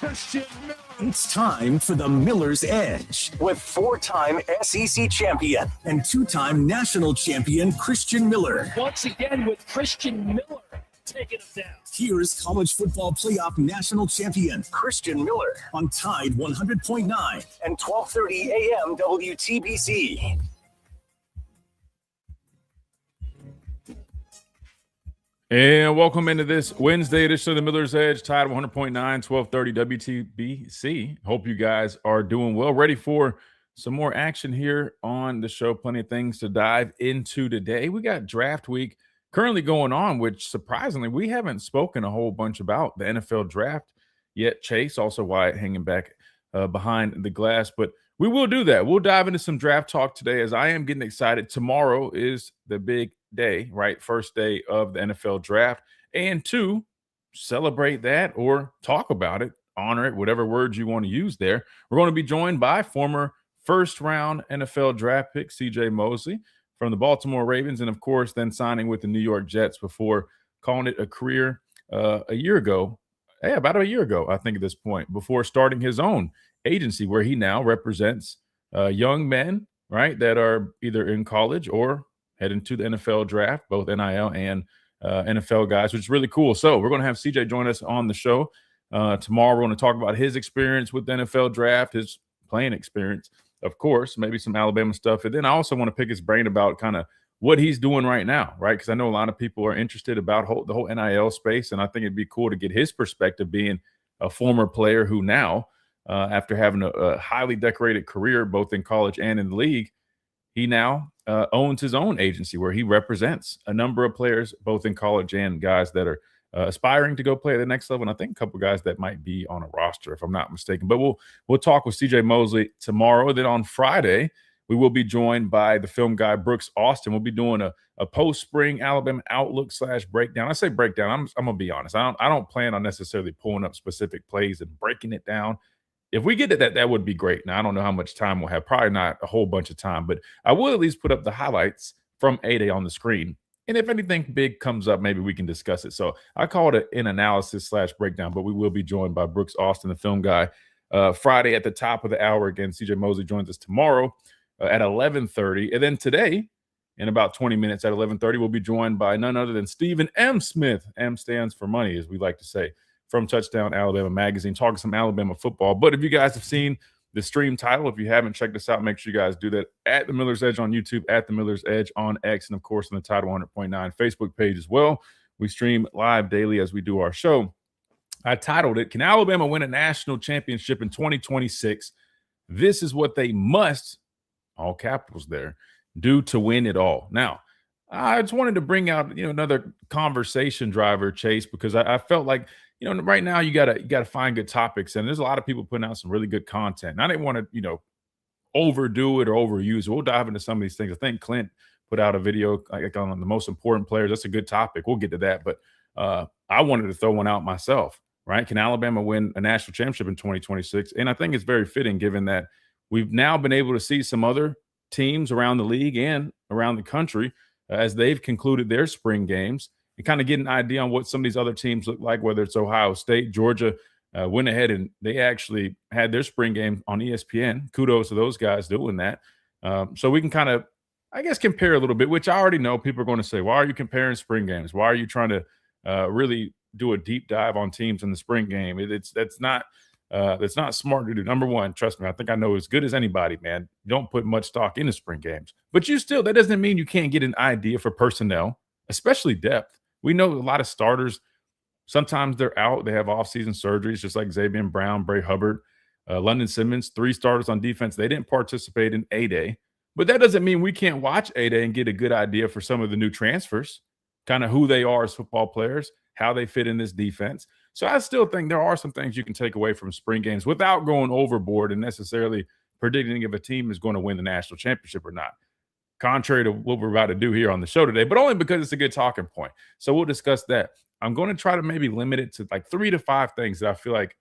It's time for the Miller's Edge with four-time SEC champion and two-time national champion Christian Miller. Once again with Christian Miller taking him down. Here's college football playoff national champion Christian Miller on Tide 100.9 and 12:30 a.m. WTBC. And welcome into this Wednesday edition of the Miller's Edge, Tide 100.9, 1230 WTBC. Hope you guys are doing well. Ready for some more action here on the show. Plenty of things to dive into today. We got draft week currently going on, which surprisingly, we haven't spoken a whole bunch about the NFL draft yet. Chase, also Wyatt hanging back behind the glass, but we will do that. We'll dive into some draft talk today as I am getting excited. Tomorrow is the big day, right? First day of the NFL draft. And to celebrate that or talk about it, honor it, whatever words you want to use there, we're going to be joined by former first-round NFL draft pick CJ Mosley from the Baltimore Ravens, and of course, then signing with the New York Jets before calling it a career about a year ago, I think at this point, before starting his own agency where he now represents young men, right, that are either in college or heading to the NFL draft, both NIL and NFL guys, which is really cool. So we're going to have CJ join us on the show tomorrow. We're going to talk about his experience with the NFL draft, his playing experience, of course, maybe some Alabama stuff. And then I also want to pick his brain about kind of what he's doing right now, right? Because I know a lot of people are interested about the whole NIL space, and I think it'd be cool to get his perspective being a former player who now, after having a highly decorated career both in college and in the league, he now owns his own agency where he represents a number of players, both in college and guys that are aspiring to go play at the next level. And I think a couple guys that might be on a roster, if I'm not mistaken. But we'll talk with CJ Mosley tomorrow. Then on Friday, we will be joined by the film guy Brooks Austin. We'll be doing a post-spring Alabama outlook / breakdown. I say breakdown. I'm gonna be honest. I don't plan on necessarily pulling up specific plays and breaking it down. If we get to that, that would be great. Now, I don't know how much time we'll have. Probably not a whole bunch of time, but I will at least put up the highlights from A-Day on the screen. And if anything big comes up, maybe we can discuss it. So I call it an analysis / breakdown, but we will be joined by Brooks Austin, the film guy, Friday at the top of the hour. Again, CJ Mosley joins us tomorrow at 11:30. And then today, in about 20 minutes at 11:30, we'll be joined by none other than Stephen M. Smith. M stands for money, as we like to say, from Touchdown Alabama Magazine, talking some Alabama football. But if you guys have seen the stream title, if you haven't checked us out, make sure you guys do that at The Miller's Edge on YouTube, at The Miller's Edge on X, and of course on the Tide 100.9 Facebook page as well. We stream live daily as we do our show. I titled it, "Can Alabama win a national championship in 2026? This is what they must," all capitals there, "do to win it all." Now, I just wanted to bring out another conversation driver, Chase, because I felt like right now you gotta find good topics, and there's a lot of people putting out some really good content. And I didn't want to overdo it or overuse it. We'll dive into some of these things. I think Clint put out a video like on the most important players. That's a good topic. We'll get to that, but I wanted to throw one out myself. Right? Can Alabama win a national championship in 2026? And I think it's very fitting given that we've now been able to see some other teams around the league and around the country as they've concluded their spring games and kind of get an idea on what some of these other teams look like, whether it's Ohio State, Georgia, went ahead and they actually had their spring game on ESPN. Kudos to those guys doing that. So we can kind of, I guess, compare a little bit, which I already know people are going to say, why are you comparing spring games? Why are you trying to really do a deep dive on teams in the spring game? That's not smart to do. Number one, trust me, I think I know as good as anybody, man. You don't put much stock into spring games. But that doesn't mean you can't get an idea for personnel, especially depth. We know a lot of starters, sometimes they're out. They have offseason surgeries, just like Xavier Brown, Bray Hubbard, London Simmons, 3 starters on defense. They didn't participate in A-Day. But that doesn't mean we can't watch A-Day and get a good idea for some of the new transfers, kind of who they are as football players, how they fit in this defense. So I still think there are some things you can take away from spring games without going overboard and necessarily predicting if a team is going to win the national championship or not, contrary to what we're about to do here on the show today, but only because it's a good talking point. So we'll discuss that. I'm going to try to maybe limit it to like 3 to 5 things that I feel like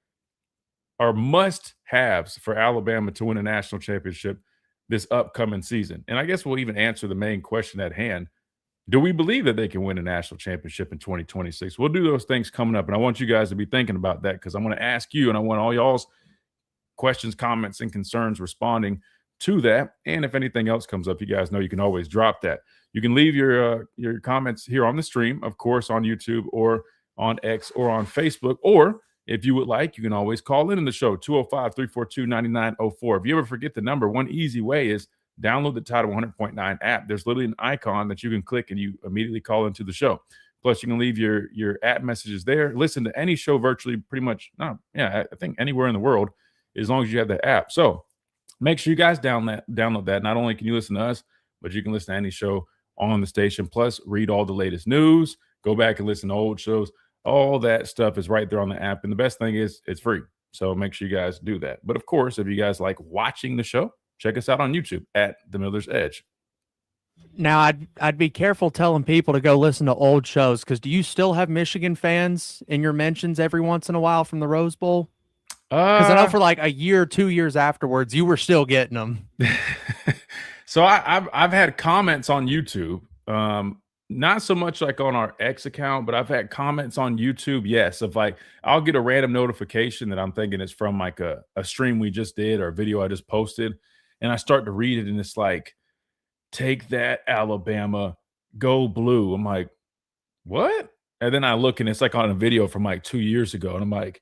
are must-haves for Alabama to win a national championship this upcoming season. And I guess we'll even answer the main question at hand. Do we believe that they can win a national championship in 2026? We'll do those things coming up, and I want you guys to be thinking about that because I'm going to ask you, and I want all y'all's questions, comments, and concerns responding to that. And if anything else comes up, you guys know you can always drop that. You can leave your comments here on the stream, of course, on YouTube or on X or on Facebook. Or if you would like, you can always call in the show, 205-342-9904. If you ever forget the number, one easy way is download the Tidal 100.9 app. There's literally an icon that you can click and you immediately call into the show. Plus, you can leave your app messages there. Listen to any show virtually pretty much, I think anywhere in the world, as long as you have the app. So make sure you guys download that. Not only can you listen to us, but you can listen to any show on the station. Plus, read all the latest news. Go back and listen to old shows. All that stuff is right there on the app. And the best thing is it's free. So make sure you guys do that. But of course, if you guys like watching the show, check us out on YouTube at The Miller's Edge. Now, I'd be careful telling people to go listen to old shows because do you still have Michigan fans in your mentions every once in a while from the Rose Bowl? Because I know for like a year, 2 years afterwards, you were still getting them. So I've had comments on YouTube, not so much like on our X account, but I've had comments on YouTube. Yes, of like I'll get a random notification that I'm thinking it's from like a stream we just did or a video I just posted, and I start to read it, and it's like, "Take that, Alabama, go blue." I'm like, "What?" And then I look, and it's like on a video from like 2 years ago, and I'm like,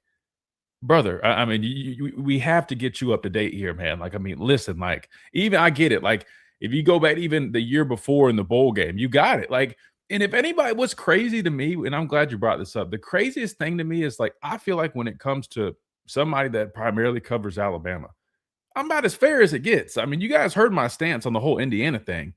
brother, I mean, we have to get you up to date here, man. Like, I mean, listen, like, even I get it. Like, if you go back even the year before in the bowl game, you got it. Like, and if anybody, what's crazy to me, and I'm glad you brought this up, the craziest thing to me is like, I feel like when it comes to somebody that primarily covers Alabama, I'm about as fair as it gets. I mean, you guys heard my stance on the whole Indiana thing.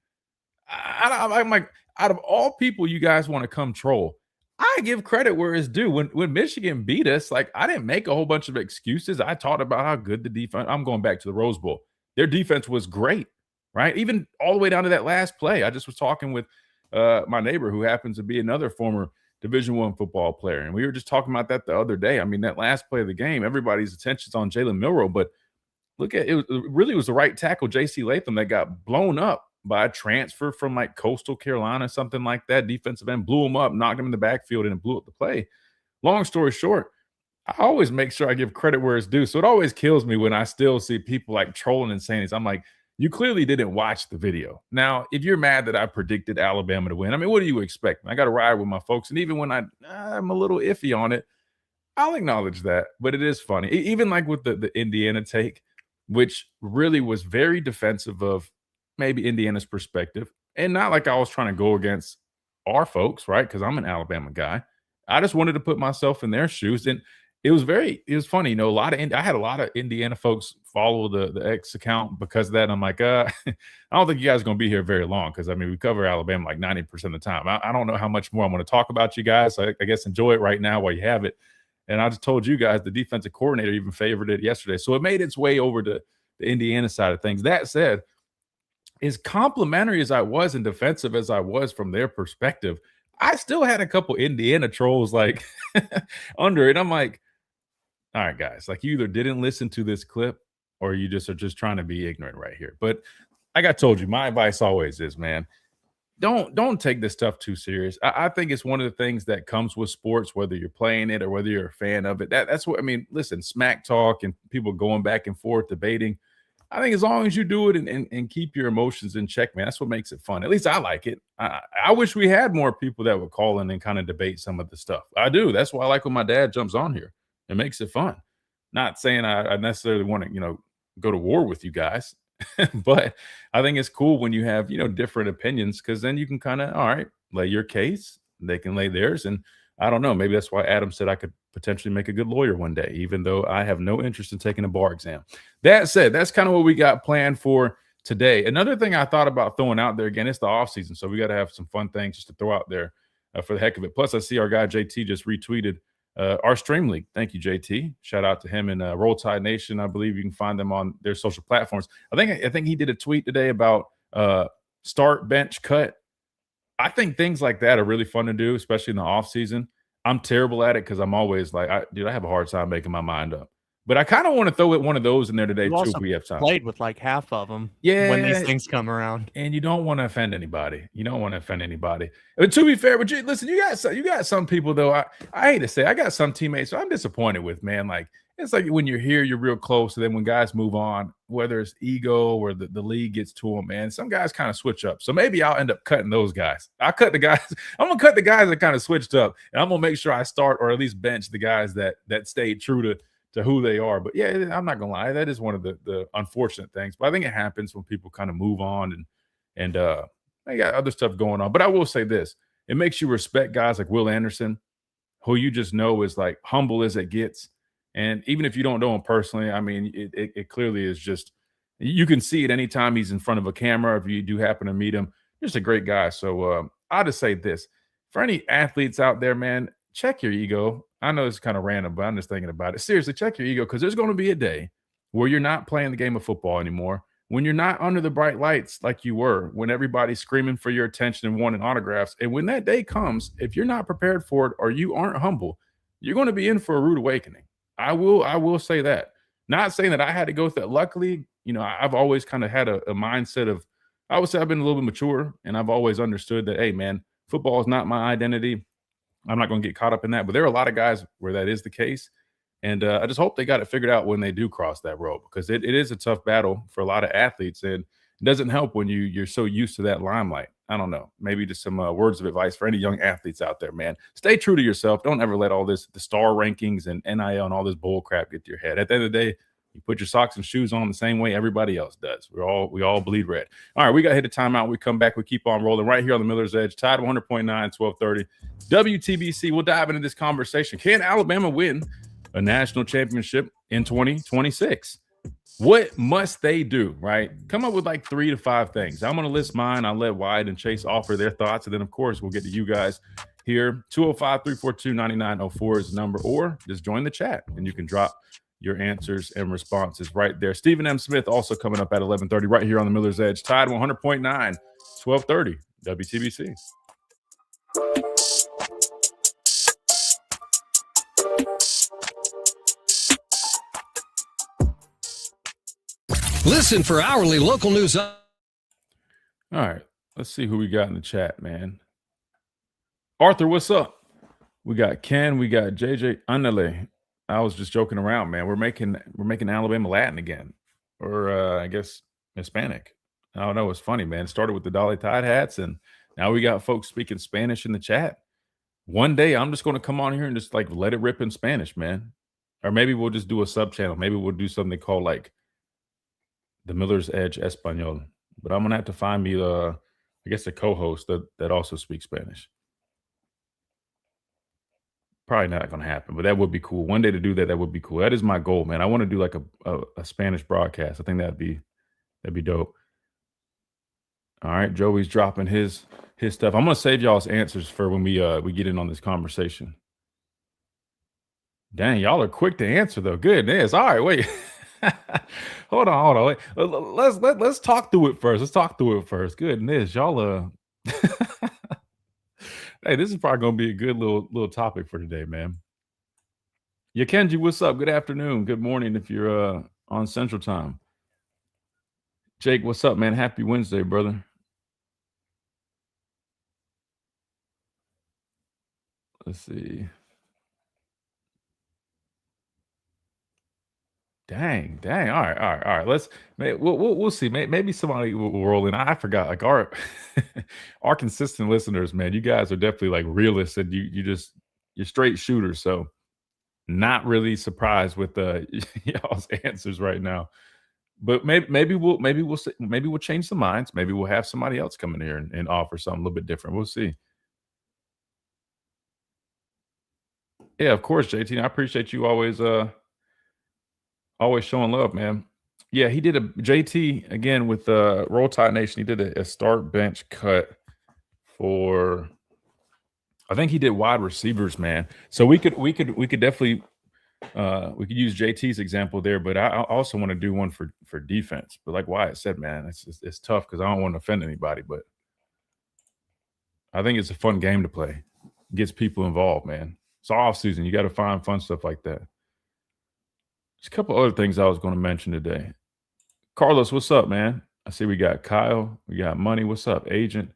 I'm like, out of all people you guys want to come troll, I give credit where it's due. When Michigan beat us, like I didn't make a whole bunch of excuses. I talked about how good the defense. I'm going back to the Rose Bowl. Their defense was great, right? Even all the way down to that last play. I just was talking with my neighbor who happens to be another former Division I football player, and we were just talking about that the other day. I mean, that last play of the game, everybody's attention's on Jalen Milroe, but look at it. It really was the right tackle, J.C. Latham, that got blown up by a transfer from like Coastal Carolina, something like that. Defensive end blew him up, knocked him in the backfield, and blew up the play. Long story short, I always make sure I give credit where it's due. So it always kills me when I still see people like trolling and saying this. I'm like, you clearly didn't watch the video. Now, if you're mad that I predicted Alabama to win, I mean, what do you expect? I got to ride with my folks. And even when I'm a little iffy on it, I'll acknowledge that. But it is funny. Even like with the Indiana take, which really was very defensive of maybe Indiana's perspective. And not like I was trying to go against our folks, right? Because I'm an Alabama guy. I just wanted to put myself in their shoes. And it was funny. You know, I had a lot of Indiana folks follow the X account because of that. And I'm like, I don't think you guys are going to be here very long. Because, I mean, we cover Alabama like 90% of the time. I don't know how much more I'm going to talk about you guys. So I guess enjoy it right now while you have it. And I just told you guys the defensive coordinator even favored it yesterday. So it made its way over to the Indiana side of things. That said, as complimentary as I was and defensive as I was from their perspective, I still had a couple Indiana trolls like under it. I'm like, all right, guys, like you either didn't listen to this clip or you just are just trying to be ignorant right here. But like I told you, my advice always is, man, don't take this stuff too serious. I think it's one of the things that comes with sports, whether you're playing it or whether you're a fan of it. That's what I mean. Listen, smack talk and people going back and forth debating. I think as long as you do it and keep your emotions in check, man, that's what makes it fun. At least I like it. I wish we had more people that would call in and kind of debate some of the stuff. I do. That's why I like when my dad jumps on here. It makes it fun. Not saying I necessarily want to, go to war with you guys, but I think it's cool when you have, different opinions because then you can kind of, all right, lay your case. They can lay theirs. And I don't know. Maybe that's why Adam said I could potentially make a good lawyer one day, even though I have no interest in taking a bar exam. That said, that's kind of what we got planned for today. Another thing I thought about throwing out there, again, it's the off season, so we got to have some fun things just to throw out there for the heck of it. Plus, I see our guy JT just retweeted our stream league. Thank you, JT. Shout out to him and Roll Tide Nation. I believe you can find them on their social platforms. I think he did a tweet today about start, bench, cut. I think things like that are really fun to do, especially in the off season. I'm terrible at it because I'm always like, I have a hard time making my mind up. But I kind of want to throw it one of those in there today, You too, also if we have time. played with like half of them Yeah. when these things come around. And you don't want to offend anybody. You don't want to offend anybody. But to be fair, but listen, you got some people, though. I hate to say, I got some teammates I'm disappointed with, man. Like, it's like when you're here, you're real close. And then when guys move on, whether it's ego or the league gets to them, man, some guys kind of switch up. So maybe I'll end up cutting those guys. I'm going to cut the guys that kind of switched up. And I'm going to make sure I start or at least bench the guys that stayed true to who they are. But yeah, I'm not gonna lie, that is one of the unfortunate things. But I think it happens when people kind of move on and they got other stuff going on. But I will say this: it makes you respect guys like Will Anderson, who you just know is like humble as it gets. And even if you don't know him personally, I mean, it clearly is just, you can see it anytime he's in front of a camera. If you do happen to meet him, just a great guy. So I'll just say this: for any athletes out there, man, check your ego. I know it's kind of random, but I'm just thinking about it. Seriously, check your ego, because there's going to be a day where you're not playing the game of football anymore, when you're not under the bright lights like you were, when everybody's screaming for your attention and wanting autographs. And when that day comes, if you're not prepared for it or you aren't humble, you're going to be in for a rude awakening. I will say that. Not saying that I had to go through that. Luckily, I've always kind of had a mindset of, I would say I've been a little bit mature, and I've always understood that, hey, man, football is not my identity. I'm not going to get caught up in that. But there are a lot of guys where that is the case. And I just hope they got it figured out when they do cross that road, because it is a tough battle for a lot of athletes. And it doesn't help when you're so used to that limelight. I don't know. Maybe just some words of advice for any young athletes out there, man. Stay true to yourself. Don't ever let all this, the star rankings and NIL and all this bull crap get to your head. At the end of the day, you put your socks and shoes on the same way everybody else does. We all bleed red. All right, we got to hit a timeout. We come back. We keep on rolling right here on the Miller's Edge. Tide 100.9, 1230. WTBC. We'll dive into this conversation. Can Alabama win a national championship in 2026? What must they do, right? Come up with like 3 to 5 things. I'm going to list mine. I'll let Wyatt and Chase offer their thoughts. And then, of course, we'll get to you guys here. 205-342-9904 is the number, or just join the chat and you can drop your answers and responses right there. Stephen M. Smith also coming up at 11:30 right here on the Miller's Edge. Tide 100.9, 1230 WTBC. Listen for hourly local news. All right, let's see who we got in the chat, man. Arthur, what's up? We got Ken, we got JJ Anale. I was just joking around, man. We're making Alabama Latin again, or I guess Hispanic. I don't know. It's funny, man. It started with the Dolly Tide hats, and now we got folks speaking Spanish in the chat. One day, I'm just going to come on here and just like let it rip in Spanish, man. Or maybe we'll just do a sub channel. Maybe we'll do something called like the Miller's Edge Espanol. But I'm gonna have to find me I guess a co-host that also speaks Spanish. Probably not going to happen, but that would be cool. One day to do that would be cool. That is my goal, man. I want to do like a Spanish broadcast. I think that'd be dope. All right, Joey's dropping his stuff. I'm going to save y'all's answers for when we get in on this conversation. Dang, y'all are quick to answer though. Goodness. All right, wait. hold on. Wait. Let's talk through it first. Goodness, y'all Hey, this is probably going to be a good little topic for today, man. Yakenji, what's up? Good afternoon. Good morning if you're on Central Time. Jake, what's up, man? Happy Wednesday, brother. Let's see. Dang. All right. We'll see. Maybe somebody will roll in. I forgot. Like our consistent listeners, man. You guys are definitely like realists, and you're straight shooters. So not really surprised with y'all's answers right now. But maybe we'll change the minds. Maybe we'll have somebody else come in here and offer something a little bit different. We'll see. Yeah, of course, JT. I appreciate you always showing love, man. Yeah, he did a JT again with Roll Tide Nation. He did a start bench cut for, I think he did wide receivers, man. So we could definitely we could use JT's example there, but I also want to do one for defense. But like Wyatt said, man, it's tough because I don't want to offend anybody, but I think it's a fun game to play. It gets people involved, man. It's off season. You got to find fun stuff like that. a couple other things I was going to mention today. Carlos, what's up, man? I see we got Kyle. We got Money. What's up, Agent?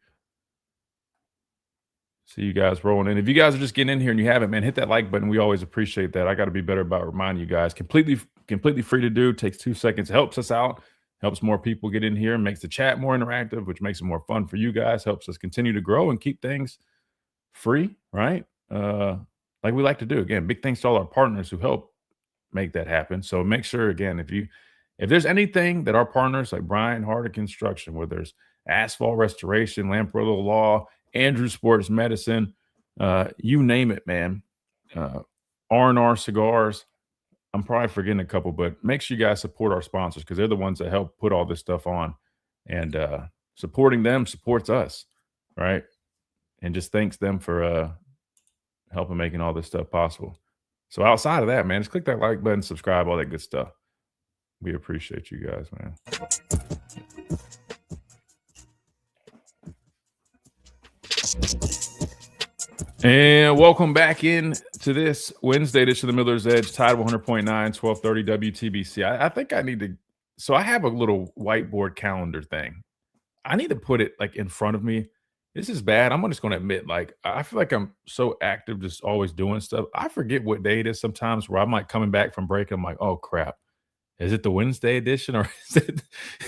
See you guys rolling in. If you guys are just getting in here and you haven't, man, hit that like button. We always appreciate that. I got to be better about reminding you guys. Completely free to do. Takes 2 seconds. Helps us out. Helps more people get in here. Makes the chat more interactive, which makes it more fun for you guys. Helps us continue to grow and keep things free, right? Like we like to do. Again, big thanks to all our partners who help make that happen. So make sure, again, if there's anything that our partners like Brian Harder Construction, where there's asphalt restoration, Lamprello Law, Andrew Sports Medicine, you name it, man. R&R Cigars. I'm probably forgetting a couple, but make sure you guys support our sponsors because they're the ones that help put all this stuff on. And supporting them supports us, right? And just thanks them for helping making all this stuff possible. So outside of that, man, just click that like button, subscribe, all that good stuff. We appreciate you guys, man. And welcome back in to this Wednesday edition of the Miller's Edge, Tide 100.9, 1230 WTBC. I think I need to, so I have a little whiteboard calendar thing. I need to put it like in front of me. This is bad. I'm just going to admit, like, I feel like I'm so active, just always doing stuff. I forget what day it is sometimes where I'm like coming back from break. I'm like, oh crap. Is it the Wednesday edition or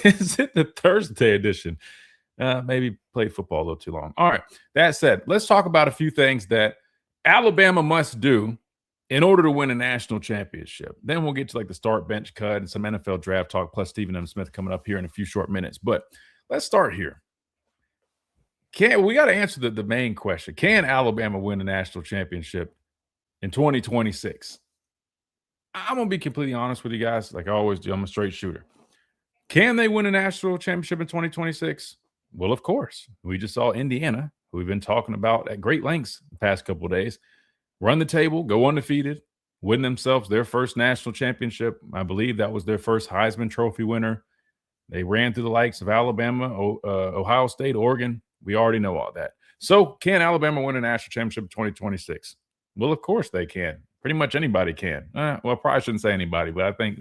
is it the Thursday edition? Maybe played football a little too long. All right. That said, let's talk about a few things that Alabama must do in order to win a national championship. Then we'll get to like the start bench cut and some NFL draft talk, plus Stephen M. Smith coming up here in a few short minutes. But let's start here. We got to answer the main question. Can Alabama win a national championship in 2026? I'm going to be completely honest with you guys. Like I always do, I'm a straight shooter. Can they win a national championship in 2026? Well, of course. We just saw Indiana, who we've been talking about at great lengths the past couple of days, run the table, go undefeated, win themselves their first national championship. I believe that was their first Heisman Trophy winner. They ran through the likes of Alabama, Ohio State, Oregon. We already know all that. So can Alabama win a national championship in 2026? Well, of course they can. Pretty much anybody can. Well, I probably shouldn't say anybody, but I think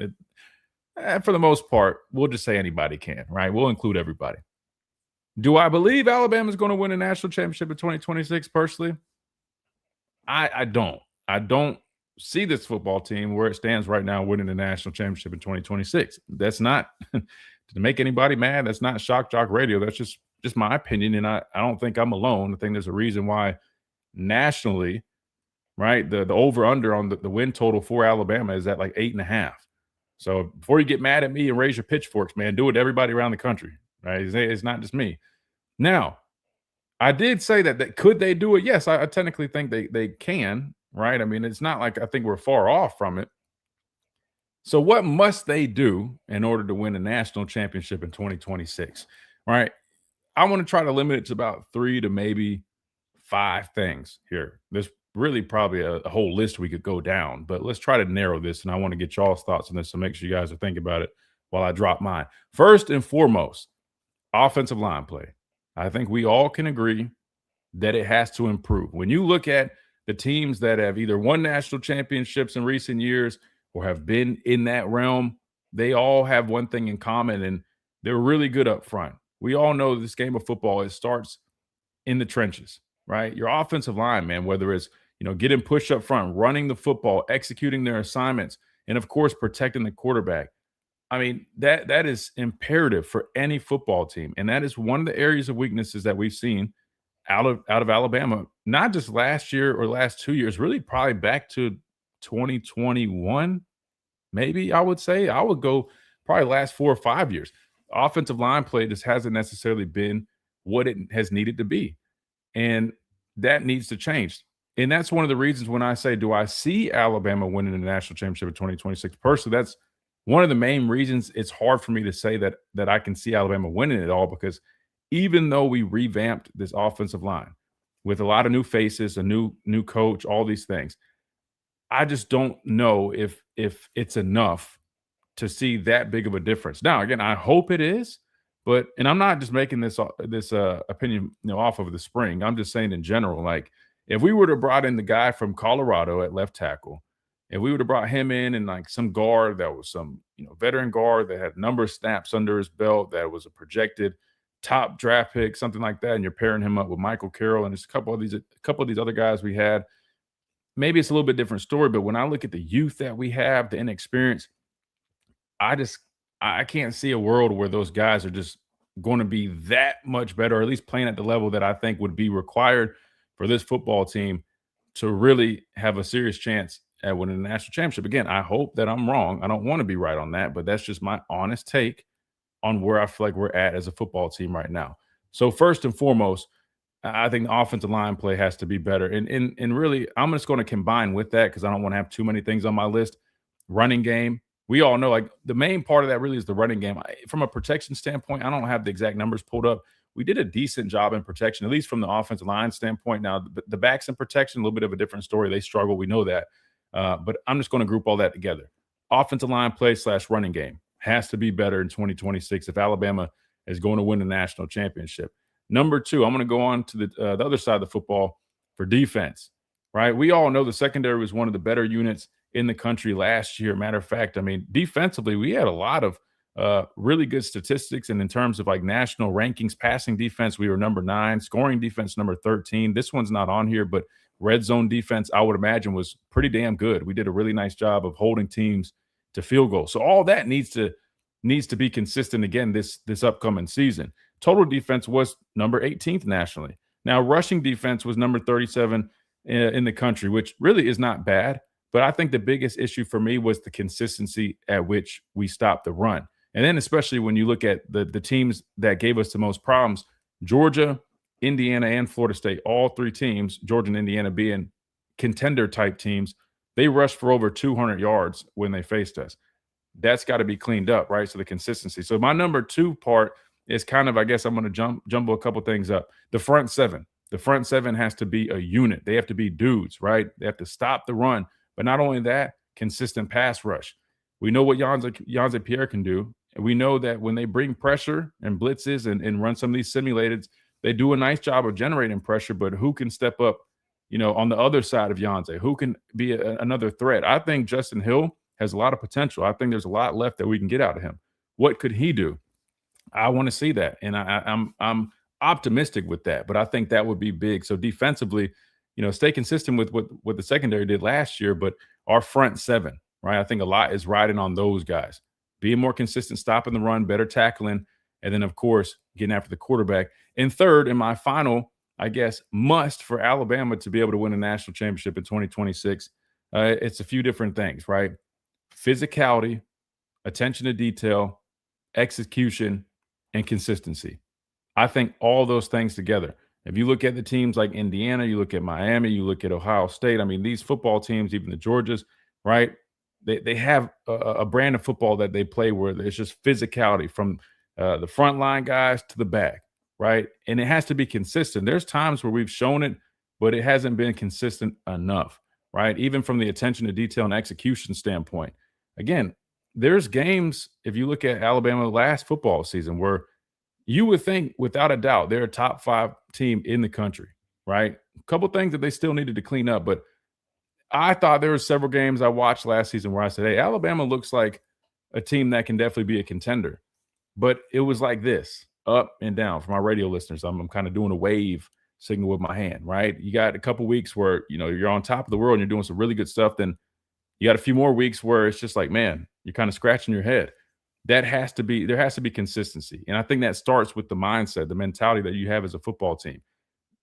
that for the most part, we'll just say anybody can, right? We'll include everybody. Do I believe Alabama is going to win a national championship in 2026 personally? I don't. I don't see this football team where it stands right now winning the national championship in 2026. That's not to make anybody mad. That's not shock jock radio. That's just my opinion, and I don't think I'm alone. I think there's a reason why nationally, right, the over-under on the win total for Alabama is at like 8.5. So before you get mad at me and raise your pitchforks, man, do it to everybody around the country, right? It's not just me. Now, I did say that could they do it? Yes, I technically think they can, right? I mean, it's not like I think we're far off from it. So what must they do in order to win a national championship in 2026, right? I want to try to limit it to about 3 to maybe 5 things here. There's really probably a whole list we could go down, but let's try to narrow this, and I want to get y'all's thoughts on this, so make sure you guys are thinking about it while I drop mine. First and foremost, offensive line play. I think we all can agree that it has to improve. When you look at the teams that have either won national championships in recent years or have been in that realm, they all have one thing in common, and they're really good up front. We all know this game of football, it starts in the trenches, right? Your offensive line, man, whether it's, getting pushed up front, running the football, executing their assignments, and of course, protecting the quarterback. I mean, that is imperative for any football team. And that is one of the areas of weaknesses that we've seen out of Alabama, not just last year or last 2 years, really probably back to 2021, maybe I would say. I would go probably last 4 or 5 years. Offensive line play just hasn't necessarily been what it has needed to be. And that needs to change. And that's one of the reasons when I say, do I see Alabama winning the national championship in 2026? Personally, that's one of the main reasons it's hard for me to say that I can see Alabama winning it all, because even though we revamped this offensive line with a lot of new faces, a new coach, all these things, I just don't know if it's enough to see that big of a difference. Now, again, I hope it is, and I'm not just making this opinion off of the spring. I'm just saying in general, like if we were to brought in the guy from Colorado at left tackle If we would have brought him in and like some guard that was some, veteran guard that had a number of snaps under his belt, that was a projected top draft pick, something like that, and you're pairing him up with Michael Carroll and there's a couple of these other guys we had, maybe it's a little bit different story. But when I look at the youth that we have, the inexperience, I can't see a world where those guys are just going to be that much better, or at least playing at the level that I think would be required for this football team to really have a serious chance at winning the national championship. Again, I hope that I'm wrong. I don't want to be right on that, but that's just my honest take on where I feel like we're at as a football team right now. So first and foremost, I think the offensive line play has to be better. And really, I'm just going to combine with that because I don't want to have too many things on my list. Running game. We all know, like, the main part of that really is the running game. From a protection standpoint, I don't have the exact numbers pulled up. We did a decent job in protection, at least from the offensive line standpoint. Now, the backs in protection, a little bit of a different story. They struggle. We know that. But I'm just going to group all that together. Offensive line play / running game has to be better in 2026 if Alabama is going to win the national championship. Number two, I'm going to go on to the other side of the football for defense, right? We all know the secondary was one of the better units in the country last year. Matter of fact, I mean, defensively, we had a lot of really good statistics. And in terms of like national rankings, passing defense, we were number 9, scoring defense, number 13. This one's not on here, but red zone defense, I would imagine, was pretty damn good. We did a really nice job of holding teams to field goals. So all that needs to be consistent again this upcoming season. Total defense was number 18th nationally. Now, rushing defense was number 37 in the country, which really is not bad. But I think the biggest issue for me was the consistency at which we stopped the run. And then especially when you look at the teams that gave us the most problems, Georgia, Indiana, and Florida State, all three teams, Georgia and Indiana being contender-type teams, they rushed for over 200 yards when they faced us. That's got to be cleaned up, right? So the consistency. So my number 2 part is kind of, I guess I'm going to jumble a couple things up. The front seven. The front seven has to be a unit. They have to be dudes, right? They have to stop the run. But not only that, consistent pass rush. We know what Yonze Pierre can do. And we know that when they bring pressure and blitzes and run some of these simulateds, they do a nice job of generating pressure. But who can step up, on the other side of Yonze? Who can be another threat? I think Justin Hill has a lot of potential. I think there's a lot left that we can get out of him. What could he do? I want to see that. And I'm optimistic with that. But I think that would be big. So defensively, stay consistent with what the secondary did last year, but our front seven, right? I think a lot is riding on those guys. Being more consistent, stopping the run, better tackling, and then, of course, getting after the quarterback. And third, and my final, I guess, must for Alabama to be able to win a national championship in 2026, it's a few different things, right? Physicality, attention to detail, execution, and consistency. I think all those things together. If you look at the teams like Indiana, you look at Miami, you look at Ohio State, I mean, these football teams, even the Georgias, right, they have a brand of football that they play where it's just physicality from the front line guys to the back, right? And it has to be consistent. There's times where we've shown it, but it hasn't been consistent enough, right? Even from the attention to detail and execution standpoint. Again, there's games, if you look at Alabama last football season, where you would think, without a doubt, they're a top 5 team in the country, right? A couple things that they still needed to clean up. But I thought there were several games I watched last season where I said, hey, Alabama looks like a team that can definitely be a contender. But it was like this, up and down. For my radio listeners, I'm kind of doing a wave signal with my hand, right? You got a couple weeks where, you're on top of the world and you're doing some really good stuff. Then you got a few more weeks where it's just like, man, you're kind of scratching your head. There has to be consistency. And I think that starts with the mindset, the mentality that you have as a football team.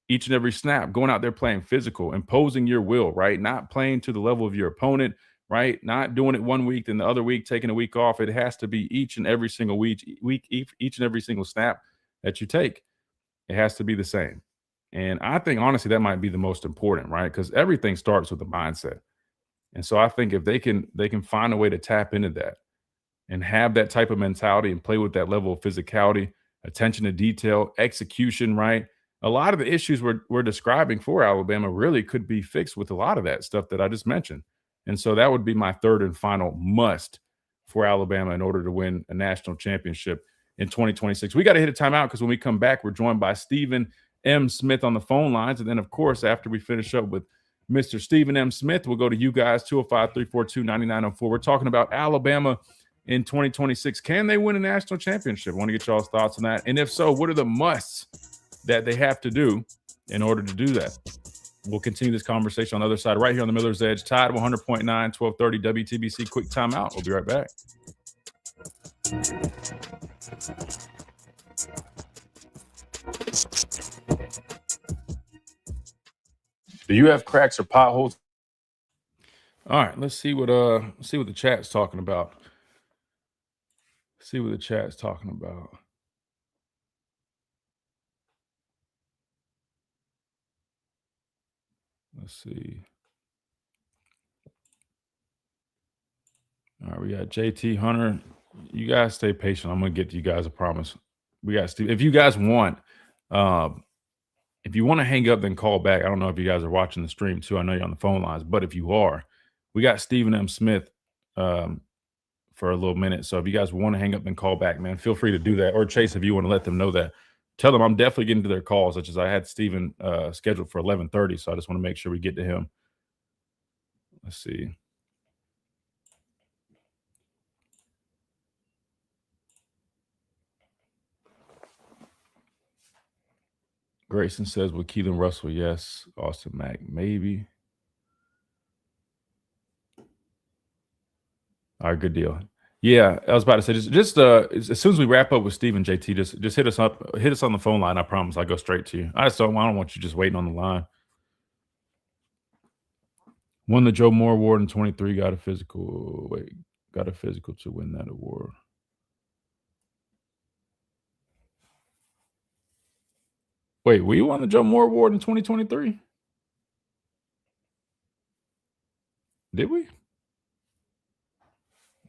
Each and every snap, going out there playing physical, imposing your will, right? Not playing to the level of your opponent, right? Not doing it one week, then the other week taking a week off. It has to be each and every single week, each and every single snap that you take. It has to be the same. And I think, honestly, that might be the most important, right? Because everything starts with the mindset. And so I think if they can find a way to tap into that and have that type of mentality and play with that level of physicality, attention to detail, execution, right? A lot of the issues we're describing for Alabama really could be fixed with a lot of that stuff that I just mentioned. And so that would be my third and final must for Alabama in order to win a national championship in 2026. We got to hit a timeout because when we come back, we're joined by Stephen M. Smith on the phone lines. And then, of course, after we finish up with Mr. Stephen M. Smith. We'll go to you guys, 205-342-9904. We're talking about Alabama in 2026. Can they win a national championship? I want to get y'all's thoughts on that. And if so, what are the musts that they have to do in order to do that? We'll continue this conversation on the other side right here on the Miller's Edge. Tide 100.9, 1230 WTBC. Quick timeout. We'll be right back. Do you have cracks or potholes? All right, let's see what the chat's talking about. See what the chat's talking about. Let's see. All right, we got JT Hunter. You guys stay patient. I'm gonna get to you guys, I promise. We got Steve. If you guys want, if you want to hang up, then call back. I don't know if you guys are watching the stream too. I know you're on the phone lines, but if you are, we got Stephen M. Smith for a little minute. So if you guys want to hang up, then call back, man. Feel free to do that. Or Chase, if you want to let them know that. Tell them I'm definitely getting to their calls, such as I had Stephen scheduled for 11:30. So I just want to make sure we get to him. Let's see. Grayson says with Keelan Russell, yes. Austin Mack, maybe. All right, good deal. Yeah, I was about to say just as soon as we wrap up with Stephen, JT, just hit us up, hit us on the phone line. I promise I'll go straight to you. I don't want you just waiting on the line. Won the Joe Moore Award in 23, got a physical to win that award. Wait, we won the Joe Moore Award in 2023? Did we?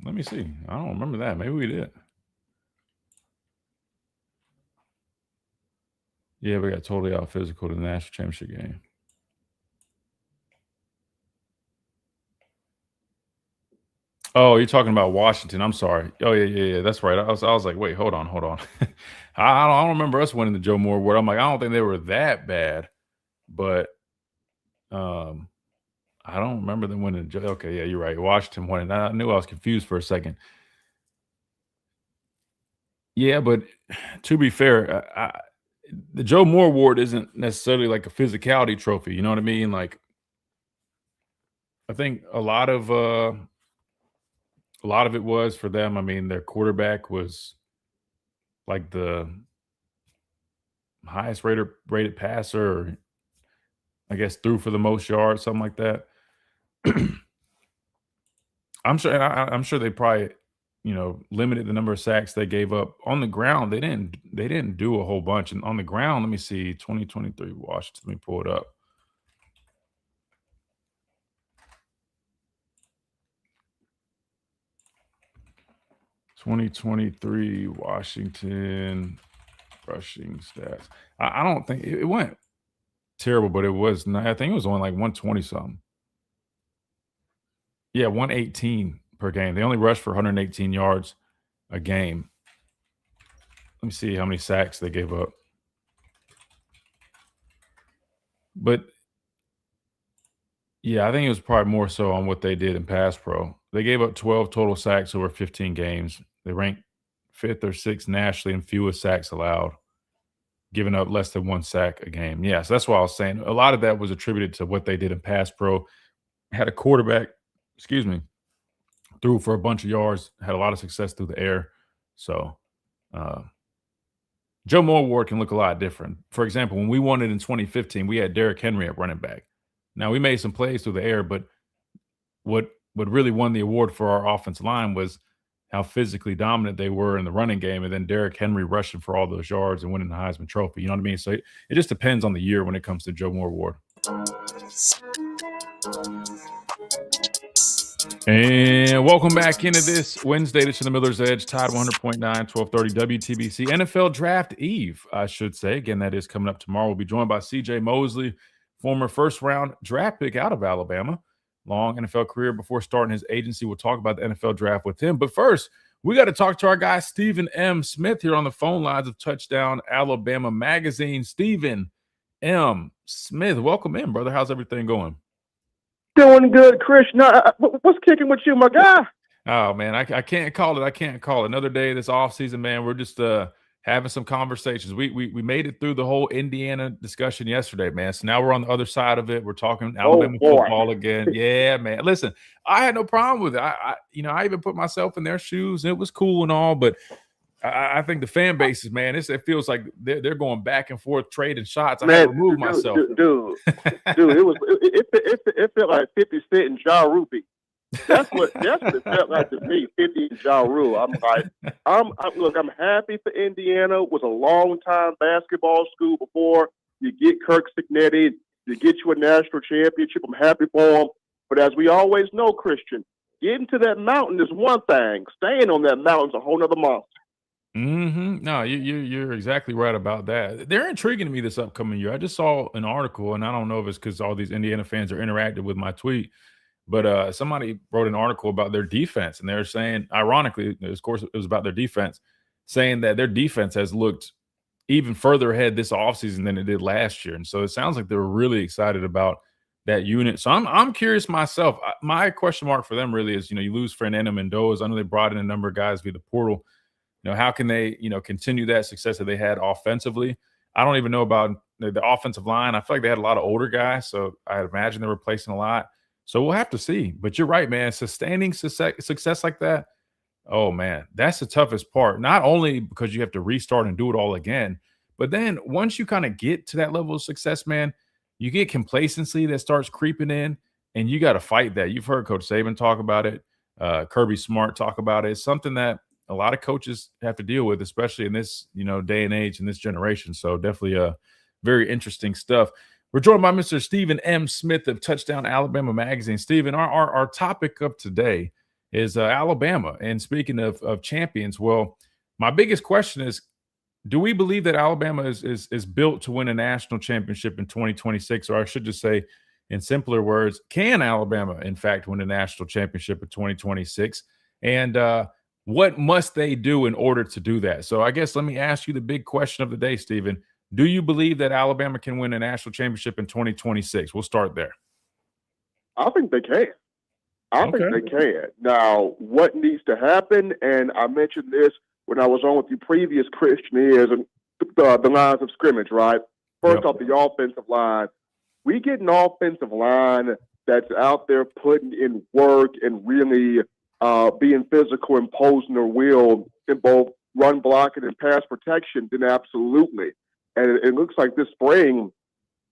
Let me see. I don't remember that. Maybe we did. Yeah, we got totally out physical to the national championship game. Oh, you're talking about Washington. I'm sorry. Oh, yeah. That's right. I was like, wait, hold on. I don't remember us winning the Joe Moore Award. I'm like, I don't think they were that bad, but I don't remember them winning. Okay, yeah, you're right. Washington won it. I knew I was confused for a second. Yeah, but to be fair, the Joe Moore Award isn't necessarily like a physicality trophy. You know what I mean? Like, I think a lot of it was for them. I mean, their quarterback was like the highest rated passer, or I guess threw for the most yards, something like that. I'm sure they probably, limited the number of sacks they gave up on the ground. They didn't do a whole bunch. And on the ground, let me see, 2023 Washington. Let me pull it up. '23 Washington rushing stats. I don't think it went terrible, but it was not. I think it was only like 120 something. Yeah, 118 per game. They only rushed for 118 yards a game. Let me see how many sacks they gave up. But yeah, I think it was probably more so on what they did in pass pro. They gave up 12 total sacks over 15 games. They ranked 5th or 6th nationally in fewest sacks allowed, giving up less than 1 sack a game. Yeah, so that's why I was saying a lot of that was attributed to what they did in pass pro. Had a quarterback, threw for a bunch of yards, had a lot of success through the air. So Joe Moore Award can look a lot different. For example, when we won it in 2015, we had Derrick Henry at running back. Now, we made some plays through the air, but what really won the award for our offensive line was how physically dominant they were in the running game, and then Derrick Henry rushing for all those yards and winning the Heisman Trophy. You know what I mean? So it just depends on the year when it comes to Joe Moore Award. And welcome back into this Wednesday edition of Miller's Edge, Tide 100.9, 1230 WTBC. NFL Draft Eve, I should say. Again, that is coming up tomorrow. We'll be joined by CJ Mosley, former first-round draft pick out of Alabama. Long NFL career before starting his agency. We'll talk about the NFL draft with him. But first, we got to talk to our guy, Stephen M. Smith, here on the phone lines of Touchdown Alabama Magazine. Stephen M. Smith, welcome in, brother. How's everything going? Doing good, Christian. What's kicking with you, my guy? Oh man, I can't call it. I can't call it. Another day this offseason, man. We're just having some conversations. We made it through the whole Indiana discussion yesterday, man. So now we're on the other side of it. We're talking Alabama football again. Yeah, man. Listen, I had no problem with it. I even put myself in their shoes. And it was cool and all, but I think the fan bases, man, it feels like they're going back and forth trading shots. I had to remove myself. Dude, it felt like 50 Cent and Ja Rule. That's what it felt like to me, 50 and Ja Rule. I'm like, I'm happy for Indiana. It was a long time basketball school before you get Kirk Signetti, you get you a national championship. I'm happy for them. But as we always know, Christian, getting to that mountain is one thing. Staying on that mountain is a whole nother monster. Mm-hmm. No, you're exactly right about that. They're intriguing to me this upcoming year. I just saw an article, and I don't know if it's because all these Indiana fans are interactive with my tweet, but somebody wrote an article about their defense, and they're saying, ironically, of course, it was about their defense, saying that their defense has looked even further ahead this offseason than it did last year. And so it sounds like they were really excited about that unit. So I'm curious myself. My question mark for them really is, you lose Fernando Mendoza. I know they brought in a number of guys via the portal. How can they, continue that success that they had offensively? I don't even know about the offensive line. I feel like they had a lot of older guys, so I imagine they're replacing a lot. So we'll have to see. But you're right, man. Sustaining success like that, oh, man, that's the toughest part. Not only because you have to restart and do it all again, but then once you kind of get to that level of success, man, you get complacency that starts creeping in, and you got to fight that. You've heard Coach Saban talk about it. Kirby Smart talk about it. It's something that a lot of coaches have to deal with, especially in this, day and age in this generation. So definitely very interesting stuff. We're joined by Mr. Stephen M. Smith of Touchdown Alabama Magazine. Stephen, our topic of today is Alabama. And speaking of champions, well, my biggest question is, do we believe that Alabama is built to win a national championship in 2026? Or I should just say, in simpler words, can Alabama, in fact, win a national championship in 2026? And what must they do in order to do that? So I guess let me ask you the big question of the day, Stephen. Do you believe that Alabama can win a national championship in 2026? We'll start there. I think they can. I think they can. Now, what needs to happen, and I mentioned this when I was on with you previous, Christian, is the lines of scrimmage, right? First off, the offensive line. We get an offensive line that's out there putting in work and really being physical, imposing their will in both run blocking and pass protection, then absolutely. And it looks like this spring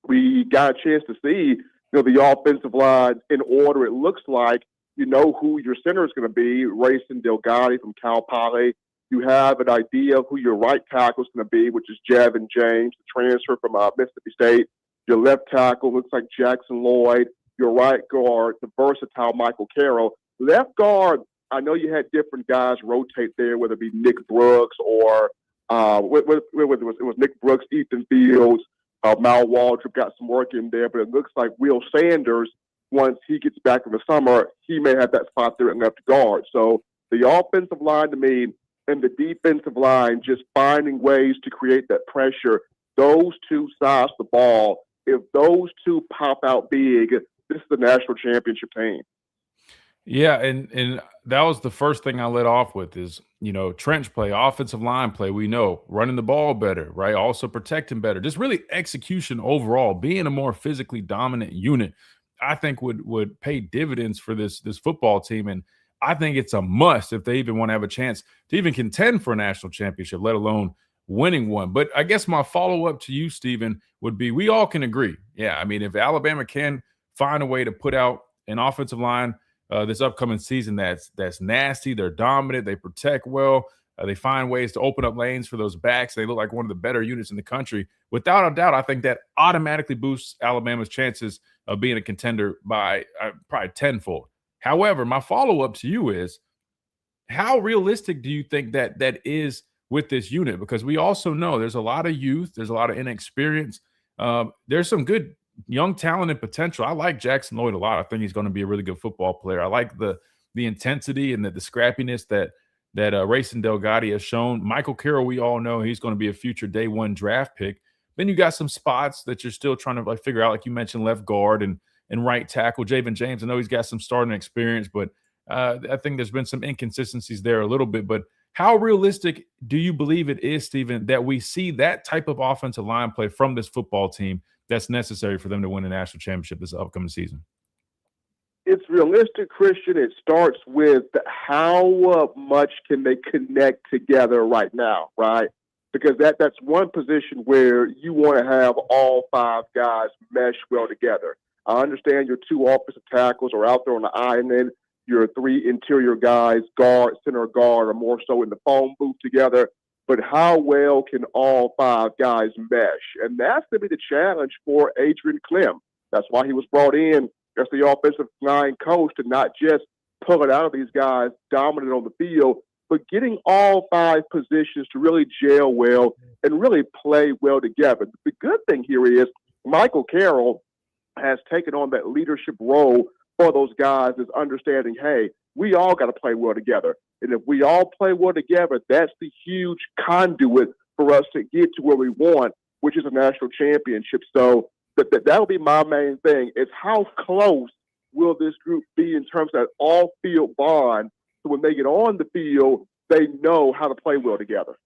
we got a chance to see, the offensive line in order. It looks like you know who your center is going to be, Racing Delgado from Cal Poly. You have an idea of who your right tackle is going to be, which is Javin James, the transfer from Mississippi State. Your left tackle looks like Jackson Lloyd. Your right guard, the versatile Michael Carroll. Left guard, I know you had different guys rotate there, whether it be Nick Brooks or it was Nick Brooks, Ethan Fields, Mal Waldrop got some work in there, but it looks like Will Sanders, once he gets back in the summer, he may have that spot there at left guard. So the offensive line to me and the defensive line just finding ways to create that pressure. Those two sides of the ball, if those two pop out big, this is the national championship team. Yeah, and that was the first thing I led off with is, trench play, offensive line play. We know running the ball better, right? Also protecting better. Just really execution overall, being a more physically dominant unit, I think would pay dividends for this football team. And I think it's a must if they even want to have a chance to even contend for a national championship, let alone winning one. But I guess my follow-up to you, Stephen, would be we all can agree. Yeah, I mean, if Alabama can find a way to put out an offensive line this upcoming season that's nasty, they're dominant, they protect well, they find ways to open up lanes for those backs, they look like one of the better units in the country. Without a doubt, I think that automatically boosts Alabama's chances of being a contender by probably tenfold. However, my follow-up to you is, how realistic do you think that is with this unit? Because we also know there's a lot of youth, there's a lot of inexperience. There's some good young talent and potential. I like Jackson Lloyd a lot. I think he's going to be a really good football player. I like the intensity and the scrappiness that Racing Delgado has shown. Michael Carroll, we all know he's going to be a future day one draft pick. Then you got some spots that you're still trying to figure out, like you mentioned, left guard and and right tackle. Javen James, I know he's got some starting experience, but I think there's been some inconsistencies there a little bit. But how realistic do you believe it is, Stephen, that we see that type of offensive line play from this football team that's necessary for them to win a national championship this upcoming season? It's realistic, Christian. It starts with how much can they connect together right now, right? Because that's one position where you want to have all 5 guys mesh well together. I understand your 2 offensive tackles are out there on the island. Your 3 interior guys, guard, center guard, are more so in the phone booth together. But how well can all 5 guys mesh? And that's going to be the challenge for Adrian Clem. That's why he was brought in as the offensive line coach, to not just pull it out of these guys dominant on the field, but getting all 5 positions to really gel well and really play well together. The good thing here is Michael Carroll has taken on that leadership role for those guys, is understanding, hey, we all got to play well together. And if we all play well together, that's the huge conduit for us to get to where we want, which is a national championship. So that'll be my main thing, is how close will this group be in terms of that all-field bond, so when they get on the field, they know how to play well together.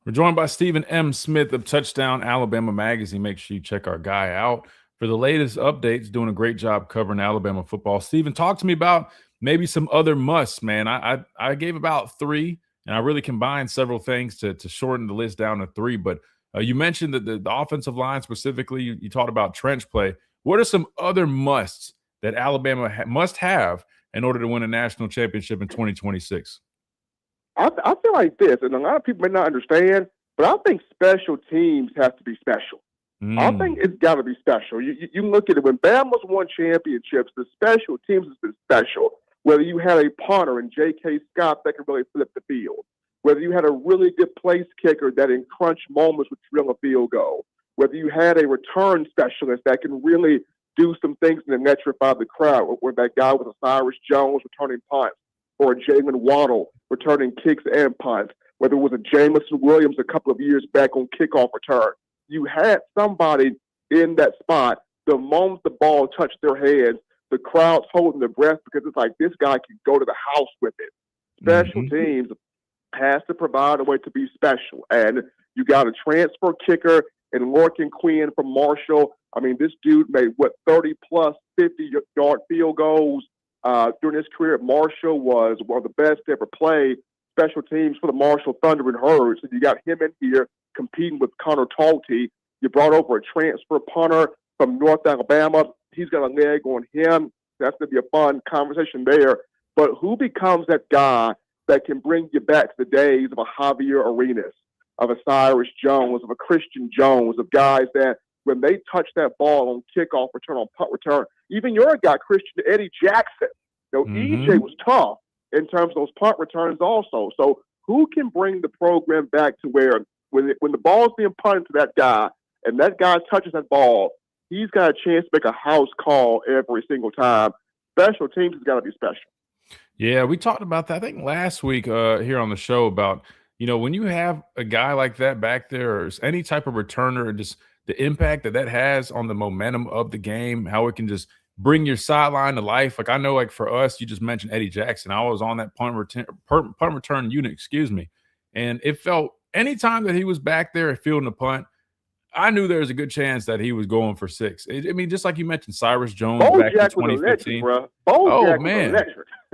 We're joined by Stephen M. Smith of Touchdown Alabama Magazine. Make sure you check our guy out for the latest updates. Doing a great job covering Alabama football. Stephen, talk to me about maybe some other musts, man. I gave about 3, and I really combined several things to shorten the list down to 3, but you mentioned that the offensive line specifically, you talked about trench play. What are some other musts that Alabama must have in order to win a national championship in 2026? I feel like this, and a lot of people may not understand, but I think special teams have to be special. I think it's got to be special. You look at it, when Bama's won championships, the special teams has been special. Whether you had a punter in J.K. Scott that can really flip the field, whether you had a really good place kicker that in crunch moments would drill a field goal, whether you had a return specialist that can really do some things and electrify the crowd, where that guy was a Cyrus Jones returning punts, or a Jalen Waddle returning kicks and punts, whether it was a Jamison Williams a couple of years back on kickoff return. You had somebody in that spot. The moment the ball touched their heads, the crowd's holding their breath, because it's like, this guy can go to the house with it. Special teams has to provide a way to be special. And you got a transfer kicker in Lorcan Quinn from Marshall. I mean, this dude made, 30-plus 50-yard field goals during his career at Marshall, was one of the best to ever play special teams for the Marshall Thunder and Herd. So you got him in here competing with Connor Talty. You brought over a transfer punter from North Alabama. He's got a leg on him. That's going to be a fun conversation there. But who becomes that guy that can bring you back to the days of a Javier Arenas, of a Cyrus Jones, of a Christian Jones, of guys that when they touch that ball on kickoff return, on punt return, even your guy, Christian Eddie Jackson, EJ was tough in terms of those punt returns also. So who can bring the program back to where when the ball's being punted to that guy and that guy touches that ball, he's got a chance to make a house call every single time. Special teams has got to be special. Yeah, we talked about that, I think, last week here on the show about, when you have a guy like that back there, or any type of returner, or just the impact that has on the momentum of the game, how it can just bring your sideline to life. Like, I know, like, for us, you just mentioned Eddie Jackson. I was on that punt return unit, and it felt anytime that he was back there fielding a punt, I knew there was a good chance that he was going for 6. I mean, just like you mentioned, Cyrus Jones back in 2015. Oh man,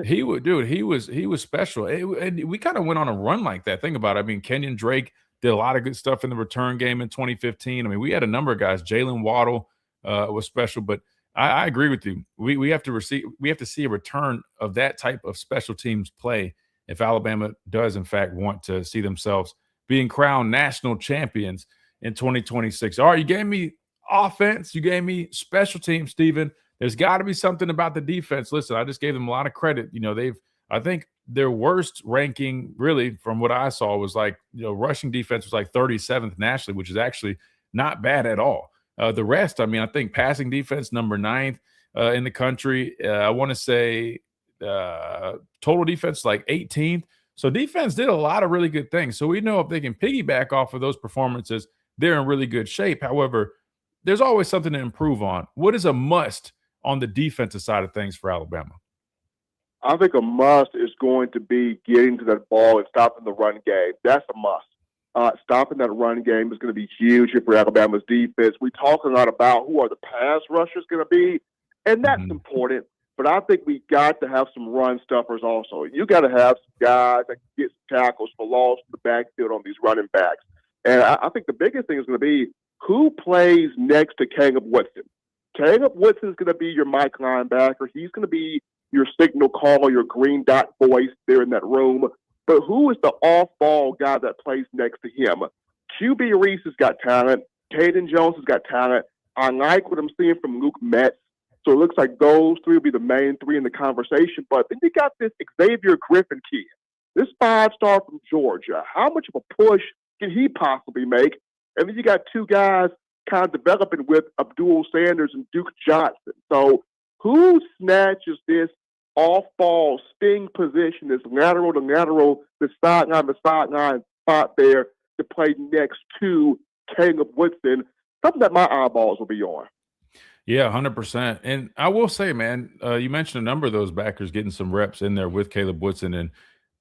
he was special. And we kind of went on a run like that. Think about it. I mean, Kenyon Drake did a lot of good stuff in the return game in 2015. I mean, we had a number of guys. Jalen Waddle was special, but I agree with you. We have to see a return of that type of special teams play if Alabama does in fact want to see themselves being crowned national champions in 2026. All right, you gave me offense. You gave me special teams, Stephen. There's got to be something about the defense. Listen, I just gave them a lot of credit. I think their worst ranking, really, from what I saw, was like, rushing defense was like 37th nationally, which is actually not bad at all. The rest, I mean, I think passing defense, number 9th in the country. I want to say total defense, like 18th. So defense did a lot of really good things. So we know if they can piggyback off of those performances, they're in really good shape. However, there's always something to improve on. What is a must on the defensive side of things for Alabama? I think a must is going to be getting to that ball and stopping the run game. That's a must. Stopping that run game is going to be huge here for Alabama's defense. We talk a lot about who are the pass rushers going to be, and that's important. But I think we got to have some run stuffers also. You got to have some guys that can get some tackles for loss in the backfield on these running backs. And I think the biggest thing is going to be who plays next to Caleb Woodson. Caleb Woodson is going to be your Mike linebacker. He's going to be your signal caller, your green dot voice there in that room. But who is the off-ball guy that plays next to him? QB Reese has got talent. Caden Jones has got talent. I like what I'm seeing from Luke Metz. So it looks like those three will be the main three in the conversation. But then you got this Xavier Griffin kid, this 5-star from Georgia. How much of a push can he possibly make? And then you got two guys kind of developing with Abdul Sanders and Duke Johnson. So who snatches this off-ball sting position, this lateral to lateral, the sideline spot there to play next to Caleb Woodson? Something that my eyeballs will be on. Yeah, 100%. And I will say, man, you mentioned a number of those backers getting some reps in there with Caleb Woodson, and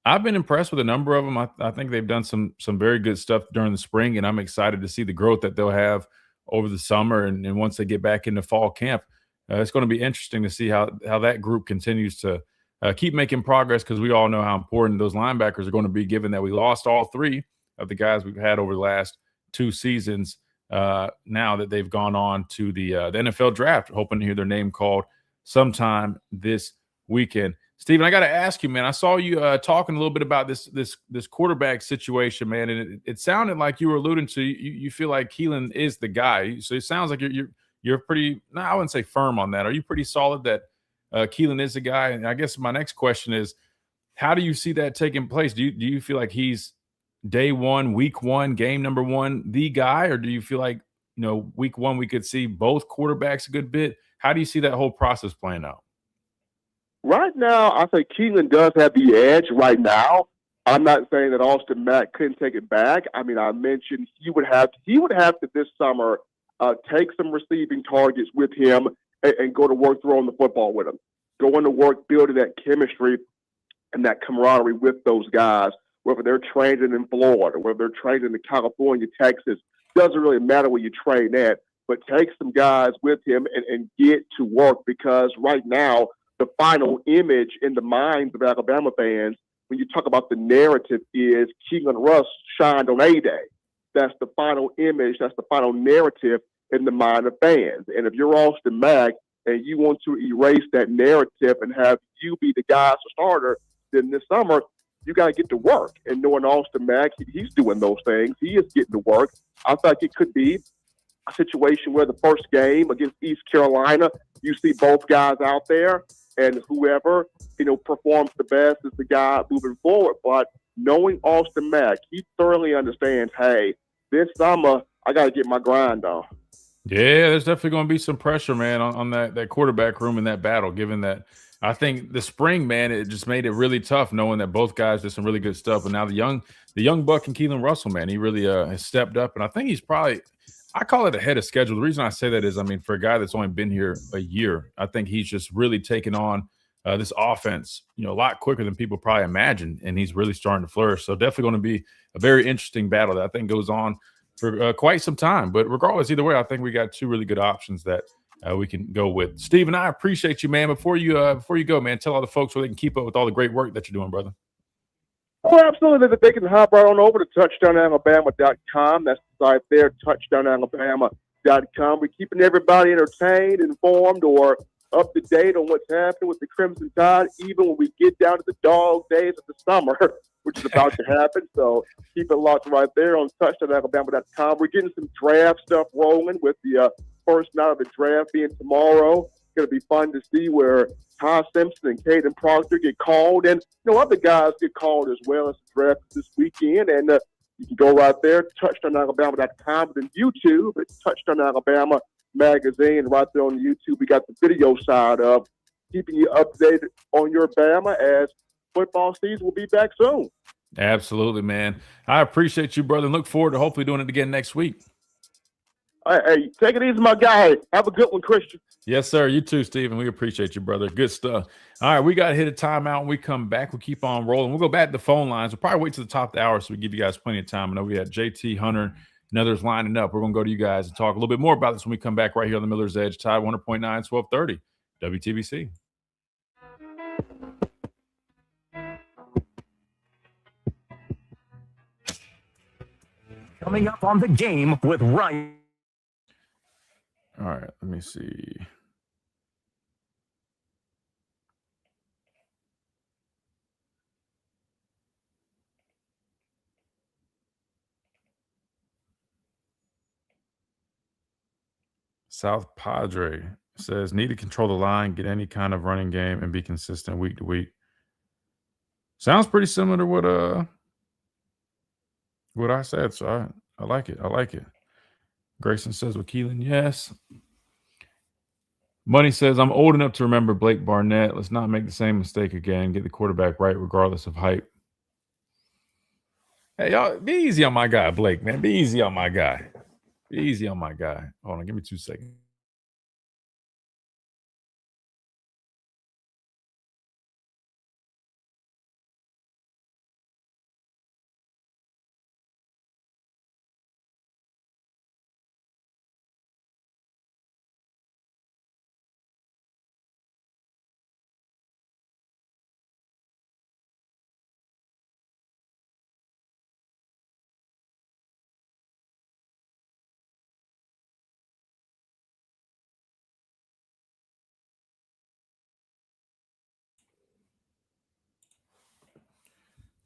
I've been impressed with a number of them. I think they've done some very good stuff during the spring, and I'm excited to see the growth that they'll have over the summer and once they get back into fall camp. It's going to be interesting to see how that group continues to keep making progress, because we all know how important those linebackers are going to be, given that we lost all three of the guys we've had over the last 2 seasons. Now that they've gone on to the NFL draft, hoping to hear their name called sometime this weekend. Steven, I got to ask you, man, I saw you talking a little bit about this quarterback situation, man, and it sounded like you were alluding to you feel like Keelan is the guy. So it sounds like you're pretty, no, I wouldn't say firm on that. Are you pretty solid that Keelan is the guy? And I guess my next question is, how do you see that taking place? Do you feel like he's day one, week one, game number one, the guy, or do you feel like, week one we could see both quarterbacks a good bit? How do you see that whole process playing out? Right now, I think Keelan does have the edge right now. I'm not saying that Austin Mack couldn't take it back. I mean, I mentioned he would have to this summer take some receiving targets with him and go to work throwing the football with him. Going to work building that chemistry and that camaraderie with those guys, whether they're training in Florida, whether they're training in California, Texas, doesn't really matter where you train at, but take some guys with him and get to work, because right now, the final image in the minds of Alabama fans, when you talk about the narrative, is Keelan Russ shined on A-Day. That's the final image. That's the final narrative in the mind of fans. And if you're Austin Mack and you want to erase that narrative and have you be the guy as a starter, then this summer, you got to get to work. And knowing Austin Mack, he's doing those things. He is getting to work. I think it could be a situation where the first game against East Carolina, you see both guys out there, and whoever, performs the best is the guy moving forward. But knowing Austin Mack, he thoroughly understands, hey, this summer, I got to get my grind on. Yeah, there's definitely going to be some pressure, man, on that quarterback room in that battle, given that I think the spring, man, it just made it really tough knowing that both guys did some really good stuff. And now the young buck and Keelan Russell, man, he really has stepped up. And I think he's probably – I call it ahead of schedule. The reason I say that is, I mean, for a guy that's only been here a year, I think he's just really taken on this offense, a lot quicker than people probably imagined, and he's really starting to flourish. So definitely going to be a very interesting battle that I think goes on for quite some time. But regardless, either way, I think we got 2 really good options that we can go with. Steven, I appreciate you, man. Before you go, man, tell all the folks where they can keep up with all the great work that you're doing, brother. Oh, absolutely. They can hop right on over to touchdownalabama.com. That's the site there, touchdownalabama.com. We're keeping everybody entertained, informed, or up to date on what's happening with the Crimson Tide, even when we get down to the dog days of the summer, which is about to happen. So keep it locked right there on touchdownalabama.com. We're getting some draft stuff rolling with the first night of the draft being tomorrow. It's going to be fun to see where Ty Simpson and Caden Proctor get called, and other guys get called as well as the draft this weekend. And you can go right there, touchdownalabama.com, and then YouTube, it's Touchdown Alabama Magazine. Right there on YouTube, we got the video side of keeping you updated on your Bama as football season will be back soon. Absolutely, man. I appreciate you, brother, and look forward to hopefully doing it again next week. Hey, take it easy, my guy. Have a good one, Christian. Yes, sir. You too, Steven. We appreciate you, brother. Good stuff. All right, we got to hit a timeout. When we come back, we'll keep on rolling. We'll go back to the phone lines. We'll probably wait to the top of the hour so we give you guys plenty of time. I know we had JT, Hunter, and others lining up. We're going to go to you guys and talk a little bit more about this when we come back right here on the Miller's Edge. Tide 100.9, 1230, WTBC. Coming up on The Game with Ryan. All right, let me see. South Padre says, need to control the line, get any kind of running game, and be consistent week to week. Sounds pretty similar to what I said, so I like it. I like it. Grayson says, with Keelan, yes. Money says, I'm old enough to remember Blake Barnett. Let's not make the same mistake again. Get the quarterback right regardless of hype. Hey, y'all, be easy on my guy, Blake, man. Be easy on my guy. Be easy on my guy. Hold on, give me 2 seconds.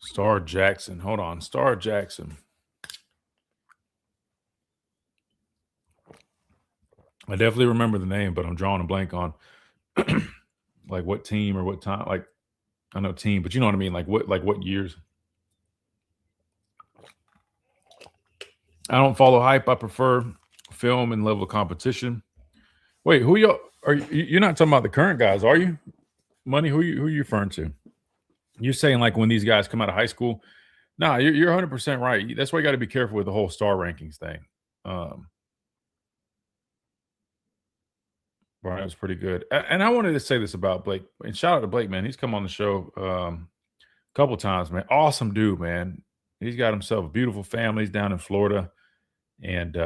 Star Jackson. Hold on. Star Jackson. I definitely remember the name, but I'm drawing a blank on like what team or what time. Like, I know team, but you know what I mean? Like what years? I don't follow hype. I prefer film and level of competition. Wait, who y'all are you're not talking about the current guys, are you? Money, who you referring to? You're saying like when these guys come out of high school? Nah, you're 100% right. That's why you got to be careful with the whole star rankings thing. Brian was pretty good. And I wanted to say this about Blake. And shout out to Blake, man. He's come on the show a couple times, man. Awesome dude, man. He's got himself a beautiful family. He's down in Florida. And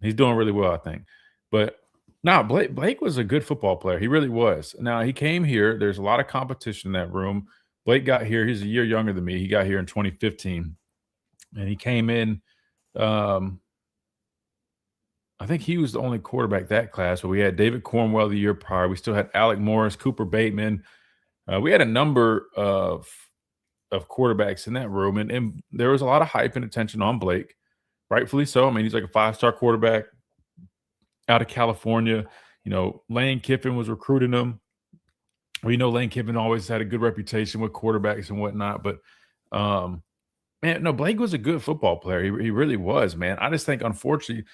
he's doing really well, I think. But no, Blake was a good football player. He really was. Now, he came here. There's a lot of competition in that room. Blake got here. He's a year younger than me. He got here in 2015. And he came in I think he was the only quarterback that class, but we had David Cornwell the year prior. We still had Alec Morris, Cooper Bateman. We had a number of quarterbacks in that room, and there was a lot of hype and attention on Blake, rightfully so. I mean, he's like a 5-star quarterback out of California. You know, Lane Kiffin was recruiting him. We know Lane Kiffin always had a good reputation with quarterbacks and whatnot, but man, no, Blake was a good football player. He really was, man. I just think, unfortunately,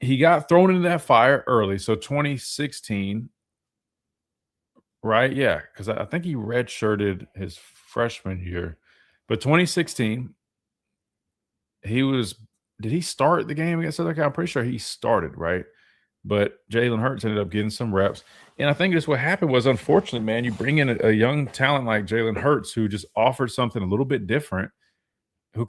he got thrown into that fire early. So 2016, right? Yeah, because I think he redshirted his freshman year. But 2016, did he start the game against Southern Cal? I'm pretty sure he started, right? But Jalen Hurts ended up getting some reps. And I think just what happened was, unfortunately, man, you bring in a young talent like Jalen Hurts who just offered something a little bit different, who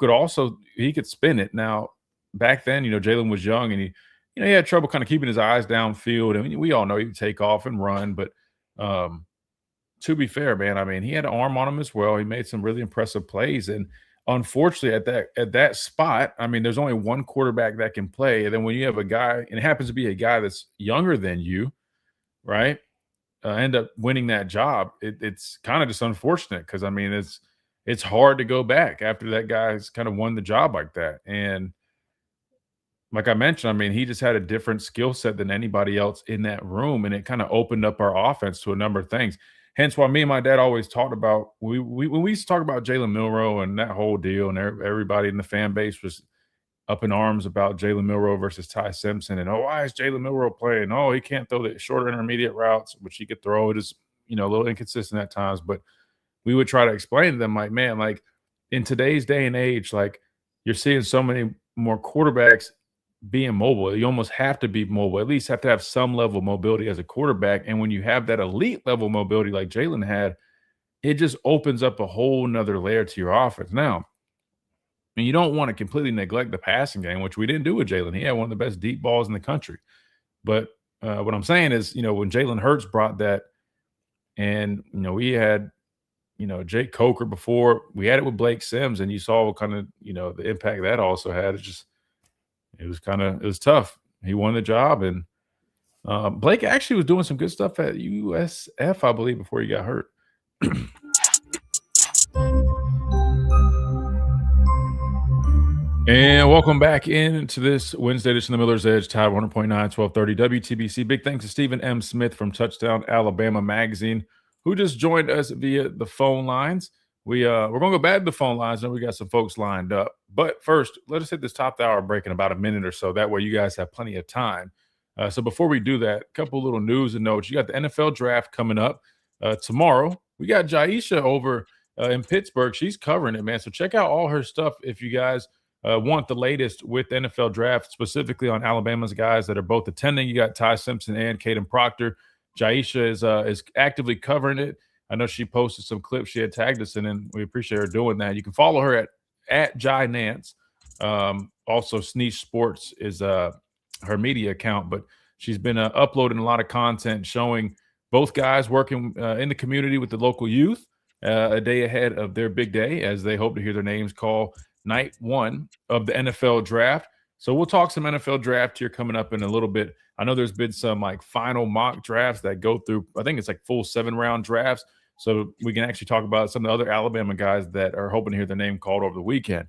he could spin it. Now, back then, Jalen was young and he had trouble kind of keeping his eyes downfield. I mean, we all know he would take off and run, but to be fair, man, I mean, he had an arm on him as well. He made some really impressive plays. And unfortunately, at that spot, I mean, there's only one quarterback that can play. And then when you have a guy, and it happens to be a guy that's younger than you, right, end up winning that job, it's kind of just unfortunate because, I mean, it's hard to go back after that guy's kind of won the job like that. And like I mentioned, I mean, he just had a different skill set than anybody else in that room, and it kind of opened up our offense to a number of things. Hence why me and my dad always talked about when we used to talk about Jalen Milroe and that whole deal, and everybody in the fan base was up in arms about Jalen Milroe versus Ty Simpson, and why is Jalen Milroe playing? Oh, he can't throw the shorter intermediate routes, which he could throw. It is a little inconsistent at times, but we would try to explain to them, like, man, like in today's day and age, like you're seeing so many more quarterbacks being mobile. You almost have to be mobile, at least have to have some level of mobility as a quarterback. And when you have that elite level mobility like Jalen had, it just opens up a whole nother layer to your offense. Now, and you don't want to completely neglect the passing game, which we didn't do with Jalen. He had one of the best deep balls in the country. But what I'm saying is, when Jalen Hurts brought that, and, we had, Jake Coker before, we had it with Blake Sims, and you saw kind of, the impact that also had. It was tough. He won the job, and Blake actually was doing some good stuff at USF, I believe, before he got hurt. And welcome back into this Wednesday edition of the Miller's Edge, Tide 100.9, 1230 WTBC. Big thanks to Stephen M. Smith from Touchdown Alabama Magazine, who just joined us via the phone lines. We're going to go back to the phone lines, and we got some folks lined up. But first, let us hit this top hour break in about a minute or so. That way you guys have plenty of time. So before we do that, a couple little news and notes. You got the NFL draft coming up tomorrow. We got Jaisha over in Pittsburgh. She's covering it, man. So check out all her stuff if you guys want the latest with the NFL draft, specifically on Alabama's guys that are both attending. You got Ty Simpson and Caden Proctor. Jaisha is actively covering it. I know she posted some clips she had tagged us in, and we appreciate her doing that. You can follow her at Jai Nance. Also, Sneeze Sports is her media account, but she's been uploading a lot of content showing both guys working in the community with the local youth a day ahead of their big day, as they hope to hear their names call night one of the NFL draft. So we'll talk some NFL draft here coming up in a little bit. I know there's been some final mock drafts that go through, I think it's full 7-round drafts. So we can actually talk about some of the other Alabama guys that are hoping to hear their name called over the weekend.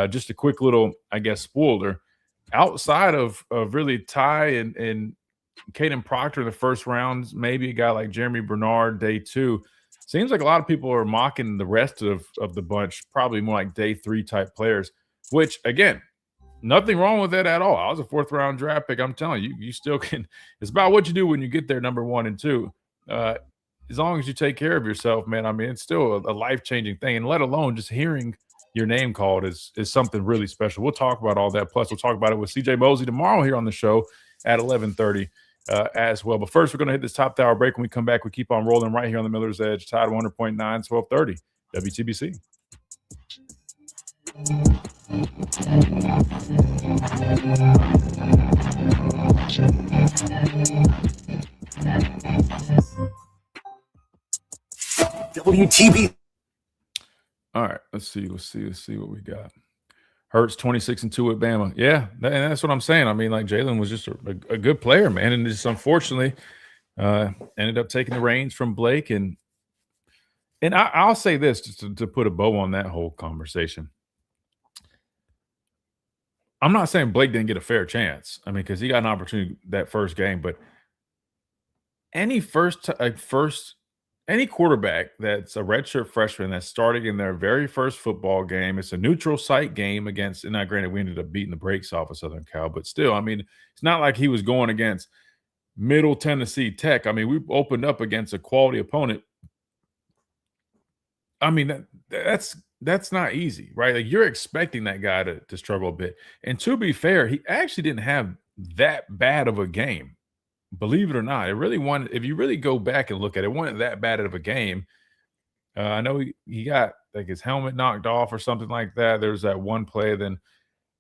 Just a quick little, spoiler. Outside of really Ty and Caden Proctor in the first rounds, maybe a guy like Jeremy Bernard day 2. Seems like a lot of people are mocking the rest of the bunch, probably more like day 3 type players, which, again, nothing wrong with that at all. I was a 4th-round draft pick. I'm telling you, you still can. It's about what you do when you get there, number 1 and 2. As long as you take care of yourself, man, it's still a life-changing thing. And let alone just hearing your name called is something really special. We'll talk about all that. Plus, we'll talk about it with CJ Mosley tomorrow here on the show at 11:30. As well. But first, we're going to hit this top hour break. When we come back, we keep on rolling right here on the Miller's Edge, Tide 100.9, 1230, WTBC. WTB. All right, let's see what we got. Hurts 26-2 at Bama. Yeah, and that's what I'm saying. Jalen was just a good player, man, and just unfortunately ended up taking the reins from Blake. And I'll say this just to put a bow on that whole conversation. I'm not saying Blake didn't get a fair chance. Because he got an opportunity that first game, but any any quarterback that's a redshirt freshman that's starting in their very first football game, it's a neutral site game against, and now granted we ended up beating the brakes off of Southern Cal, but still, it's not like he was going against Middle Tennessee Tech. We opened up against a quality opponent. That's not easy, right? You're expecting that guy to struggle a bit. And to be fair, he actually didn't have that bad of a game. Believe it or not, if you really go back and look at it, it wasn't that bad of a game. I know he got his helmet knocked off or something like that. There's that one play. Then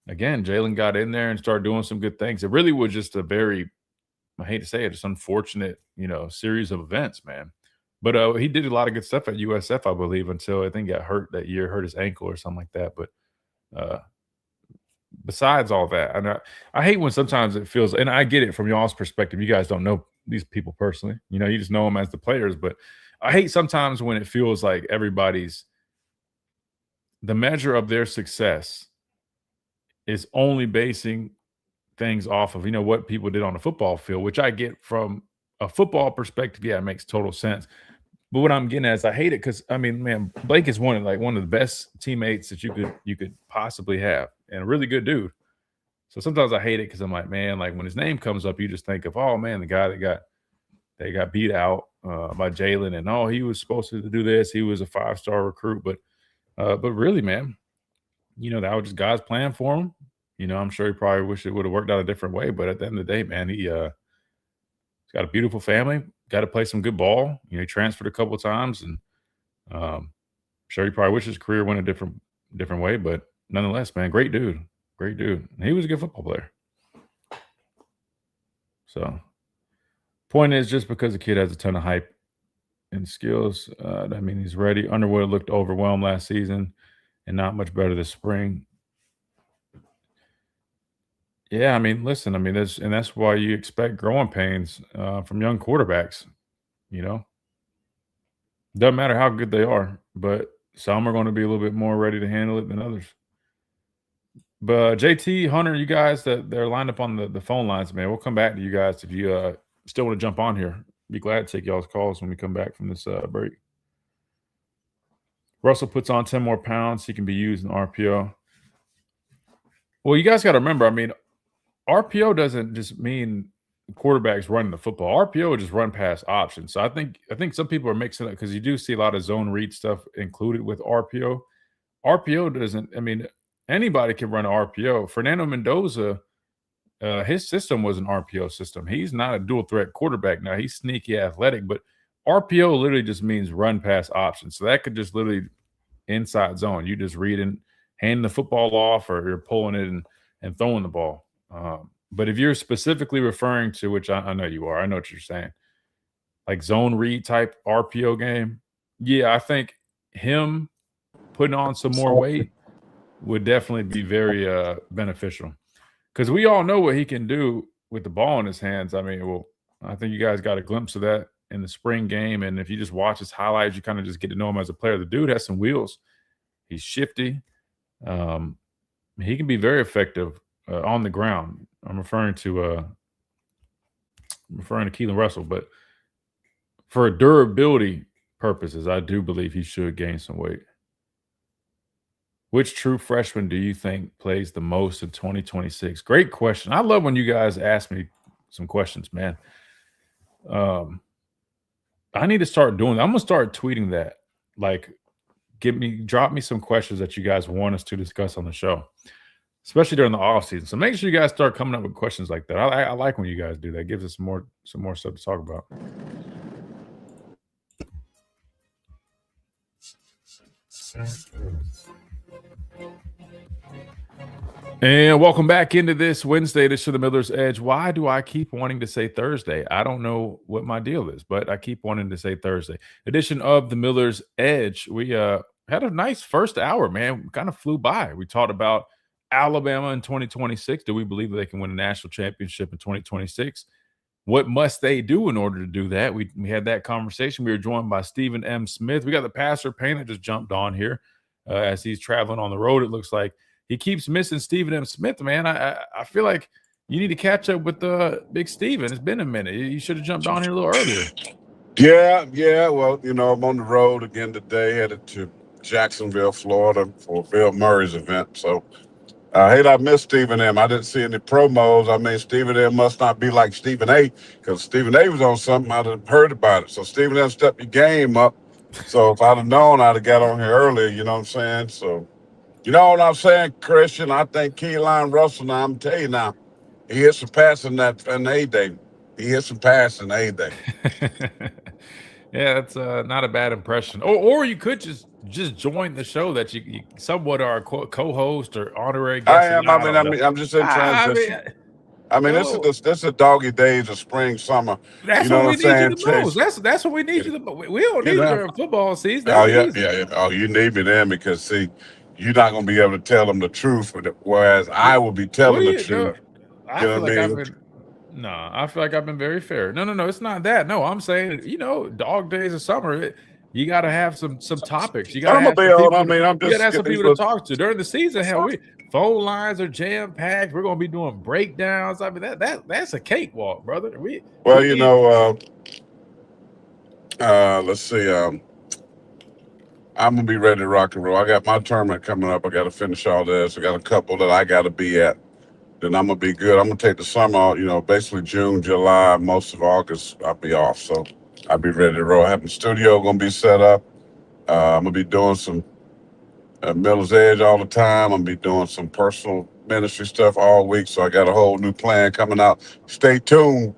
again, Jalen got in there and started doing some good things. It really was just a very, I hate to say it, just unfortunate, series of events, man. But he did a lot of good stuff at USF, I believe, until I think he got hurt that year, hurt his ankle or something like that. But besides all that, and I hate when sometimes it feels, and I get it from y'all's perspective. You guys don't know these people personally. You just know them as the players. But I hate sometimes when it feels like everybody's – the measure of their success is only basing things off of, what people did on the football field, which I get from a football perspective. Yeah, it makes total sense. But what I'm getting at is I hate it because, man, Blake is one of the best teammates that you could possibly have, and a really good dude. So sometimes I hate it because I'm like, man, when his name comes up, you just think of, oh man, the guy that got beat out by Jalen, and he was supposed to do this. He was a 5-star recruit, but really, man, that was just God's plan for him. I'm sure he probably wish it would have worked out a different way. But at the end of the day, man, he's got a beautiful family, got to play some good ball. He transferred a couple of times, and sure he probably wishes his career went a different way. But nonetheless, man, great dude. Great dude. He was a good football player. So, point is, just because the kid has a ton of hype and skills, that means he's ready. Underwood looked overwhelmed last season and not much better this spring. Yeah, listen, that's why you expect growing pains from young quarterbacks. Doesn't matter how good they are, but some are going to be a little bit more ready to handle it than others. But JT, Hunter, you guys they're lined up on the phone lines, man. We'll come back to you guys if you still want to jump on here. Be glad to take y'all's calls when we come back from this break. Russell puts on 10 more pounds. He can be used in RPO. Well, you guys got to remember, RPO doesn't just mean quarterbacks running the football. RPO would just run past options. So I think some people are mixing it because you do see a lot of zone read stuff included with RPO. RPO doesn't. Anybody can run an RPO. Fernando Mendoza, his system was an RPO system. He's not a dual threat quarterback. Now he's sneaky athletic, but RPO literally just means run past options. So that could just literally inside zone. You just reading, handing the football off, or you're pulling it and throwing the ball. But if you're specifically referring to, which I know you are, I know what you're saying, like zone read type RPO game, yeah, I think him putting on some more weight would definitely be very beneficial, because we all know what he can do with the ball in his hands. I think you guys got a glimpse of that in the spring game, and if you just watch his highlights, you kind of just get to know him as a player. The dude has some wheels. He's shifty. He can be very effective on the ground. I'm referring to Keelan Russell, but for durability purposes, I do believe he should gain some weight. Which true freshman do you think plays the most in 2026? Great question. I love when you guys ask me some questions, man. I need to start doing that. I'm going to start tweeting that. Like, drop me some questions that you guys want us to discuss on the show, especially during the off season. So make sure you guys start coming up with questions like that. I like when you guys do that. It gives us some more stuff to talk about. And welcome back into this Wednesday edition of the Miller's Edge. Why do I keep wanting to say Thursday? I don't know what my deal is, but I keep wanting to say Thursday. Edition of the Miller's Edge. We had a nice first hour, man. Kind of flew by. We talked about Alabama in 2026. Do we believe they can win a national championship in 2026? What must they do in order to do that? We had that conversation. We were joined by Stephen M. Smith. We got the passer Payne that just jumped on here as he's traveling on the road. It looks like he keeps missing Stephen M. Smith, man. I feel like you need to catch up with Big Steven. It's been a minute. You should have jumped on here a little earlier. Yeah. Well, I'm on the road again today, headed to Jacksonville, Florida for Bill Murray's event. So I hate I missed Stephen M. I didn't see any promos. Stephen M. must not be like Stephen A. because Stephen A. was on something. I'd have heard about it. So Stephen M. stepped your game up. So if I'd have known, I'd have got on here earlier. You know what I'm saying? So, you know what I'm saying, Christian? I think Keelan Russell, now I'm going to tell you now, he hit some passing in A-Day. Yeah, that's not a bad impression. Or you could just join the show that you somewhat are a co-host or honorary guest. I am. I'm just in transition. This is a doggy days of spring, summer. That's what we need you the most. That's what we need you the most. We don't need you during football season. Yeah. Oh, you need me then because, see, you're not going to be able to tell them the truth, whereas I will be telling the truth. I feel like I've been very fair. No, it's not that. No, I'm saying, dog days of summer, you got to have some topics. You got to have some people to talk to during the season. Hell, phone lines are jam packed. We're going to be doing breakdowns. That's a cakewalk, brother. Let's see. I'm going to be ready to rock and roll. I got my tournament coming up. I got to finish all this. I got a couple that I got to be at. Then I'm going to be good. I'm going to take the summer, basically June, July, most of August, I'll be off. So I'll be ready to roll. I have the studio going to be set up. I'm going to be doing some Miller's Edge all the time. I'm going to be doing some personal ministry stuff all week, so I got a whole new plan coming out. Stay tuned.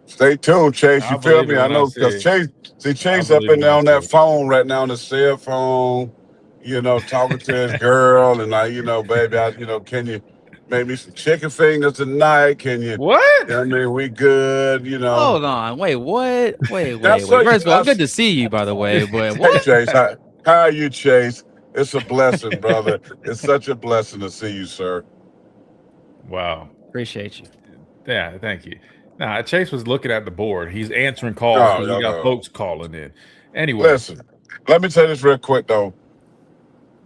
Stay tuned, Chase. You feel me? I know because Chase up in there on that phone right now on the cell phone, talking to his girl, and baby, can you make me some chicken fingers tonight? Can you? What? I mean, we good, Hold on. Wait, what? Wait. First of all, good to see you, by the way. But what? Hey, Chase, how are you, Chase? It's a blessing, brother. It's such a blessing to see you, sir. Wow. Appreciate you. Yeah, thank you. Nah, Chase was looking at the board. He's answering calls because we got folks calling in. Anyway. Listen, let me tell you this real quick, though.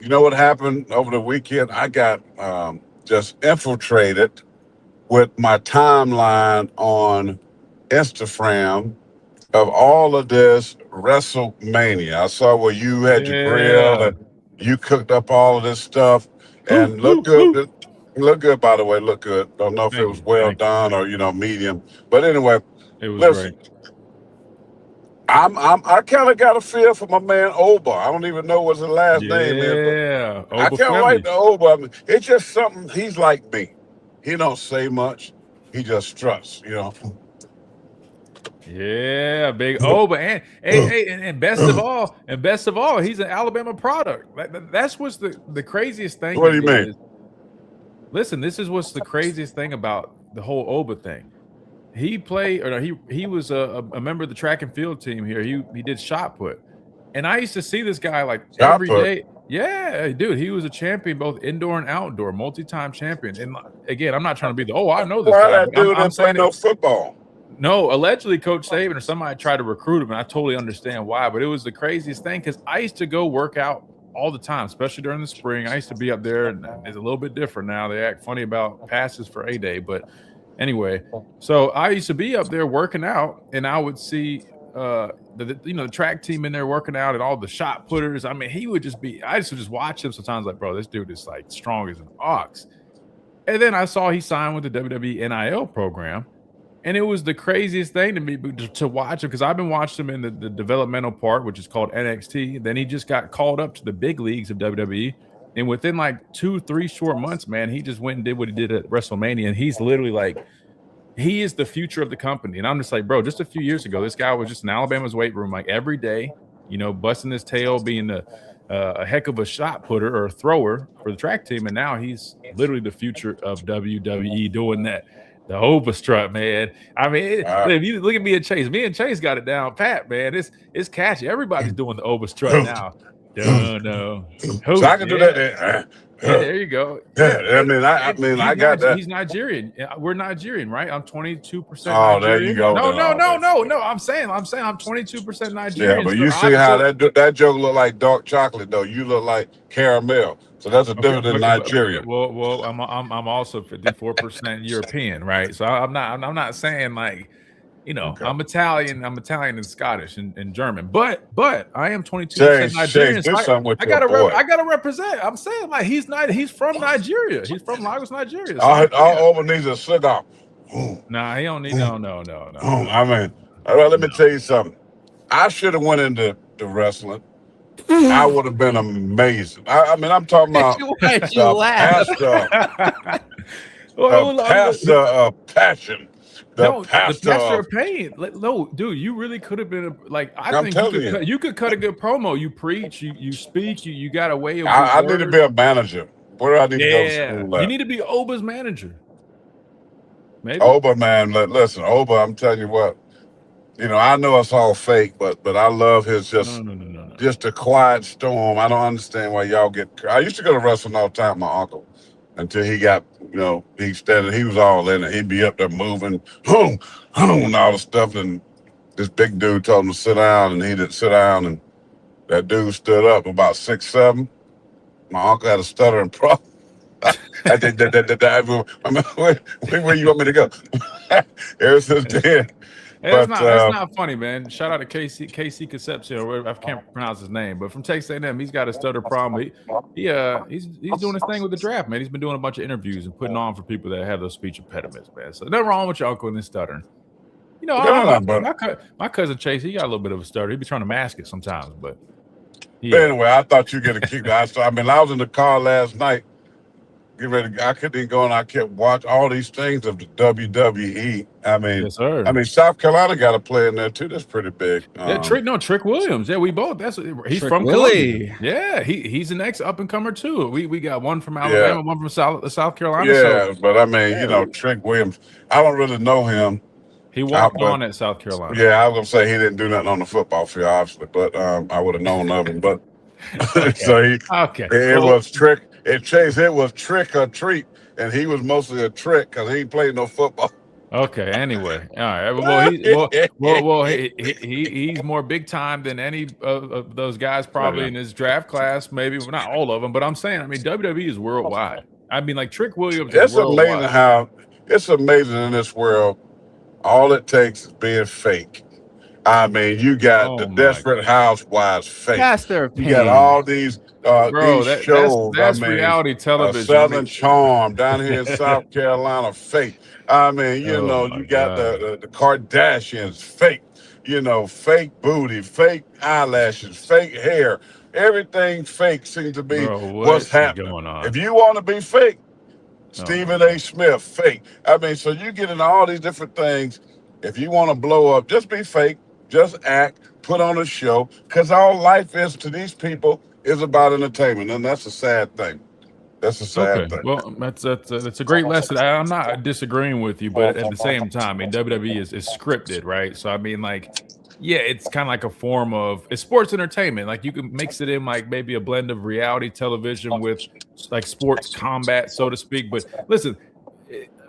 You know what happened over the weekend? I got just infiltrated with my timeline on Instagram of all of this WrestleMania. I saw where you had your grill and you cooked up all of this stuff and look good. Look good, by the way. Look good. Don't know if it was well done or medium. But anyway, it was great. I kind of got a feel for my man Oba. I don't even know what his last name is. Yeah, I kind of like the Oba. I mean, it's just something. He's like me. He don't say much. He just struts. Yeah, big Oba, and best of all, he's an Alabama product. That's what's the craziest thing. What do you mean? Listen, this is what's the craziest thing about the whole Oba thing. He played, or he was a member of the track and field team here. He did shot put, and I used to see this guy like every day. Yeah, dude, he was a champion both indoor and outdoor, multi-time champion. And again, I'm not trying to be I know this guy. That dude didn't play no football. No, allegedly Coach Saban or somebody tried to recruit him, and I totally understand why. But it was the craziest thing because I used to go work out all the time, especially during the spring. I used to be up there, and it's a little bit different now. They act funny about passes for A-Day, but anyway. So I used to be up there working out, and I would see the track team in there working out and all the shot putters. I mean, I used to just watch him sometimes like, bro, this dude is like strong as an ox. And then I saw he signed with the WWE NIL program. And it was the craziest thing to me to watch him because I've been watching him in the developmental part, which is called NXT. Then he just got called up to the big leagues of WWE. And within like 2-3 short months, man, he just went and did what he did at WrestleMania. And he's literally like, he is the future of the company. And I'm just like, bro, just a few years ago, this guy was just in Alabama's weight room like every day, busting his tail, being a heck of a shot putter or a thrower for the track team. And now he's literally the future of WWE doing that. The Oba strut, man. I mean, if you look at me and Chase got it down pat, man. It's catchy. Everybody's doing the Oba strut now. No. So I can do that. Yeah, there you go. Yeah, I got that. He's Nigerian. We're Nigerian, right? I'm 22% Nigerian. Oh, there you go. No. I'm saying I'm 22% Nigerian. Yeah, but you see how that joke look like dark chocolate, though. You look like caramel. So that's a different than Nigeria. Well, I'm also 54% European, right? So I'm not saying like, okay. I'm Italian and Scottish and German, but I am 22% Nigerian. So I gotta represent. I'm saying like he's from Nigeria. He's from Lagos, Nigeria. So all over needs a cigar. Nah, he don't need no. I mean, let me tell you something. I should have went into the wrestling. I would have been amazing. I mean, I'm talking about the pastor of passion. The pastor of pain. No, dude, you really could have been I think you could cut a good promo. You preach, you speak, you got a way of. I need to be a manager. Where do I need to go to school at? You need to be Oba's manager. Maybe. Oba, man. Listen, Oba, I'm telling you what. I know it's all fake, but I love his just a quiet storm. I don't understand why y'all get. I used to go to wrestling all the time with my uncle until he got, he was all in it. He'd be up there moving, and all the stuff. And this big dude told him to sit down, and he didn't sit down. And that dude stood up about 6'7". My uncle had a stuttering problem. Where you want me to go? Ever since then. That's not funny, man. Shout out to KC Concepcion, or whatever, I can't pronounce his name, but from Texas A&M, he's got a stutter problem. He's doing his thing with the draft, man. He's been doing a bunch of interviews and putting on for people that have those speech impediments, man. So nothing wrong with your uncle and his stuttering. My cousin Chase, he got a little bit of a stutter. He be trying to mask it sometimes, but anyway, I thought you get a kick. I was in the car last night, get ready. I couldn't even go, and I kept watching all these things of the WWE. I mean, Yes, sir. South Carolina got a player in there too. That's pretty big. Trick Williams. Yeah, we both. He's Trick from Willie. Columbia. Yeah, he's the next up and comer too. We got one from Alabama, one from South Carolina. Yeah, but I mean, Trick Williams. I don't really know him. He walked on at South Carolina. Yeah, I was gonna say he didn't do nothing on the football field, obviously, but I would have known of him. But so it was trick. It was trick or treat, and he was mostly a trick because he ain't played no football. Okay. Anyway, all right. Well, he's more big time than any of those guys probably in his draft class. Maybe not all of them, but I'm saying, WWE is worldwide. I mean, like Trick Williams. It's amazing in this world. All it takes is being fake. I mean, you got the Desperate Housewives fake. That's their opinion. You got all these these shows. That's reality television. Southern Charm down here in South Carolina fake. I mean, you got the Kardashians fake. Fake booty, fake eyelashes, fake hair. Everything fake seems to be what's happening. Going on? If you want to be fake, Stephen A. Smith, fake. I mean, so you get into all these different things. If you want to blow up, just be fake, just act, put on a show, because all life is to these people is about entertainment, and that's a sad thing. That's a sad thing. Well, that's a great lesson. I'm not disagreeing with you, but at the same time, I mean, WWE is scripted, right? So I mean, like, yeah, it's kind of like a form of it's sports entertainment. Like you can mix it in like maybe a blend of reality television with like sports combat, so to speak. But listen,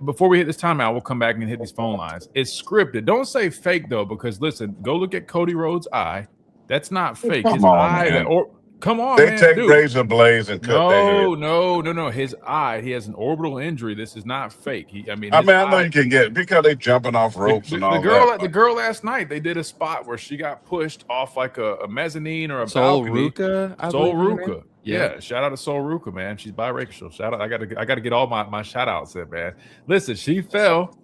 before we hit this timeout, we'll come back and hit these phone lines. It's scripted. Don't say fake though, because listen, go look at Cody Rhodes' eye. That's not fake. His eye, come on, they man, take dude. razor blades and cut No. His eye, he has an orbital injury. This is not fake. I know you can get because they jumping off ropes and all that. The girl last night, they did a spot where she got pushed off like a mezzanine or a balcony. Sol Ruka. Yeah, shout out to Sol Ruka, man. She's biracial. Shout out. I gotta get all my shout outs in, man. Listen, she fell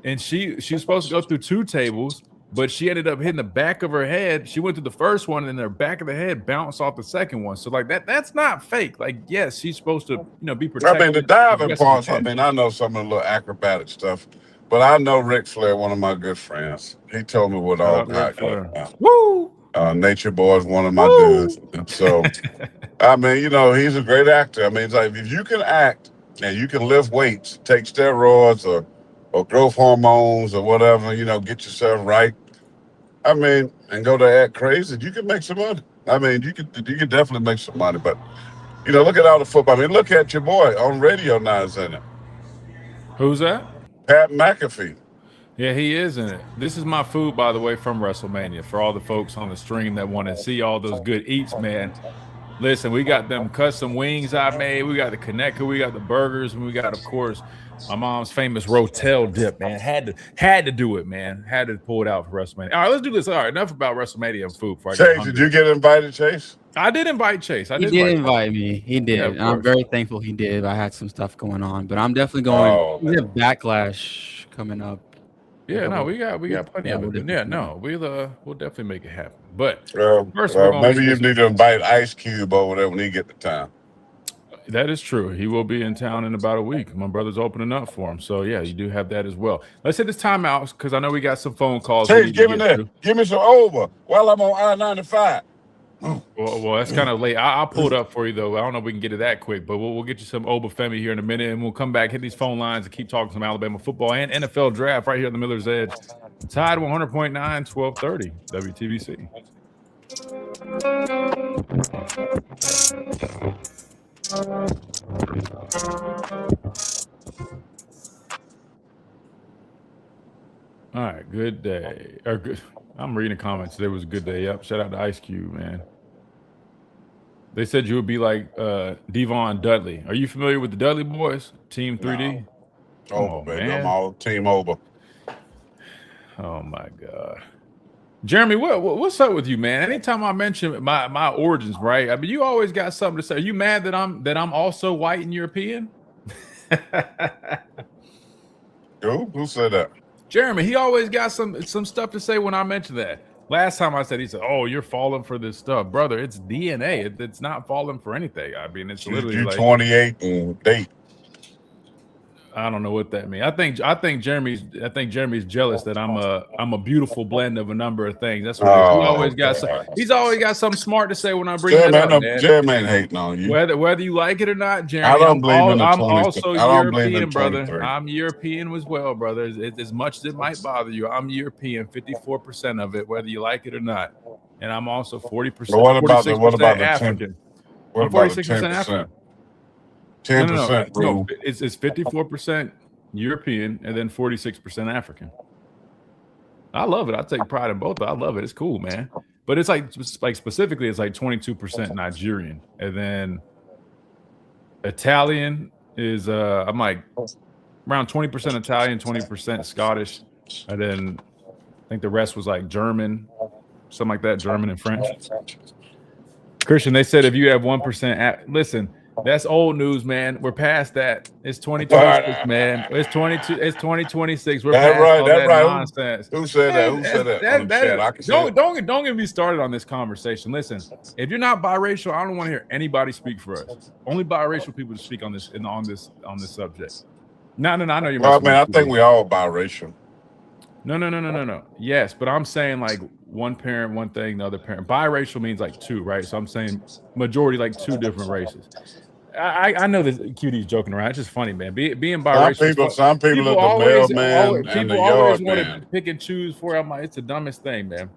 and she was supposed to go through 2 tables. But she ended up hitting the back of her head. She went through the first one, and then her back of the head bounced off the second one. So, like that's not fake. Like, yes, she's supposed to, be protected. I mean, the diving parts. I mean, I know some of the little acrobatic stuff, but I know Ric Flair, one of my good friends. He told me what all got. Woo! Nature Boy is one of my dudes. And so, I mean, he's a great actor. I mean, it's like if you can act and you can lift weights, take steroids or growth hormones or whatever, get yourself right. I mean, and go to act crazy, you can make some money. I mean, you can definitely make some money. But, look at all the football. I mean, look at your boy on radio now is in it. Who's that? Pat McAfee. Yeah, he is in it. This is my food, by the way, from WrestleMania. For all the folks on the stream that want to see all those good eats, man. Listen, we got them custom wings I made. We got the Connecticut. We got the burgers. And we got, of course, my mom's famous Rotel dip, man. Had to do it, man. Had to pull it out for WrestleMania. All right, let's do this. All right, enough about WrestleMania and food. Chase, did you get invited, Chase? I did invite Chase. He did invite me. He did. Yeah, and I'm very thankful he did. I had some stuff going on, but I'm definitely going. We have Backlash coming up. Yeah, no, we got plenty of it. Yeah, no, we'll definitely make it happen. But first, maybe you need to invite Ice Cube over there when he get the time. That is true. He will be in town in about a week. My brother's opening up for him. So, yeah, you do have that as well. Let's hit this timeout because I know we got some phone calls. Hey, give me some over while I'm on I-95. Well, that's kind of late. I'll pull it up for you, though. I don't know if we can get it that quick, but we'll get you some Obafemi here in a minute, and we'll come back, hit these phone lines, and keep talking some Alabama football and NFL draft right here on the Miller's Edge. Tide 100.9, 1230, WTBC. All right, good day. Or good. I'm reading comments. It was a good day. Yep. Shout out to Ice Cube, man. They said you would be like Devon Dudley. Are you familiar with the Dudley Boys? Team 3D? No. Oh, baby. Man. I'm all team over. Oh my God. Jeremy, what's up with you, man? Anytime I mention my origins, right? I mean, you always got something to say. Are you mad that I'm also white and European? Who said that? Jeremy, he always got some stuff to say when I mention that. Last time I said, he said, "Oh, you're falling for this stuff, brother. It's DNA. It's not falling for anything. I mean, it's literally you 28 and date. I don't know what that means. I think Jeremy's jealous that I'm a beautiful blend of a number of things. That's what he's always got something smart to say when I bring that up, man. Jeremy ain't hating on you. Whether you like it or not, Jeremy, I don't believe in the I'm 20, also I don't believe European, in brother. 23. I'm European as well, brother. As much as it might bother you, I'm European, 54% of it, whether you like it or not. And I'm also 40%. But what about the African? 10? What about the 10%? 10% no, it's 54% European and then 46% African. I love it. I take pride in both. I love it. It's cool, man. But it's like specifically, it's like 22% Nigerian, and then Italian is I'm like around 20% Italian, 20% Scottish, and then I think the rest was like German, something like that, German and French. Christian, they said if you have 1%, listen. That's old news, man. We're past that. It's 2026, man. It's 2026. We're past all that nonsense. Who said that? Who said that? Don't get me started on this conversation. Listen, if you're not biracial, I don't want to hear anybody speak for us. Only biracial people to speak on this subject. No. I know you're. Well, man, I think we all biracial. No. Yes, but I'm saying like one parent, one thing, the other parent. Biracial means like two, right? So I'm saying majority, like two different races. I know this QD's joking around. It's just funny, man. Being biracial. Some people are the mailman and the yard man. Want to pick and choose for. I'm like, it's the dumbest thing, man.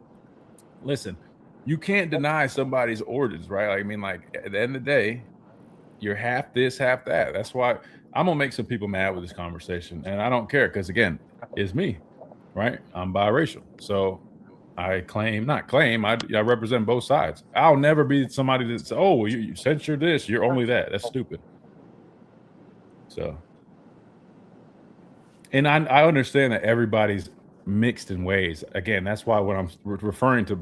Listen, you can't deny somebody's origins, right? Like, I mean, like at the end of the day, you're half this, half that. That's why I'm gonna make some people mad with this conversation, and I don't care because again, it's me, right? I'm biracial, so I represent both sides. I'll never be somebody that's, oh, you since you're this, you're only that. That's stupid. So, and I understand that everybody's mixed in ways. Again, that's why when I'm referring to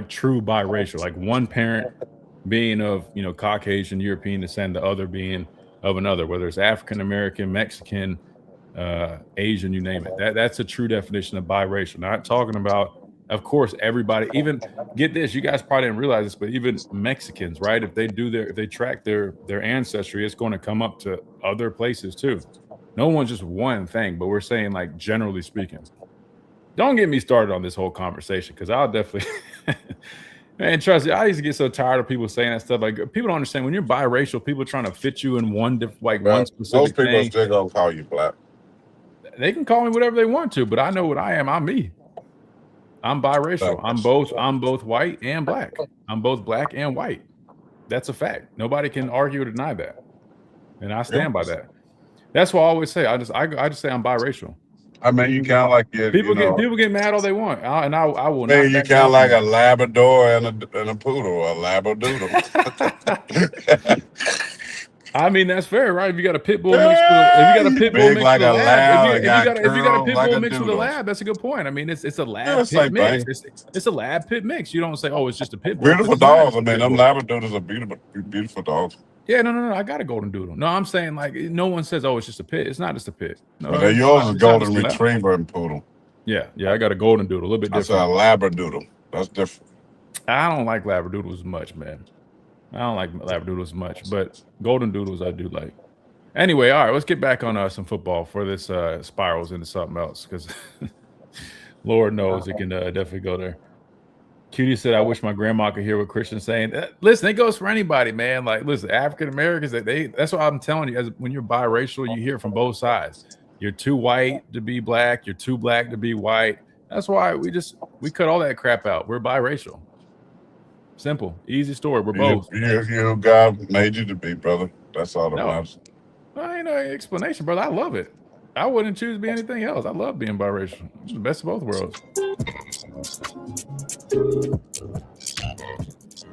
true biracial, like one parent being of, Caucasian, European descent, the other being of another, whether it's African American, Mexican, Asian, you name it. That's a true definition of biracial. Not talking about, of course, everybody, even get this, you guys probably didn't realize this, but even Mexicans, right? If they track their ancestry, it's going to come up to other places too. No one's just one thing, but we're saying like generally speaking. Don't get me started on this whole conversation because I'll definitely, man, trust me, I used to get so tired of people saying that stuff. Like people don't understand when you're biracial, people are trying to fit you in one specific most people thing. Still gonna call you black. They can call me whatever they want to, but I know what I am. I'm me. I'm biracial. I'm both white and black. I'm both black and white. That's a fact. Nobody can argue or deny that, and I stand by that. That's what I always say. I just say I'm biracial. I mean, you kind of like people get mad all they want, and I will. Man, you kind of like a Labrador and a poodle, a Labradoodle. I mean, that's fair, right? If you got a pit bull mixed with a lab, that's a good point. I mean, it's a lab pit mix. It's a lab pit mix. You don't say, oh, it's just a pit bull. Beautiful dogs. I mean, them Labradoodles are beautiful dogs. Yeah, no. I got a golden doodle. No, I'm saying like no one says, oh, it's just a pit. It's not just a pit. No, but yours is a golden retriever and poodle. Yeah, I got a golden doodle, a little bit different. That's a Labradoodle. That's different. I don't like Labradoodles much, man. I don't like Labradoodles much, but golden doodles I do like. Anyway, all right, let's get back on some football for this spirals into something else because Lord knows it can definitely go there. Cutie said, I wish my grandma could hear what Christian's saying. Listen, it goes for anybody, man. Like, listen, African Americans, that's what I'm telling you. When you're biracial, you hear from both sides. You're too white to be black. You're too black to be white. That's why we cut all that crap out. We're biracial. Simple, easy story. We're both. God made you to be, brother. That's all that matters. Well, ain't no explanation, brother. I love it. I wouldn't choose to be anything else. I love being biracial. It's the best of both worlds.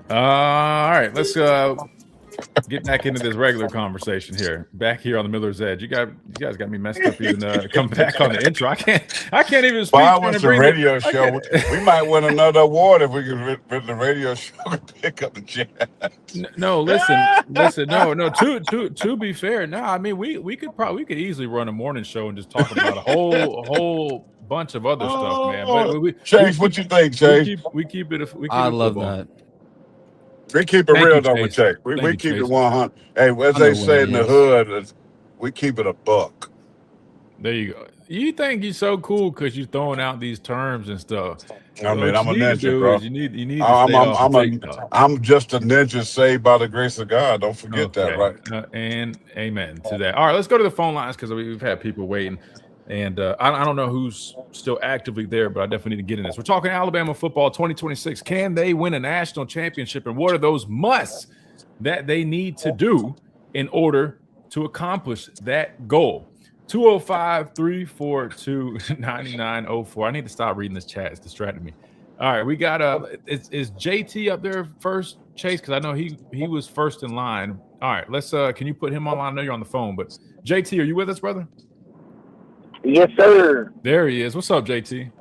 All right, let's get back into this regular conversation here. Back here on the Miller's Edge. You guys got me messed up even come back on the intro. I can't even speak. Well, I went to the radio show. We might win another award if we could rip the radio show and pick up the chat. No, listen. No. To be fair, no. I mean, we could easily run a morning show and just talk about a whole bunch of other stuff, man. But Chase, what you think, Chase? We keep it. I love that. We keep it real, though, with Chase. We keep it 100. Hey, as they say in the hood, we keep it a buck. There you go. You think you're so cool because you're throwing out these terms and stuff. I mean, I'm a ninja, bro. You need to stay off TikTok. I'm just a ninja saved by the grace of God. Don't forget that, right? And amen to that. All right, let's go to the phone lines because we've had people waiting. And I don't know who's still actively there, but I definitely need to get in this. We're talking Alabama football 2026. Can they win a national championship? And what are those musts that they need to do in order to accomplish that goal? 205-342-9904. I need to stop reading this chat. It's distracting me. All right, we got is JT up there first, Chase? Because I know he was first in line. All right, let's can you put him online? I know you're on the phone, but JT, are you with us, brother? Yes, sir. There he is. What's up, JT?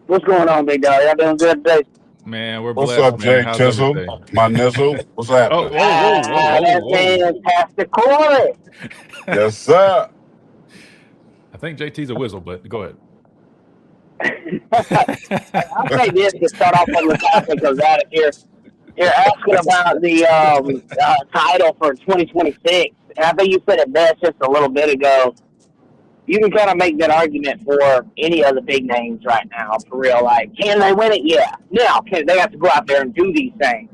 What's going on, big dog? Y'all doing good today? Man, we're blessed. What's up, Jay Tizzle? My nizzle. What's happening? That's fantastic. Cool. Yes, sir. I think JT's a whistle, but go ahead. I'll say this to start off on the topic of that. If you're asking about the title for 2026, and I think you said it best just a little bit ago. You can kind of make that argument for any of the big names right now, for real. Like, can they win it? Yeah. Now, they have to go out there and do these things.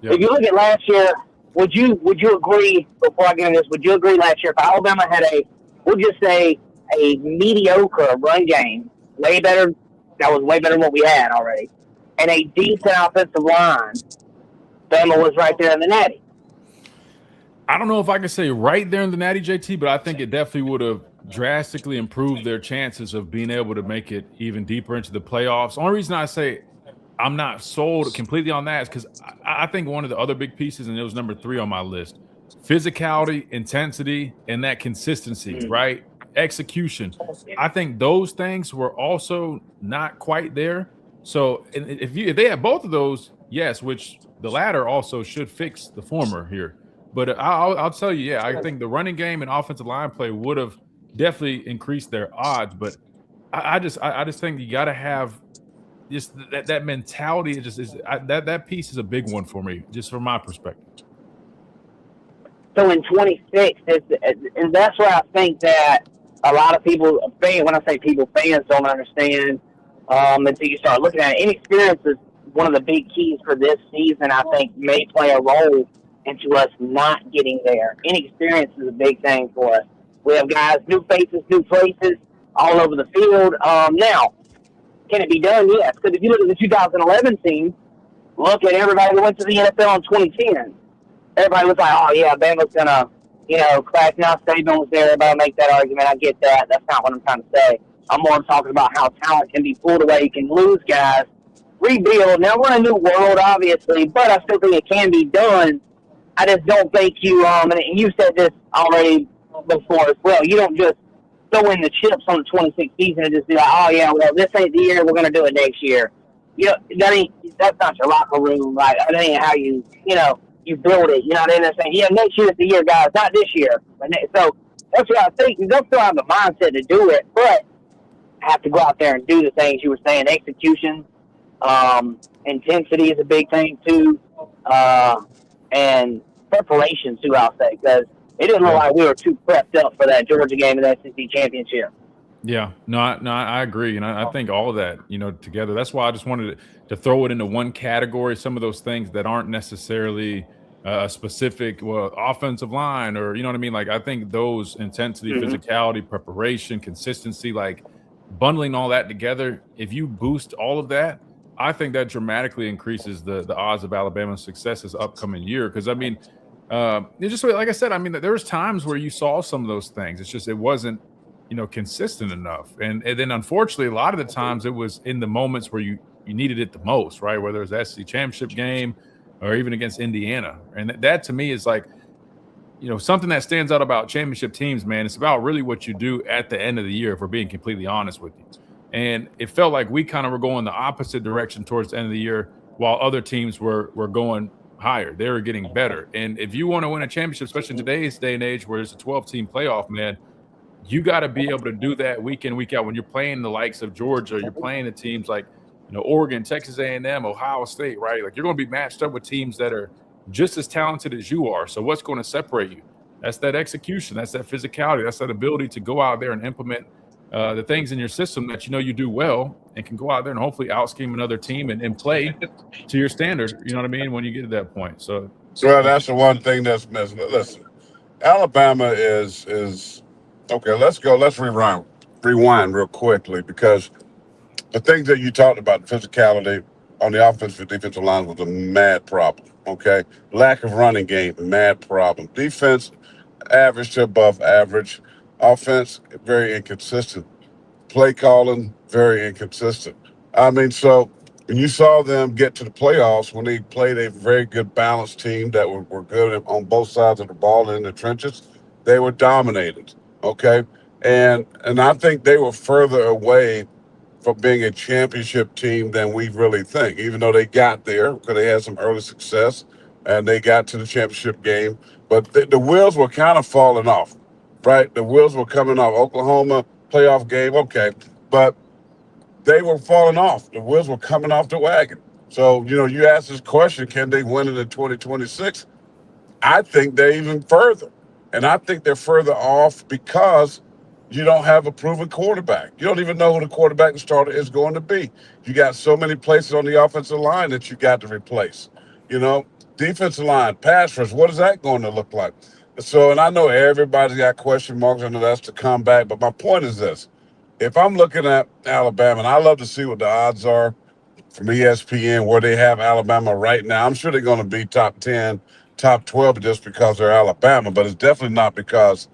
Yep. If you look at last year, would you agree, before I get into this, would you agree last year if Alabama had we'll just say, a mediocre run game, that was way better than what we had already, and a decent offensive line, Bama was right there in the natty? I don't know if I can say right there in the natty, JT, but I think it definitely would have drastically improved their chances of being able to make it even deeper into the playoffs. The only reason I say I'm not sold completely on that is because I think one of the other big pieces, and it was number 3 on my list, physicality, intensity, and that consistency, right? Execution. I think those things were also not quite there. So if they have both of those, yes, which the latter also should fix the former here. But I'll tell you, yeah, I think the running game and offensive line play would have definitely increased their odds. But I just think you got to have just that mentality. It just is that piece is a big one for me, just from my perspective. So in 26, and that's where I think that a lot of people, when I say people, fans don't understand until you start looking at it. Inexperience is one of the big keys for this season, I think, may play a role into us not getting there. Inexperience is a big thing for us. We have guys, new faces, new places, all over the field. Now, can it be done? Yes. Because if you look at the 2011 team, look at everybody that went to the NFL in 2010. Everybody was like, oh, yeah, Bama's going to, class. Now Saban was there. Everybody make that argument. I get that. That's not what I'm trying to say. I'm more talking about how talent can be pulled away. You can lose guys, rebuild. Now, we're in a new world, obviously, but I still think it can be done. I just don't think and you said this already before as well, you don't just throw in the chips on the 26th season and just be like, oh, yeah, well, this ain't the year, we're going to do it next year. That's not your locker room. Like, that ain't how you build it. They're saying, yeah, next year is the year, guys, not this year. So that's what I think. They'll still have the mindset to do it, but have to go out there and do the things you were saying. Execution, intensity is a big thing, too, and preparation, too, I'll say, because it didn't look like we were too prepped up for that Georgia game in the SEC championship. Yeah, no, I agree, and I think all of that, together. That's why I just wanted to throw it into one category. Some of those things that aren't necessarily a specific offensive line, or you know what I mean. Like I think those intensity, physicality, preparation, consistency, like bundling all that together. If you boost all of that, I think that dramatically increases the odds of Alabama's success this upcoming year. Because I mean, it's just like I said. I mean, there was times where you saw some of those things. It's just it wasn't consistent enough. And then unfortunately, a lot of the times it was in the moments where you needed it the most, right? Whether it was the SEC championship game or even against Indiana. And that to me is like, something that stands out about championship teams, man. It's about really what you do at the end of the year, if we're being completely honest with you. And it felt like we kind of were going the opposite direction towards the end of the year while other teams were going higher. They were getting better. And if you want to win a championship, especially in today's day and age where it's a 12-team playoff, man, you got to be able to do that week in, week out. When you're playing the likes of Georgia, you're playing the teams like, Oregon, Texas A&M, Ohio State, right? Like you're going to be matched up with teams that are just as talented as you are. So what's going to separate you? That's that execution. That's that physicality. That's that ability to go out there and implement the things in your system that you do well, and can go out there and hopefully out-scheme another team and play to your standard, you know what I mean, when you get to that point. So that's the one thing that's missing. Listen, Alabama is okay. Let's rewind real quickly, because the things that you talked about, physicality on the offensive and defensive line, was a mad problem. Okay, lack of running game, mad problem. Defense, average to above average. Offense, very inconsistent. Play calling, very inconsistent. I mean, so when you saw them get to the playoffs, when they played a very good balanced team that were good on both sides of the ball and in the trenches, they were dominated. Okay, and I think they were further away from being a championship team than we really think, even though they got there because they had some early success and they got to the championship game. But the wheels were kind of falling off, right? The wheels were coming off. Oklahoma playoff game, okay, but they were falling off. The wheels were coming off the wagon. So, you asked this question, can they win it in 2026? I think they're even further. And I think they're further off because you don't have a proven quarterback. You don't even know who the quarterback starter is going to be. You got so many places on the offensive line that you got to replace. Defensive line, pass rush, what is that going to look like? So, and I know everybody's got question marks, I know that's to come back, but my point is this. If I'm looking at Alabama, and I love to see what the odds are from ESPN, where they have Alabama right now, I'm sure they're going to be top 10, top 12 just because they're Alabama, but it's definitely not because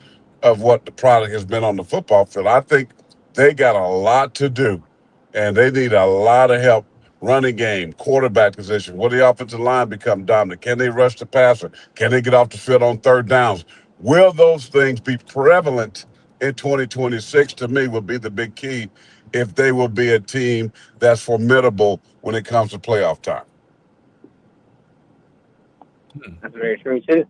of what the product has been on the football field. I think they got a lot to do, and they need a lot of help. Running game, quarterback position, will the offensive line become dominant? Can they rush the passer? Can they get off the field on third downs? Will those things be prevalent in 2026? To me, would be the big key if they will be a team that's formidable when it comes to playoff time. That's very true, too.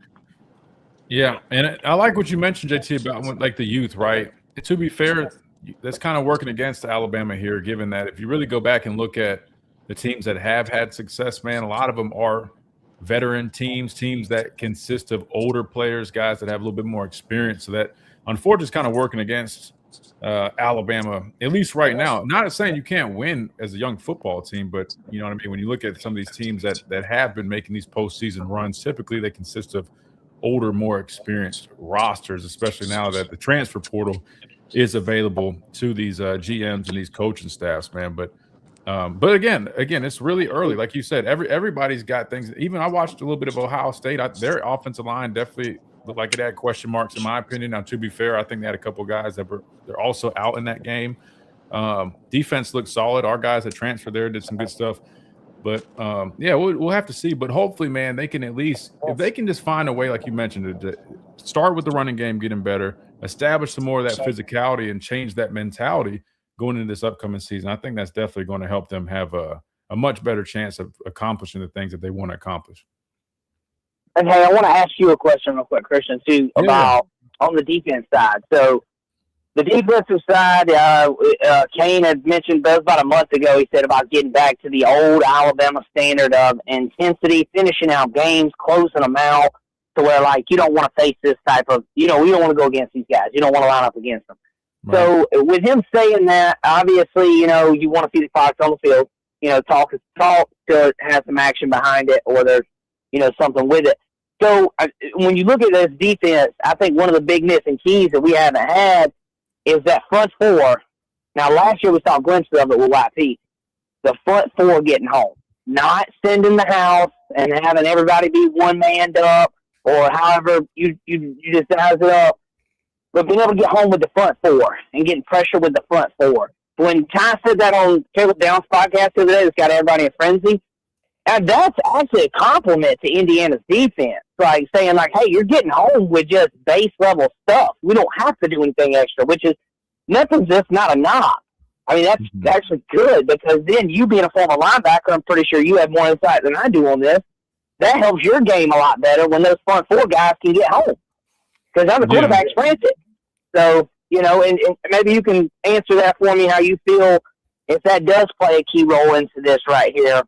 Yeah, and I like what you mentioned, JT, about like the youth, right? To be fair, that's kind of working against Alabama here, given that if you really go back and look at the teams that have had success, man, a lot of them are veteran teams that consist of older players, guys that have a little bit more experience. So that, unfortunately, is kind of working against Alabama, at least right now. Not saying you can't win as a young football team, but you know what I mean? When you look at some of these teams that have been making these postseason runs, typically they consist of older, more experienced rosters, especially now that the transfer portal is available to these GMs and these coaching staffs, man. But again, it's really early. Like you said, everybody's got things. Even I watched a little bit of Ohio State. Their offensive line definitely looked like it had question marks, in my opinion. Now, to be fair, I think they had a couple guys they're also out in that game. Defense looked solid. Our guys that transferred there did some good stuff. But yeah, we'll have to see. But hopefully, man, they can at least, if they can just find a way, like you mentioned, to start with the running game getting better, establish some more of that physicality, and change that mentality going into this upcoming season. I think that's definitely going to help them have a much better chance of accomplishing the things that they want to accomplish. And hey, I want to ask you a question real quick, Christian, too, about on the defense side. So the defensive side, Kane had mentioned about a month ago, he said about getting back to the old Alabama standard of intensity, finishing out games, closing them out to where, like, you don't want to face this type of, you don't want to go against these guys. You don't want to line up against them. Right. So with him saying that, obviously, you want to see the products on the field. Talk to have some action behind it, or there's, something with it. So when you look at this defense, I think one of the big missing keys that we haven't had is that front four. Now, last year we saw glimpses of it with White Pete. The front four getting home. Not sending the house and having everybody be one-manned up or however you just size it up. But being able to get home with the front four and getting pressure with the front four. When Ty said that on Caleb Downs' podcast the other day, it's got everybody in frenzy. And that's actually a compliment to Indiana's defense. Like saying, like, hey, you're getting home with just base level stuff. We don't have to do anything extra, which is nothing's just not a knock. I mean, that's actually good, because then you being a former linebacker, I'm pretty sure you have more insight than I do on this. That helps your game a lot better when those front four guys can get home. Because now the quarterback's frantic. So, and maybe you can answer that for me, how you feel if that does play a key role into this right here,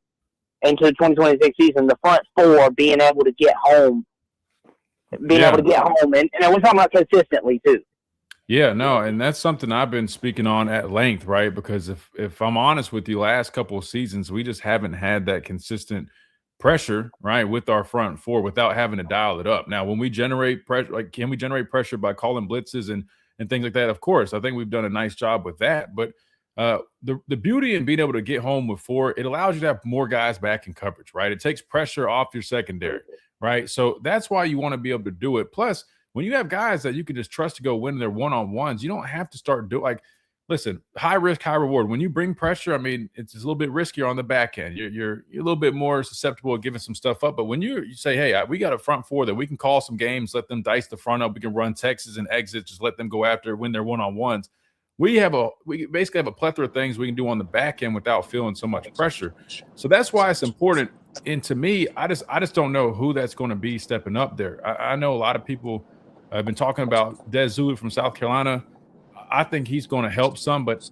into the 2026 season, the front four being able to get home being able to get home. And we're talking about consistently too. Yeah, no, and that's something I've been speaking on at length, right? Because if I'm honest with you, last couple of seasons, we just haven't had that consistent pressure, right, with our front four without having to dial it up. Now, when we generate pressure, like, can we generate pressure by calling blitzes and things like that? Of course, I think we've done a nice job with that. But the beauty in being able to get home with four, it allows you to have more guys back in coverage, right? It takes pressure off your secondary, right? So that's why you want to be able to do it. Plus, when you have guys that you can just trust to go win their one-on-ones, you don't have to start listen, high risk, high reward. When you bring pressure, I mean, it's a little bit riskier on the back end. You're a little bit more susceptible to giving some stuff up. But when you say, hey, we got a front four that we can call some games, let them dice the front up, we can run Texas and exit, just let them go after, win their one-on-ones. We basically have a plethora of things we can do on the back end without feeling so much pressure. So that's why it's important. And to me, I just don't know who that's going to be stepping up there. I know a lot of people have been talking about Des Zulu from South Carolina. I think he's going to help some, but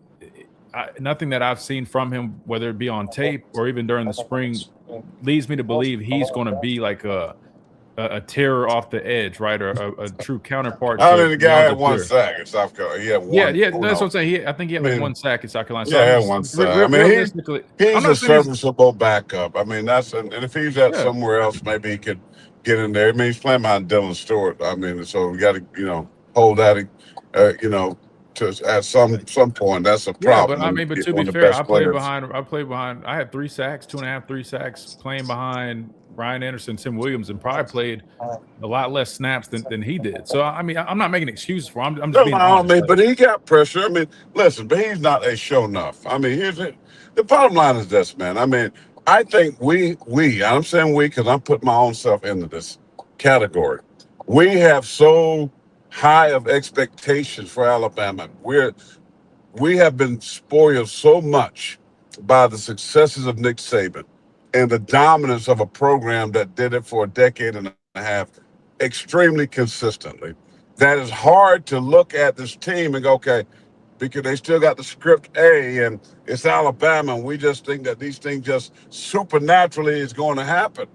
nothing that I've seen from him, whether it be on tape or even during the spring, leads me to believe he's going to be like a terror off the edge, right, or a true counterpart. I mean, the guy had one sack in South Carolina. He had one. Yeah, that's what I'm saying. I think he had like one sack in South Carolina. So he had one sack. I mean, he's a serviceable backup. I mean, and if he's at somewhere else, maybe he could get in there. I mean, he's playing behind Dylan Stewart. I mean, so we got to, hold that, at some point. That's a problem. Yeah, but to be fair, I played behind. I had 3 sacks, 2.5, 3 sacks, playing behind Brian Anderson, Tim Williams, and probably played a lot less snaps than he did. So I mean, I'm not making excuses for him. I'm just being honest. But he got pressure. I mean, listen, but he's not a show enough. I mean, the bottom line is this, man. I mean, I think I'm saying we because I'm putting my own self into this category. We have so high of expectations for Alabama. We have been spoiled so much by the successes of Nick Saban and the dominance of a program that did it for a decade and a half extremely consistently. That is hard to look at this team and go, okay, because they still got the script A and it's Alabama and we just think that these things just supernaturally is going to happen.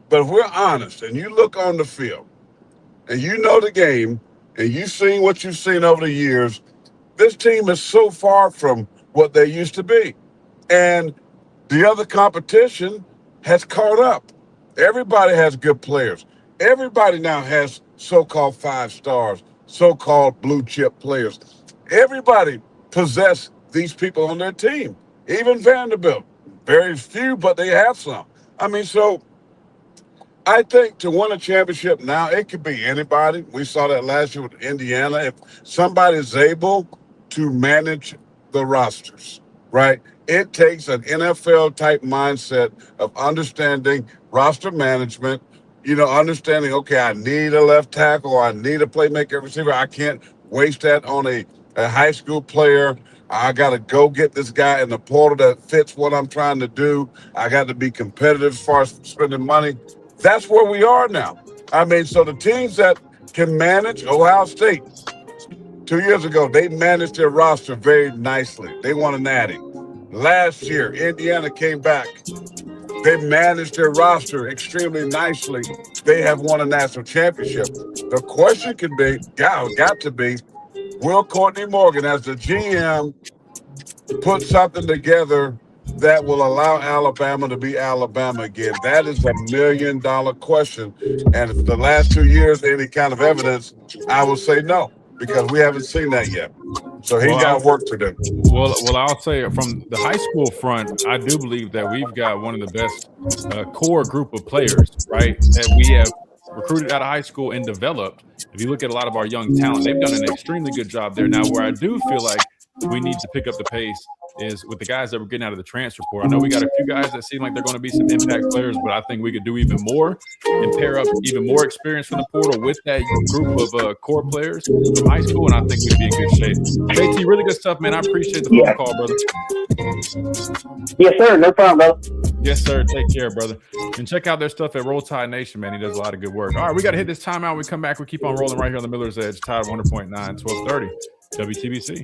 But if we're honest and you look on the field and you know the game and you've seen what you've seen over the years, this team is so far from what they used to be. And the other competition has caught up. Everybody has good players. Everybody now has so-called 5 stars, so-called blue chip players. Everybody possess these people on their team. Even Vanderbilt. Very few, but they have some. I mean, so I think to win a championship now, it could be anybody. We saw that last year with Indiana. If somebody is able to manage the rosters, right? It takes an NFL-type mindset of understanding roster management, understanding, okay, I need a left tackle or I need a playmaker receiver. I can't waste that on a high school player. I got to go get this guy in the portal that fits what I'm trying to do. I got to be competitive as far as spending money. That's where we are now. I mean, so the teams that can manage, Ohio State, 2 years ago, they managed their roster very nicely. They won a natty. Last year, Indiana came back. They managed their roster extremely nicely. They have won a national championship. The question could be, got to be, will Courtney Morgan, as the GM, put something together that will allow Alabama to be Alabama again? That is $1 million question. And if the last 2 years, any kind of evidence, I will say no, because we haven't seen that yet. So he got work to do. Well, I'll say from the high school front, I do believe that we've got one of the best core group of players, right, that we have recruited out of high school and developed. If you look at a lot of our young talent, they've done an extremely good job there. Now, where I do feel like we need to pick up the pace is with the guys that we're getting out of the transfer portal. I know we got a few guys that seem like they're going to be some impact players, but I think we could do even more and pair up even more experience from the portal with that group of core players from high school, and I think we'd be in good shape. JT, really good stuff, man. I appreciate the phone call, brother. Yes, sir. No problem, brother. Yes, sir. Take care, brother. And check out their stuff at Roll Tide Nation, man. He does a lot of good work. All right, we got to hit this timeout. We come back. We keep on rolling right here on the Miller's Edge. Tide 100.9, 1230, WTBC.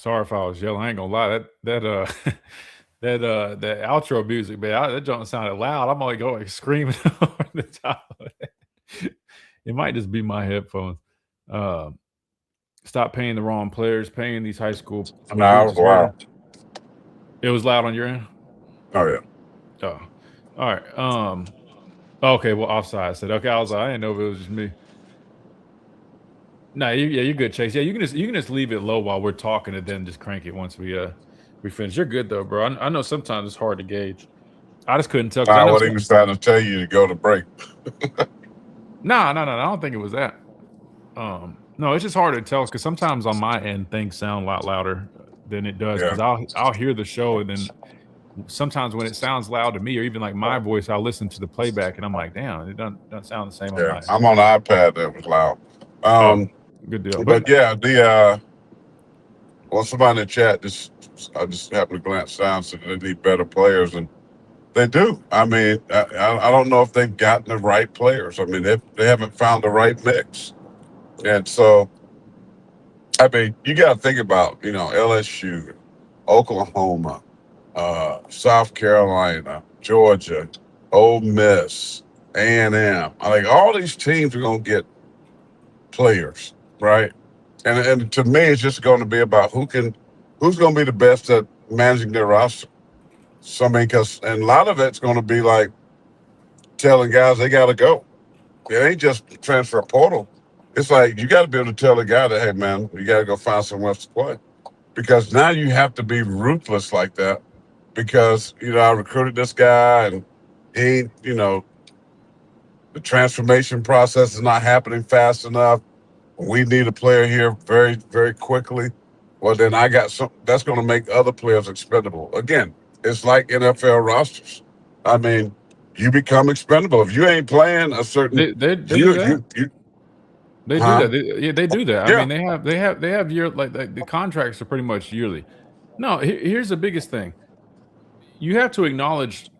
Sorry if I was yelling. I ain't gonna lie. That outro music, man, that joint sounded loud. I'm only going screaming over the top of it. It might just be my headphones. Stop paying the wrong players, paying these high school. No, wow. It was loud on your end? Oh, yeah. Oh. All right. Okay, well, offside. I said, okay, I was like, I didn't know if it was just me. No, you're good, Chase. Yeah, you can just leave it low while we're talking and then just crank it once we finish. You're good though, bro. I know sometimes it's hard to gauge. I just couldn't tell. What he was trying to tell you to go to break. No. I don't think it was that. No, it's just hard to tell because sometimes on my end things sound a lot louder than it does because I'll hear the show and then sometimes when it sounds loud to me or even like my voice, I'll listen to the playback and I'm like, damn, it doesn't sound the same. Yeah, I'm on the iPad. That was loud. Good deal. But yeah, somebody in the chat I just happened to glance down, so they need better players, and they do. I mean, I don't know if they've gotten the right players. I mean, they haven't found the right mix, and so I mean, you got to think about LSU, Oklahoma, South Carolina, Georgia, Ole Miss, A&M. I think all these teams are going to get players, right? And to me, it's just going to be about who's going to be the best at managing their roster. So I mean, and a lot of it's going to be like telling guys they got to go. It ain't just transfer portal. It's like you got to be able to tell the guy that, hey man, you got to go find somewhere else to play, because now you have to be ruthless like that. Because I recruited this guy and he, the transformation process is not happening fast enough. We need a player here very, very quickly. Well, then I got something that's going to make other players expendable. Again, it's like NFL rosters. I mean, you become expendable if you ain't playing a certain. They do that. They do that. They do that. I mean, they have year like the contracts are pretty much yearly. No, here's the biggest thing. You have to acknowledge.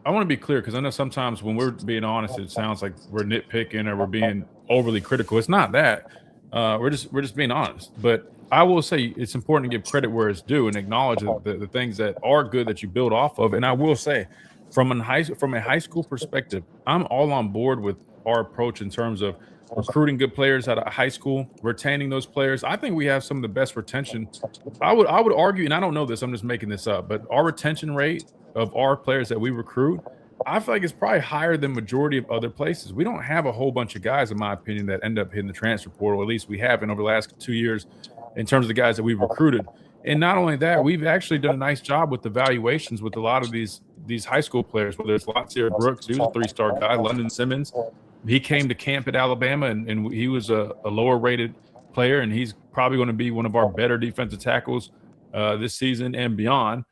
I want to be clear because I know sometimes when we're being honest, it sounds like we're nitpicking or we're being overly critical. It's not that. We're just being honest. But I will say it's important to give credit where it's due and acknowledge the things that are good that you build off of. And I will say, from a high school perspective, I'm all on board with our approach in terms of recruiting good players out of high school, retaining those players. I think we have some of the best retention. I would argue, and I don't know this, I'm just making this up, but our retention rate of our players that we recruit, I feel like it's probably higher than majority of other places. We don't have a whole bunch of guys, in my opinion, that end up hitting the transfer portal. At least we haven't over the last 2 years in terms of the guys that we've recruited. And not only that, we've actually done a nice job with the valuations with a lot of these high school players, whether it's Latsier Brooks, who's a 3-star guy, London Simmons. He came to camp at Alabama, and he was a lower-rated player, and he's probably going to be one of our better defensive tackles this season and beyond.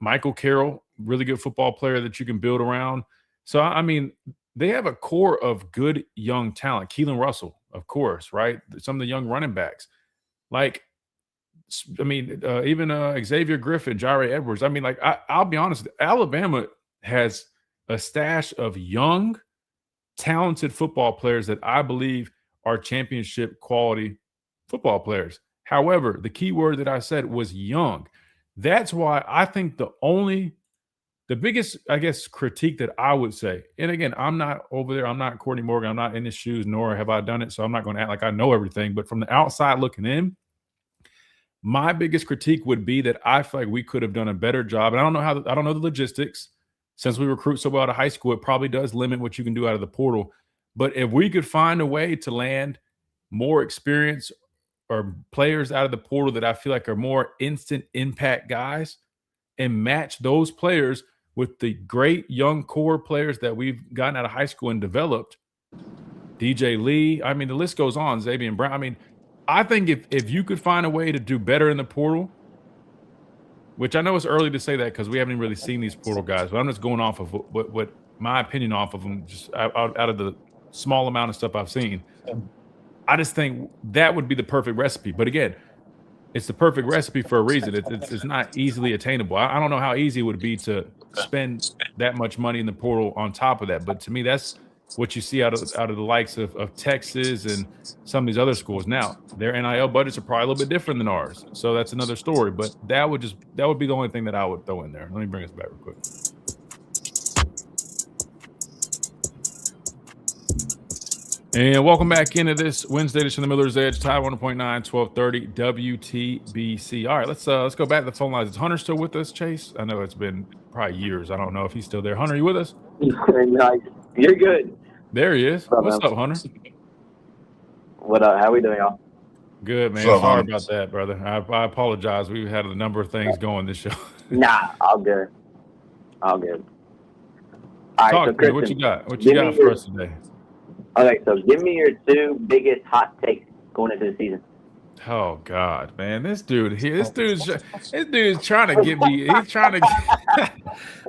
Michael Carroll, really good football player that you can build around. So, I mean, they have a core of good young talent. Keelan Russell, of course, right? Some of the young running backs. Like, I mean, even Xavier Griffin, Jaire Edwards. I mean, like, I'll be honest, Alabama has a stash of young, talented football players that I believe are championship quality football players. However, the key word that I said was young. That's why I think the biggest, I guess, critique that I would say, and again, I'm not over there. I'm not Courtney Morgan. I'm not in his shoes, nor have I done it. So I'm not going to act like I know everything. But from the outside looking in, my biggest critique would be that I feel like we could have done a better job. And I don't know the logistics. Since we recruit so well out of high school, it probably does limit what you can do out of the portal. But if we could find a way to land more experience or players out of the portal that I feel like are more instant impact guys and match those players with the great young core players that we've gotten out of high school and developed, DJ Lee, I mean, the list goes on, Xavier Brown. I mean, I think if you could find a way to do better in the portal, which I know it's early to say that because we haven't really seen these portal guys, but I'm just going off of what my opinion off of them, just out of the small amount of stuff I've seen. I just think that would be the perfect recipe. But again, it's the perfect recipe for a reason. It's not easily attainable. I don't know how easy it would be to spend that much money in the portal on top of that. But to me, that's what you see out of the likes of Texas and some of these other schools. Now, their NIL budgets are probably a little bit different than ours, so that's another story. But that would be the only thing that I would throw in there. Let me bring us back real quick. And welcome back into this Wednesday edition of the Miller's Edge, Tide 100.9, 1230 WTBC. All right, let's go back to the phone lines. Is Hunter still with us, Chase? I know it's been probably years. I don't know if he's still there. Hunter, you with us? Nice. You're good. There he is. What's up, Hunter? What up? How we doing, y'all? Good, man. Sorry about that, brother. I apologize. We've had a number of things going this show. Nah, all good. All good. All Talk right, so to me. What you got? What you got for us today? Okay, so give me your 2 biggest hot takes going into the season. Oh God, man, this dude's trying to get me. He's trying to.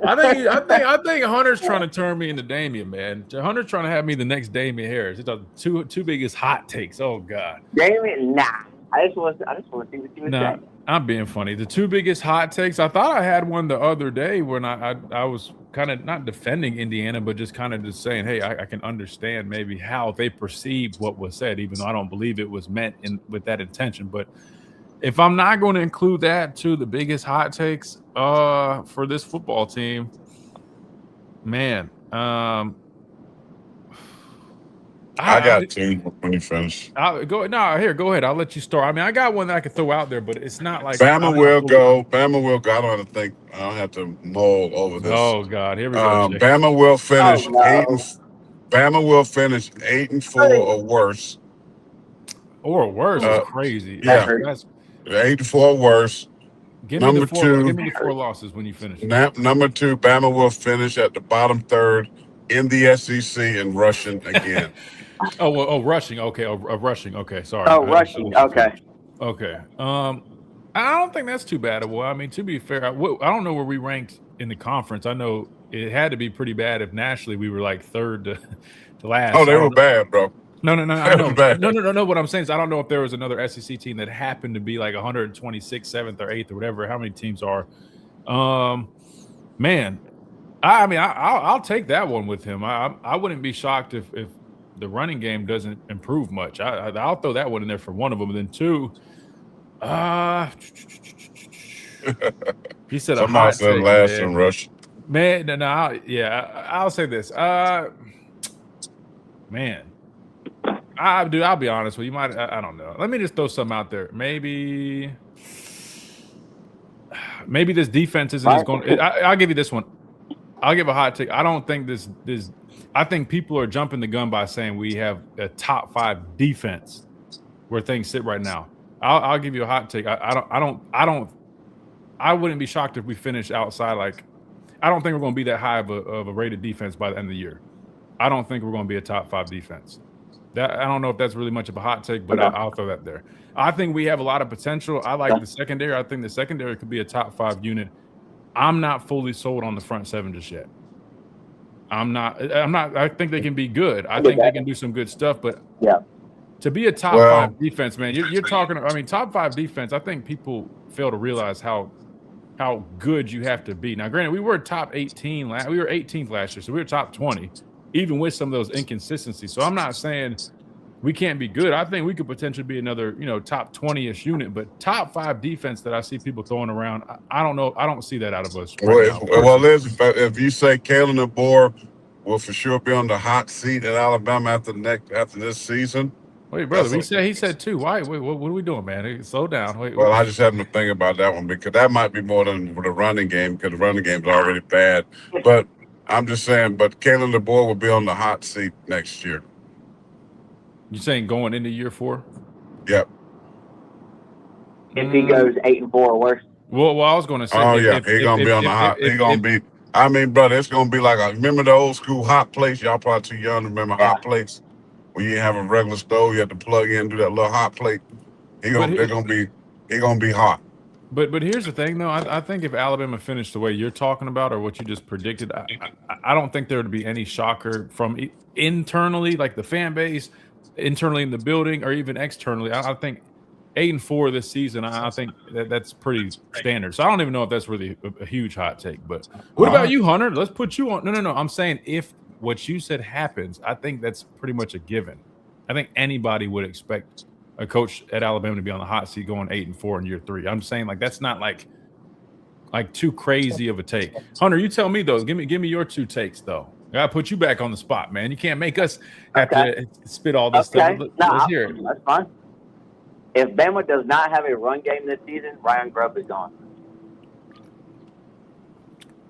I think Hunter's trying to turn me into Damian, man. Hunter's trying to have me the next Damian Harris. It's the two biggest hot takes. Oh God, Damian, nah. I just want to see what you would say. I'm being funny. The 2 biggest hot takes. I thought I had one the other day when I was kind of not defending Indiana, but just kind of just saying, hey, I can understand maybe how they perceived what was said, even though I don't believe it was meant with that intention. But if I'm not going to include that to the biggest hot takes for this football team, man, I got 2 when you finish. Go ahead. I'll let you start. I mean, I got one that I could throw out there, but it's not like Bama will go. Bama will go. I don't have to think. I don't have to mull over this. Oh God, here we go. Bama will finish 8-4 or worse. Or worse is crazy. Yeah, 8-4 or worse. Give me the 4 losses when you finish. Number 2, Bama will finish at the bottom third in the SEC and rushing again. Rushing. Okay. Rushing. Okay. Sorry. Rushing. Okay. Okay. I don't think that's too bad. Well, I mean, to be fair, I don't know where we ranked in the conference. I know it had to be pretty bad if nationally we were like third to last. Oh, they were bad, bro. No. I know. No. What I'm saying is I don't know if there was another SEC team that happened to be like 126, 7th or 8th or whatever, how many teams are. Man, I mean, I'll take that one with him. I wouldn't be shocked if the running game doesn't improve much. I'll throw that one in there for one of them. And then 2, he said somebody said last in rush. Man, no, I'll say this. Man, I'll be honest with you. I don't know. Let me just throw something out there. Maybe this defense isn't as going. I'll give you this one. I'll give a hot take. I don't think this. I think people are jumping the gun by saying we have a top 5 defense where things sit right now. I'll give you a hot take. I wouldn't be shocked if we finish outside. Like, I don't think we're going to be that high of a rated defense by the end of the year. I don't think we're going to be a top 5 defense. I don't know if that's really much of a hot take, but I'll throw that there. I think we have a lot of potential. I like the secondary. I think the secondary could be a top 5 unit. I'm not fully sold on the front 7 just yet. I'm not. I think they can be good. I think they can do some good stuff. But to be a top 5 defense, man, you're talking. I mean, top 5 defense. I think people fail to realize how good you have to be. Now, granted, we were top 18 we were 18th last year, so we were top 20, even with some of those inconsistencies. So I'm not saying we can't be good. I think we could potentially be another, top 20-ish unit, but top 5 defense that I see people throwing around, I don't know. I don't see that out of us. Liz, if you say Kalen DeBoer will for sure be on the hot seat at Alabama after this season. Wait, brother, he said 2. Why? Wait, what are we doing, man? Hey, slow down. Wait. I just having to think about that one because that might be more than the running game because the running game's already bad. But I'm just saying, Kalen DeBoer will be on the hot seat next year. You saying going into year 4? Yep. If he goes 8-4 or worse. Well, I was going to say. Oh yeah, he's gonna be on the hot. He's gonna be. I mean, brother, it's gonna be like remember the old school hot plates? Y'all probably too young to remember hot plates. When you have a regular stove, you have to plug in, do that little hot plate. He's gonna be hot. But here's the thing, though. I think if Alabama finished the way you're talking about or what you just predicted, I don't think there would be any shocker from internally, like the fan base, internally in the building, or even externally. I think 8-4 this season. I think that's pretty standard. So I don't even know if that's really a huge hot take. But what about you, Hunter? Let's put you on. No. I'm saying if what you said happens, I think that's pretty much a given. I think anybody would expect a coach at Alabama to be on the hot seat going 8-4 in year 3. I'm saying like that's not like too crazy of a take. Hunter, you tell me though. Give me your 2 takes though. I gotta put you back on the spot, man. You can't make us have to spit all this stuff. Let's hear it. That's fine. If Bama does not have a run game this season, Ryan Grubb is gone.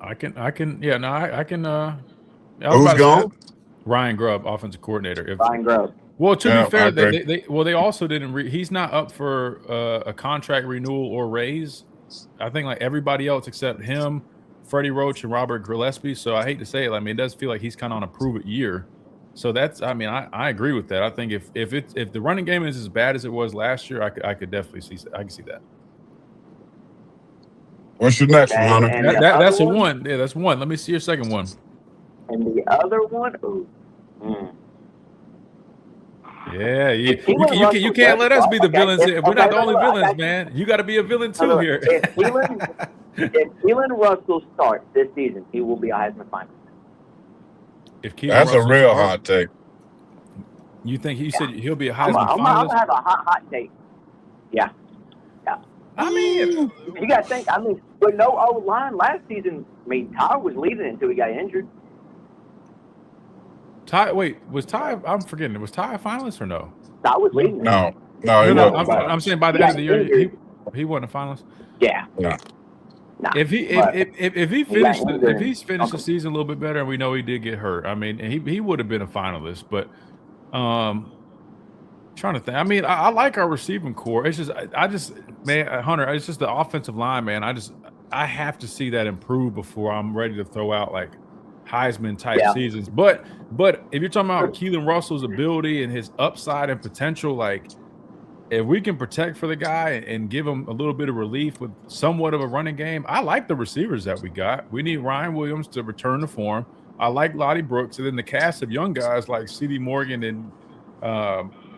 I can. Yeah, no, I can. Who's gone? Ryan Grubb, offensive coordinator. Ryan Grubb. Well, to be fair, they also didn't. He's not up for a contract renewal or raise. I think like everybody else except him, Freddie Roach, and Robert Gillespie. So I hate to say it. I mean, it does feel like he's kind of on a prove-it year. So that's. I mean, I agree with that. I think if the running game is as bad as it was last year, I could definitely see. I can see that. What's your next one, Hunter? That's a one. Yeah, that's one. Let me see your second one. And the other one, Yeah. You can't let us be the villains. We're not the only villains, man. You got to be a villain too here. If Keelan Russell starts this season, he will be a Heisman finalist. That's a real hot take. You think he said he'll be a Heisman finalist? I'm gonna have a hot take. Yeah. I mean, you got to think. I mean, with no O line last season, I mean, Ty was leading until he got injured. Was Ty? I'm forgetting. Was Ty a finalist or no? Ty was leading. No. I'm saying by the end of the year, he wasn't a finalist. Yeah. No. If he's finished the season a little bit better, and we know he did get hurt. I mean, he would have been a finalist, but trying to think. I mean, I like our receiving core. It's just man, Hunter, it's just the offensive line, man. I have to see that improve before I'm ready to throw out like Heisman type seasons. But if you're talking about Keelan Russell's ability and his upside and potential, like if we can protect for the guy and give him a little bit of relief with somewhat of a running game, I like the receivers that we got. We need Ryan Williams to return to form. I like Lottie Brooks, and then the cast of young guys like C.D. Morgan and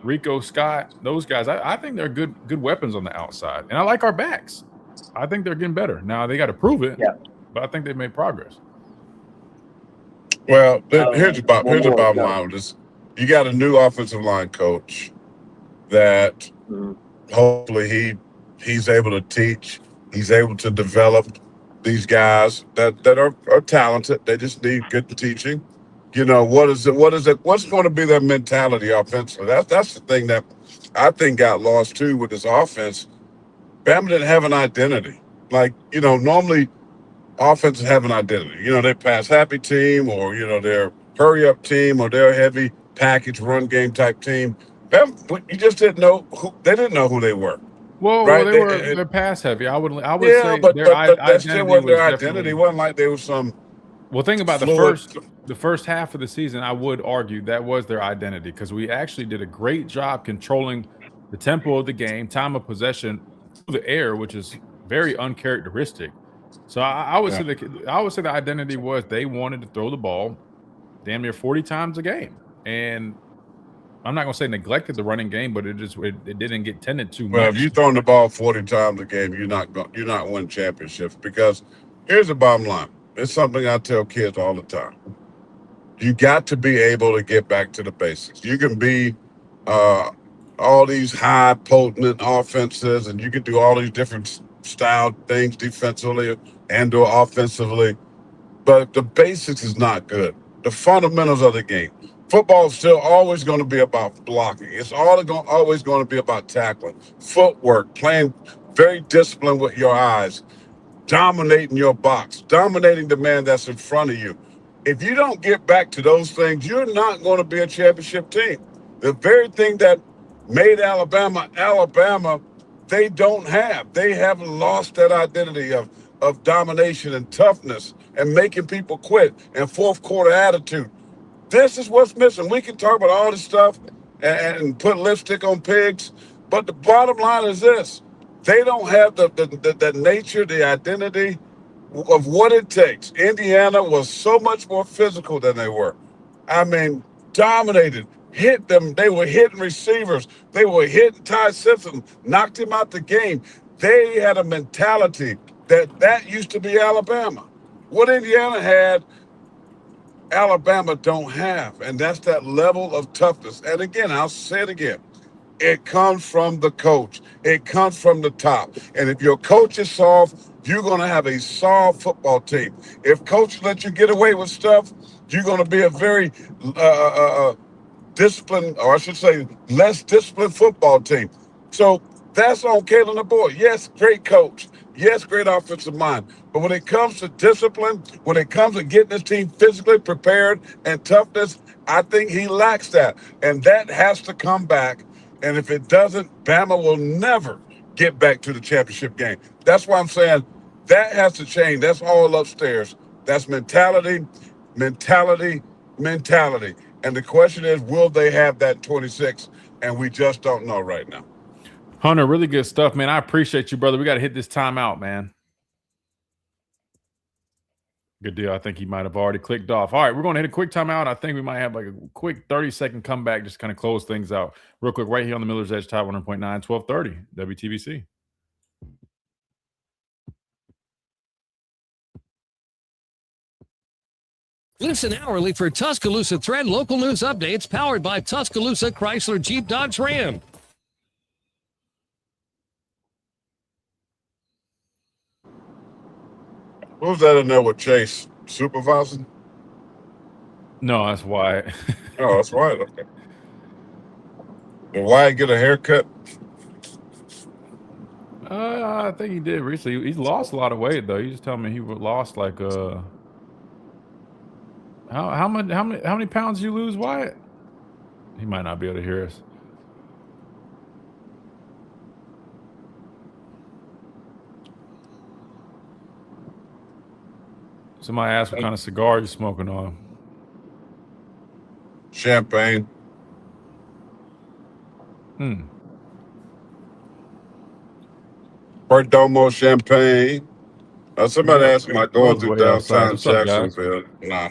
Rico Scott, those guys, I think they're good weapons on the outside. And I like our backs. I think they're getting better. Now they got to prove it, but I think they've made progress. Well, here's the bottom line with this. You got a new offensive line coach that hopefully he's able to teach. He's able to develop these guys that are talented. They just need good teaching. You know, what's going to be their mentality offensively? That's the thing that I think got lost too with this offense. Bama didn't have an identity. Like, you know, normally offenses have an identity. You know, they're pass happy team, or, you know, they're hurry up team, or they're a heavy package run game type team. Bama, you just didn't know they didn't know who they were. Well, right? they're pass heavy. I would say but their that still wasn't their identity. It wasn't like they were some. Well, think about the first half of the season. I would argue that was their identity, because we actually did a great job controlling the tempo of the game, time of possession through the air, which is very uncharacteristic. So I would say the identity was they wanted to throw the ball damn near 40 times a game, and I'm not going to say neglected the running game, but it didn't get tended to much. Well, if you're throwing the ball 40 times a game, you're not winning championships, because here's the bottom line. It's something I tell kids all the time. You got to be able to get back to the basics. You can be all these high potent offenses, and you can do all these different style things defensively and or offensively, but the basics is not good. The fundamentals of the game. Football is still always going to be about blocking. It's always going to be about tackling, footwork, playing very disciplined with your eyes, dominating your box, dominating the man that's in front of you. If you don't get back to those things, you're not going to be a championship team. The very thing that made Alabama, they don't have. They haven't lost that identity of domination and toughness and making people quit and fourth quarter attitude. This is what's missing. We can talk about all this stuff and put lipstick on pigs, but the bottom line is this. They don't have the nature, the identity of what it takes. Indiana was so much more physical than they were. I mean, dominated, hit them. They were hitting receivers. They were hitting Ty Simpson, knocked him out the game. They had a mentality that used to be Alabama. What Indiana had Alabama don't have, and that's that level of toughness. And again, I'll say it again. It comes from the coach. It comes from the top. And if your coach is soft, you're going to have a soft football team. If coaches let you get away with stuff, you're going to be a very disciplined, or I should say, less disciplined football team. So that's on Kalen DeBoer. Yes, great coach. Yes, great offensive mind. But when it comes to discipline, when it comes to getting this team physically prepared and toughness, I think he lacks that. And that has to come back. And if it doesn't, Bama will never get back to the championship game. That's why I'm saying that has to change. That's all upstairs. That's mentality. And the question is, will they have that 26? And we just don't know right now. Hunter, really good stuff, man. I appreciate you, brother. We got to hit this timeout, man. Good deal. I think he might have already clicked off. All right, we're going to hit a quick timeout. I think we might have like a quick 30-second comeback, just kind of close things out real quick right here on the Miller's Edge, Tide 100.9, 1230, WTBC. Listen hourly for Tuscaloosa Thread local news updates powered by Tuscaloosa Chrysler Jeep Dodge Ram. Who's that in there with Chase? Supervising? No, that's Wyatt. Oh, that's Wyatt. Okay. Did Wyatt get a haircut? I think he did recently. He's lost a lot of weight, though. He just told me he lost like how many pounds did you lose, Wyatt? He might not be able to hear us. Somebody asked what kind of cigar you smoking on. Champagne. Perdomo champagne. Somebody asked me, am I going through downtown Jacksonville? Nah.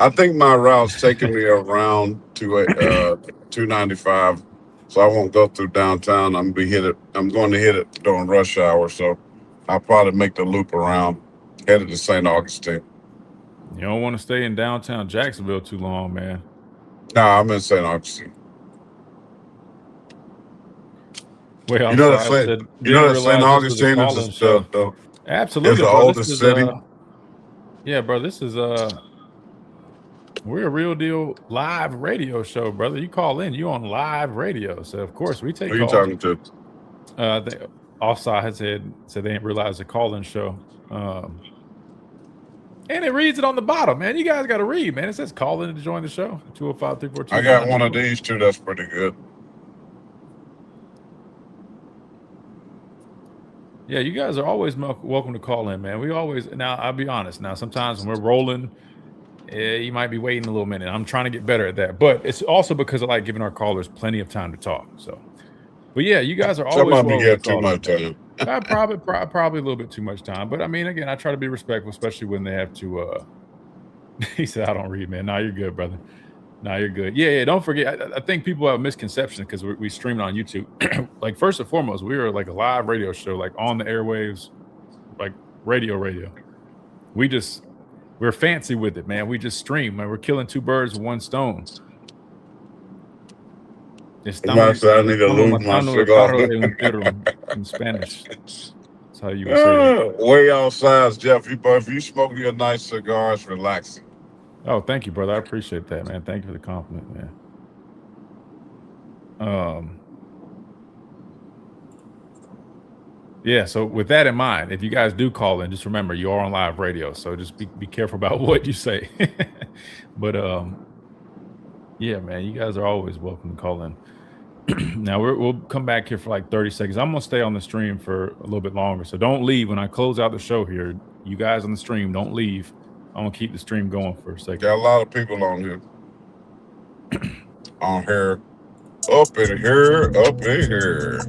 I think my route's taking me around to 295, so I won't go through downtown. I'm going to hit it during rush hour, so I'll probably make the loop around, headed to St. Augustine. You don't want to stay in downtown Jacksonville too long, man. Nah, I'm in St. Augustine. Well, you know that St. Augustine is the absolutely it's the oldest city. Yeah, bro. This is we're a real deal live radio show, brother. You call in, you on live radio, so of course we take. Who are you talking to? The offside had said they didn't realize the call-in show, and it reads it on the bottom, man. You guys got to read, man. It says call in to join the show. 205-342. I got one of these too. That's pretty good. Yeah, you guys are always welcome to call in, man. We always, now I'll be honest, now sometimes when we're rolling, you might be waiting a little minute. I'm trying to get better at that, but it's also because I like giving our callers plenty of time to talk. So, but yeah, you guys are always welcome to too much time. Probably a little bit too much time, but I mean, again, I try to be respectful, especially when they have to. He said, "I don't read, man." Nah, you're good, brother. Nah, you're good. Yeah. Don't forget. I think people have a misconception because we stream it on YouTube. Like first and foremost, we are like a live radio show, like on the airwaves, like radio. We're fancy with it, man. We just stream, man. We're killing two birds with one stone. I need to lose my cigar. In Spanish. That's how you would say it. Way outside, Jeff. If you smoke your nice cigar, it's relaxing. Oh, thank you, brother. I appreciate that, man. Thank you for the compliment, man. Yeah, so with that in mind, if you guys do call in, just remember you are on live radio, so just be careful about what you say. But yeah, man, you guys are always welcome to call in. Now we'll come back here for like 30 seconds. I'm gonna stay on the stream for a little bit longer, so don't leave when I close out the show here. You guys on the stream, don't leave. I'm gonna keep the stream going for a second. Got a lot of people on here. On here. Up in here.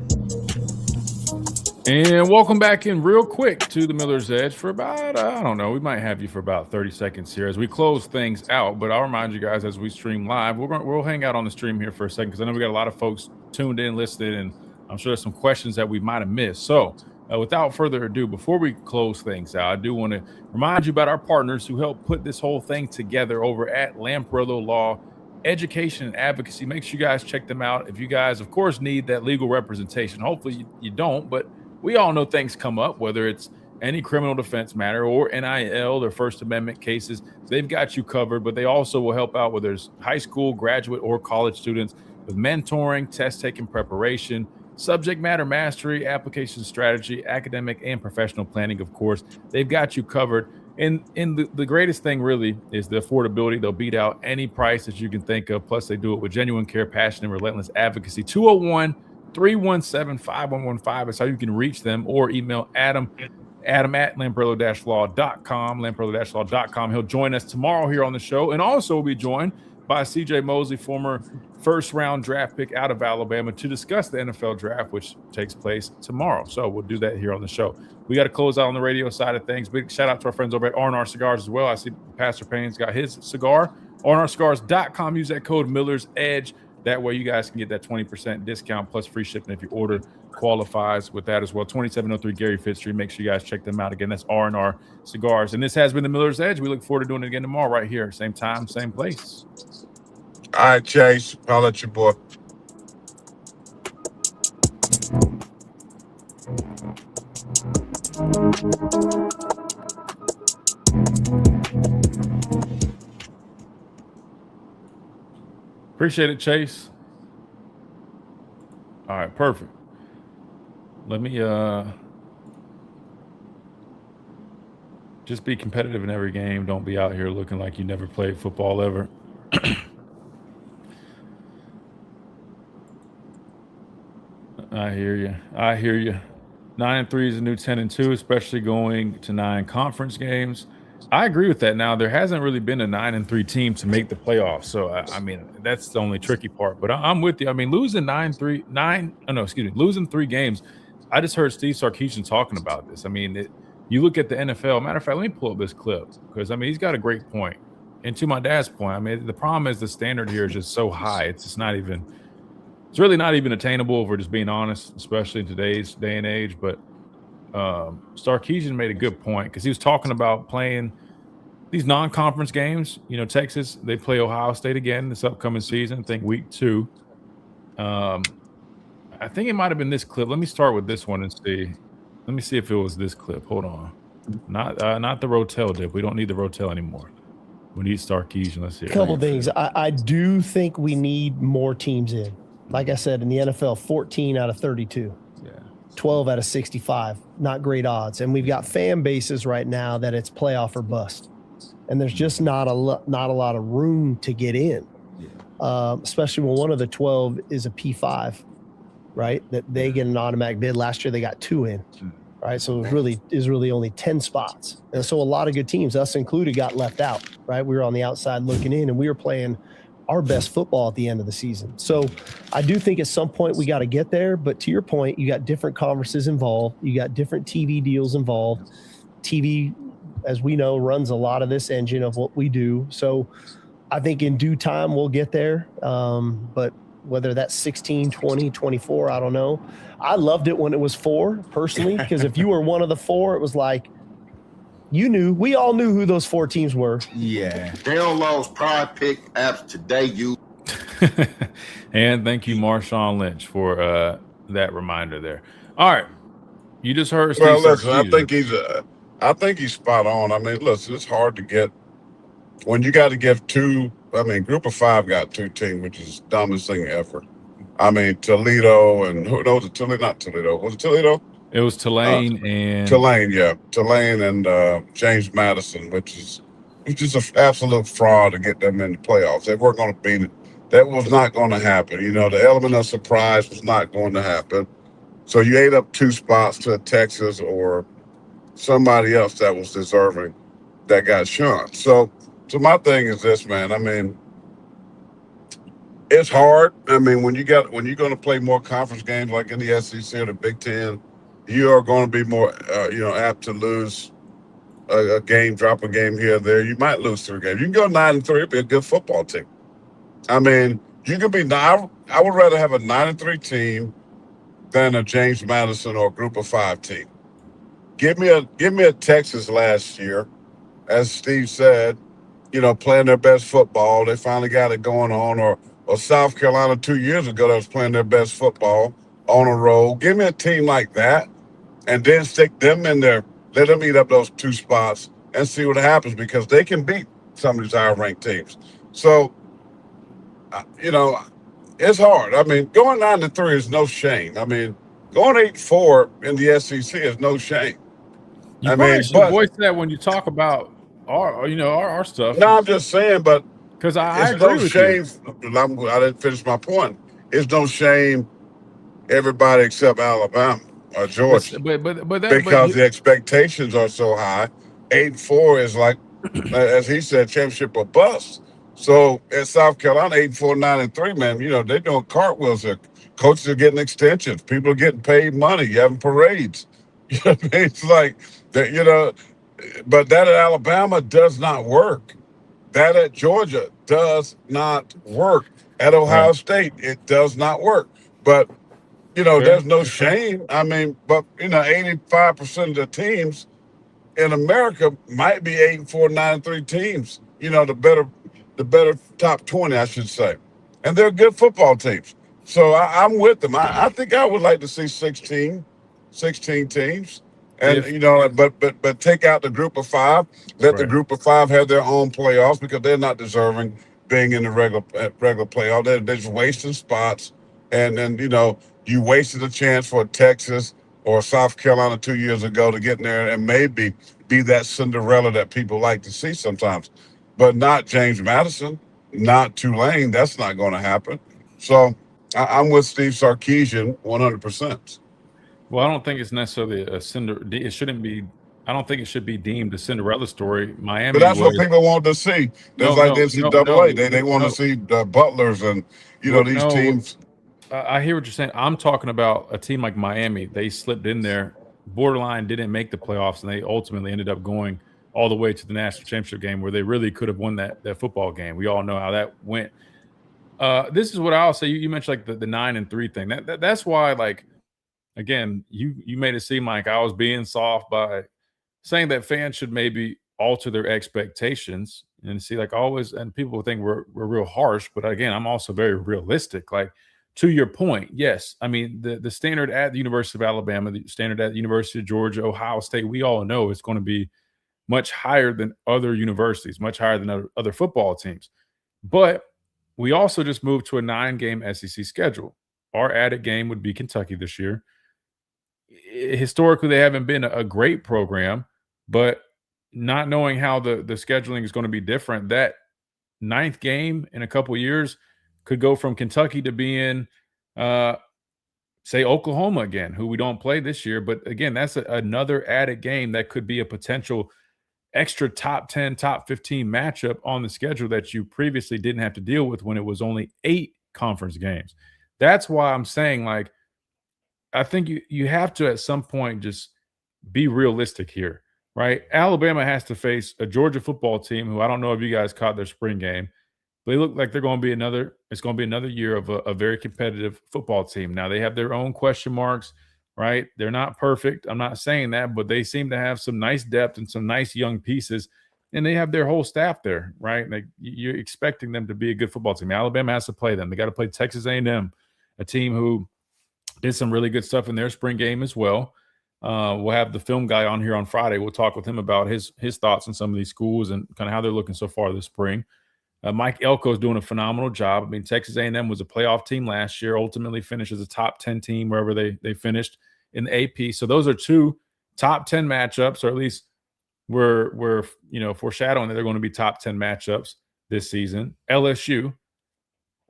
And welcome back in real quick to the Miller's Edge for about, I don't know, we might have you for about 30 seconds here as we close things out. But I'll remind you guys as we stream live, we'll hang out on the stream here for a second because I know we got a lot of folks tuned in, listening, and I'm sure there's some questions that we might have missed. So without further ado, before we close things out, I do want to remind you about our partners who help put this whole thing together over at Lamparello Law Education and Advocacy. Make sure you guys check them out. If you guys, of course, need that legal representation, hopefully you don't, but we all know things come up, whether it's any criminal defense matter or NIL or First Amendment cases. They've got you covered, but they also will help out whether there's high school, graduate, or college students with mentoring, test-taking preparation, subject matter mastery, application strategy, academic and professional planning, of course. They've got you covered. And the greatest thing really is the affordability. They'll beat out any price that you can think of. Plus, they do it with genuine care, passion, and relentless advocacy. 201-317-5115 is how you can reach them, or email Adam at lamparello-law.com, lamparello-law.com. He'll join us tomorrow here on the show. And also we'll be joined by CJ Mosley, former first-round draft pick out of Alabama, to discuss the NFL draft, which takes place tomorrow. So we'll do that here on the show. We got to close out on the radio side of things. Big shout-out to our friends over at R&R Cigars as well. I see Pastor Payne's got his cigar. rnrcigars.com. Use that code Miller's Edge. That way you guys can get that 20% discount plus free shipping if your order qualifies with that as well. 2703 Gary Fitz Street. Make sure you guys check them out. Again, that's R&R Cigars. And this has been the Miller's Edge. We look forward to doing it again tomorrow right here. Same time, same place. All right, Chase. I'll let you, boy. Appreciate it, Chase. All right, perfect. Let me just be competitive in every game. Don't be out here looking like you never played football ever. I hear you. 9-3 is a new 10-2, especially going to 9 conference games. I agree with that. Now, there hasn't really been a 9-3 team to make the playoffs. So, I mean, that's the only tricky part. But I'm with you. I mean, losing 3 games. I just heard Steve Sarkisian talking about this. I mean, you look at the NFL. Matter of fact, let me pull up this clip because, I mean, he's got a great point. And to my dad's point, I mean, the problem is the standard here is just so high. It's just not even – it's really not even attainable, if we're just being honest, especially in today's day and age. But Sarkisian made a good point because he was talking about playing these non-conference games. You know, Texas, they play Ohio State again this upcoming season, I think week 2. I think it might have been this clip. Let me start with this one and see. Let me see if it was this clip. Hold on. Not the Rotel dip. We don't need the Rotel anymore. We need Sarkisian. Let's see. A couple things. I do think we need more teams in. Like I said, in the NFL, 14 out of 32. Yeah. 12 out of 65. Not great odds. And we've got fan bases right now that it's playoff or bust. And there's just not a lot of room to get in. Yeah. Especially when one of the 12 is a P5, right? That they get an automatic bid. Last year they got 2 in. Right. So it is really only 10 spots. And so a lot of good teams, us included, got left out. Right. We were on the outside looking in, and we were playing our best football at the end of the season. So I do think at some point we got to get there. But to your point, you got different conferences involved. You got different TV deals involved. TV, as we know, runs a lot of this engine of what we do. So I think in due time we'll get there. But whether that's 16, 20, 24, I don't know. I loved it when it was 4 personally, because if you were one of the 4, it was like, we all knew who those 4 teams were. Yeah. Downloads Pride Pick apps today, you. And thank you, Marshawn Lynch, for that reminder there. All right. You just heard Steve listen, I think he's spot on. I mean, listen, it's hard to get when you got to give 2. I mean, Group of 5 got 2 teams, which is the dumbest thing ever. I mean, Toledo and who knows? Not Toledo. Was it Toledo? It was Tulane Tulane and James Madison, which is an absolute fraud to get them in the playoffs. They weren't going to beat it. That was not going to happen. You know, the element of surprise was not going to happen. So you ate up 2 spots to Texas or somebody else that was deserving that got shunned. So my thing is this, man. I mean, it's hard. I mean, when you're going to play more conference games like in the SEC or the Big Ten, you are going to be more, apt to lose a game, drop a game here or there. You might lose 3 games. You can go 9-3, it'd be a good football team. I mean, you can be I would rather have a 9-3 team than a James Madison or a Group of 5 team. Give me a Texas last year, as Steve said, playing their best football. They finally got it going on. Or South Carolina 2 years ago that was playing their best football on a roll. Give me a team like that, and then stick them in there. Let them eat up those 2 spots and see what happens, because they can beat some of these higher-ranked teams. So, it's hard. I mean, going 9-3 is no shame. I mean, going 8-4 in the SEC is no shame. You probably should voice that when you talk about our stuff. No, I'm just saying, but because I agree with you. I didn't finish my point. It's no shame. Everybody except Alabama or Georgia, because the expectations are so high. 8-4 is like, as he said, championship or bust. So at South Carolina, 8-4, 9-3, man, they're doing cartwheels there. Coaches are getting extensions. People are getting paid money. You're having parades. You know what I mean? It's like that, but that at Alabama does not work. That at Georgia does not work. At Ohio State, it does not work. But, there's no shame. I mean, but, 85% of the teams in America might be 8-4, 9-3 teams. The better top 20, I should say. And they're good football teams. So I'm with them. I think I would like to see 16 teams. And, but take out the group of 5. Let the group of 5 have their own playoffs, because they're not deserving being in the regular playoff. They're just wasting spots. And then, you wasted a chance for Texas or South Carolina 2 years ago to get in there and maybe be that Cinderella that people like to see sometimes. But not James Madison, not Tulane. That's not going to happen. So I'm with Steve Sarkisian 100%. Well, I don't think it's necessarily it shouldn't be. I don't think it should be deemed a Cinderella story. Miami, but that's what people want to see. That's like the NCAA. They want to see the Butlers and these teams. I hear what you're saying. I'm talking about a team like Miami. They slipped in there, borderline didn't make the playoffs, and they ultimately ended up going all the way to the national championship game, where they really could have won that football game. We all know how that went. This is what I'll say. You mentioned like the 9-3 thing. That's why, like, again, you made it seem like I was being soft by saying that fans should maybe alter their expectations and see, like, always. And people think we're real harsh, but again, I'm also very realistic. Like, to your point, yes, I mean the standard at the University of Alabama, the standard at the University of Georgia, Ohio State, we all know it's going to be much higher than other universities, much higher than other football teams. But we also just moved to a 9-game SEC schedule. Our added game would be Kentucky this year. Historically, they haven't been a great program, but not knowing how the scheduling is going to be different, that 9th game in a couple of years could go from Kentucky to being, say, Oklahoma again, who we don't play this year. But again, that's another added game that could be a potential extra top 10, top 15 matchup on the schedule that you previously didn't have to deal with when it was only 8 conference games. That's why I'm saying, like, I think you have to at some point just be realistic here, right? Alabama has to face a Georgia football team who, I don't know if you guys caught their spring game, but they look like it's going to be another year of a very competitive football team. Now, they have their own question marks, right? They're not perfect. I'm not saying that, but they seem to have some nice depth and some nice young pieces, and they have their whole staff there, right? Like, you're expecting them to be a good football team. Alabama has to play them. They got to play Texas A&M, a team who did some really good stuff in their spring game as well. We'll have the film guy on here on Friday. We'll talk with him about his thoughts on some of these schools and kind of how they're looking so far this spring. Mike Elko is doing a phenomenal job. I mean, Texas A&M was a playoff team last year, ultimately finished as a top 10 team wherever they finished in the AP. So those are 2 top 10 matchups, or at least we're foreshadowing that they're going to be top 10 matchups this season. LSU,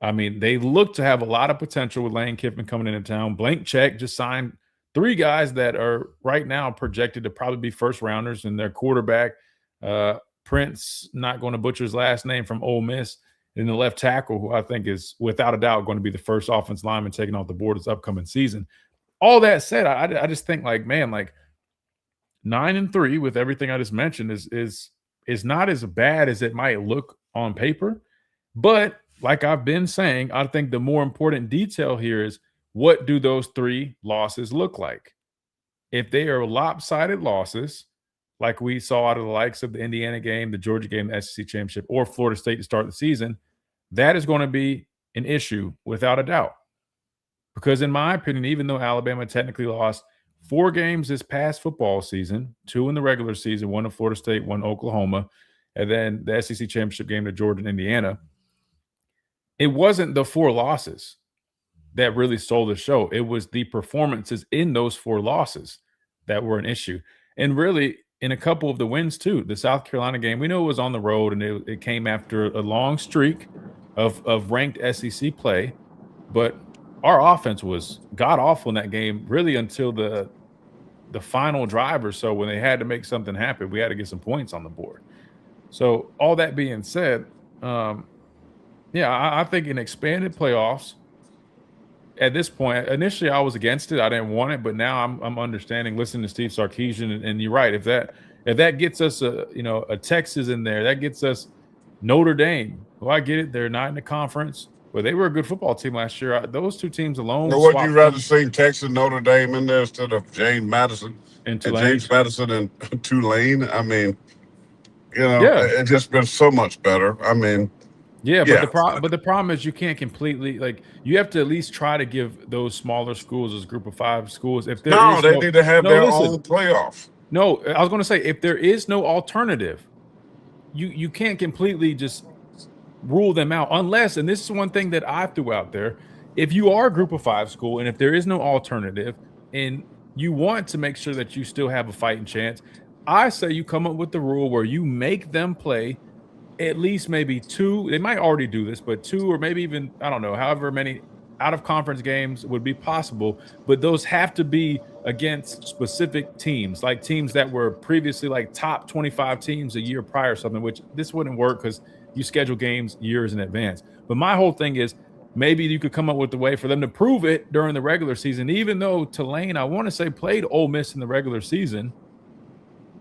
I mean, they look to have a lot of potential with Lane Kiffin coming into town. Blank check, just signed 3 guys that are right now projected to probably be first rounders, and their quarterback, Prince, not going to butcher his last name, from Ole Miss, and the left tackle, who I think is without a doubt going to be the first offensive lineman taken off the board this upcoming season. All that said, I just think, like, man, like, 9-3 with everything I just mentioned is not as bad as it might look on paper. But like I've been saying, I think the more important detail here is, what do those 3 losses look like? If they are lopsided losses, like we saw out of the likes of the Indiana game, the Georgia game, the SEC championship, or Florida State to start the season, that is going to be an issue without a doubt. Because in my opinion, even though Alabama technically lost 4 games this past football season, 2 in the regular season, 1 to Florida State, 1 to Oklahoma, and then the SEC championship game to Georgia and Indiana, it wasn't the 4 losses that really stole the show. It was the performances in those 4 losses that were an issue. And really, in a couple of the wins too, the South Carolina game, we know it was on the road, and it came after a long streak of ranked SEC play, but our offense was god-awful in that game, really until the final drive or so when they had to make something happen. We had to get some points on the board. So all that being said, I think in expanded playoffs, at this point, initially I was against it. I didn't want it, but now I'm understanding, listening to Steve Sarkisian, and you're right. If that gets us a Texas in there, that gets us Notre Dame. Well, I get it. They're not in the conference, but they were a good football team last year. Those 2 teams alone. Would you rather see Texas, Notre Dame in there instead of James Madison and Tulane? I mean, it's just been so much better. I mean, but the problem is you can't completely you have to at least try to give those smaller schools, as group of 5 schools, if there is they need to have their own playoff. No, I was going to say, if there is no alternative, you can't completely just rule them out unless, and this is one thing that I threw out there, if you are a group of 5 school and if there is no alternative and you want to make sure that you still have a fighting chance, I say you come up with the rule where you make them play at least maybe 2, they might already do this, but 2 or maybe even, I don't know, however many out-of-conference games would be possible, but those have to be against specific teams, like teams that were previously like top 25 teams a year prior or something, which this wouldn't work because you schedule games years in advance. But my whole thing is maybe you could come up with a way for them to prove it during the regular season, even though Tulane, I want to say, played Ole Miss in the regular season.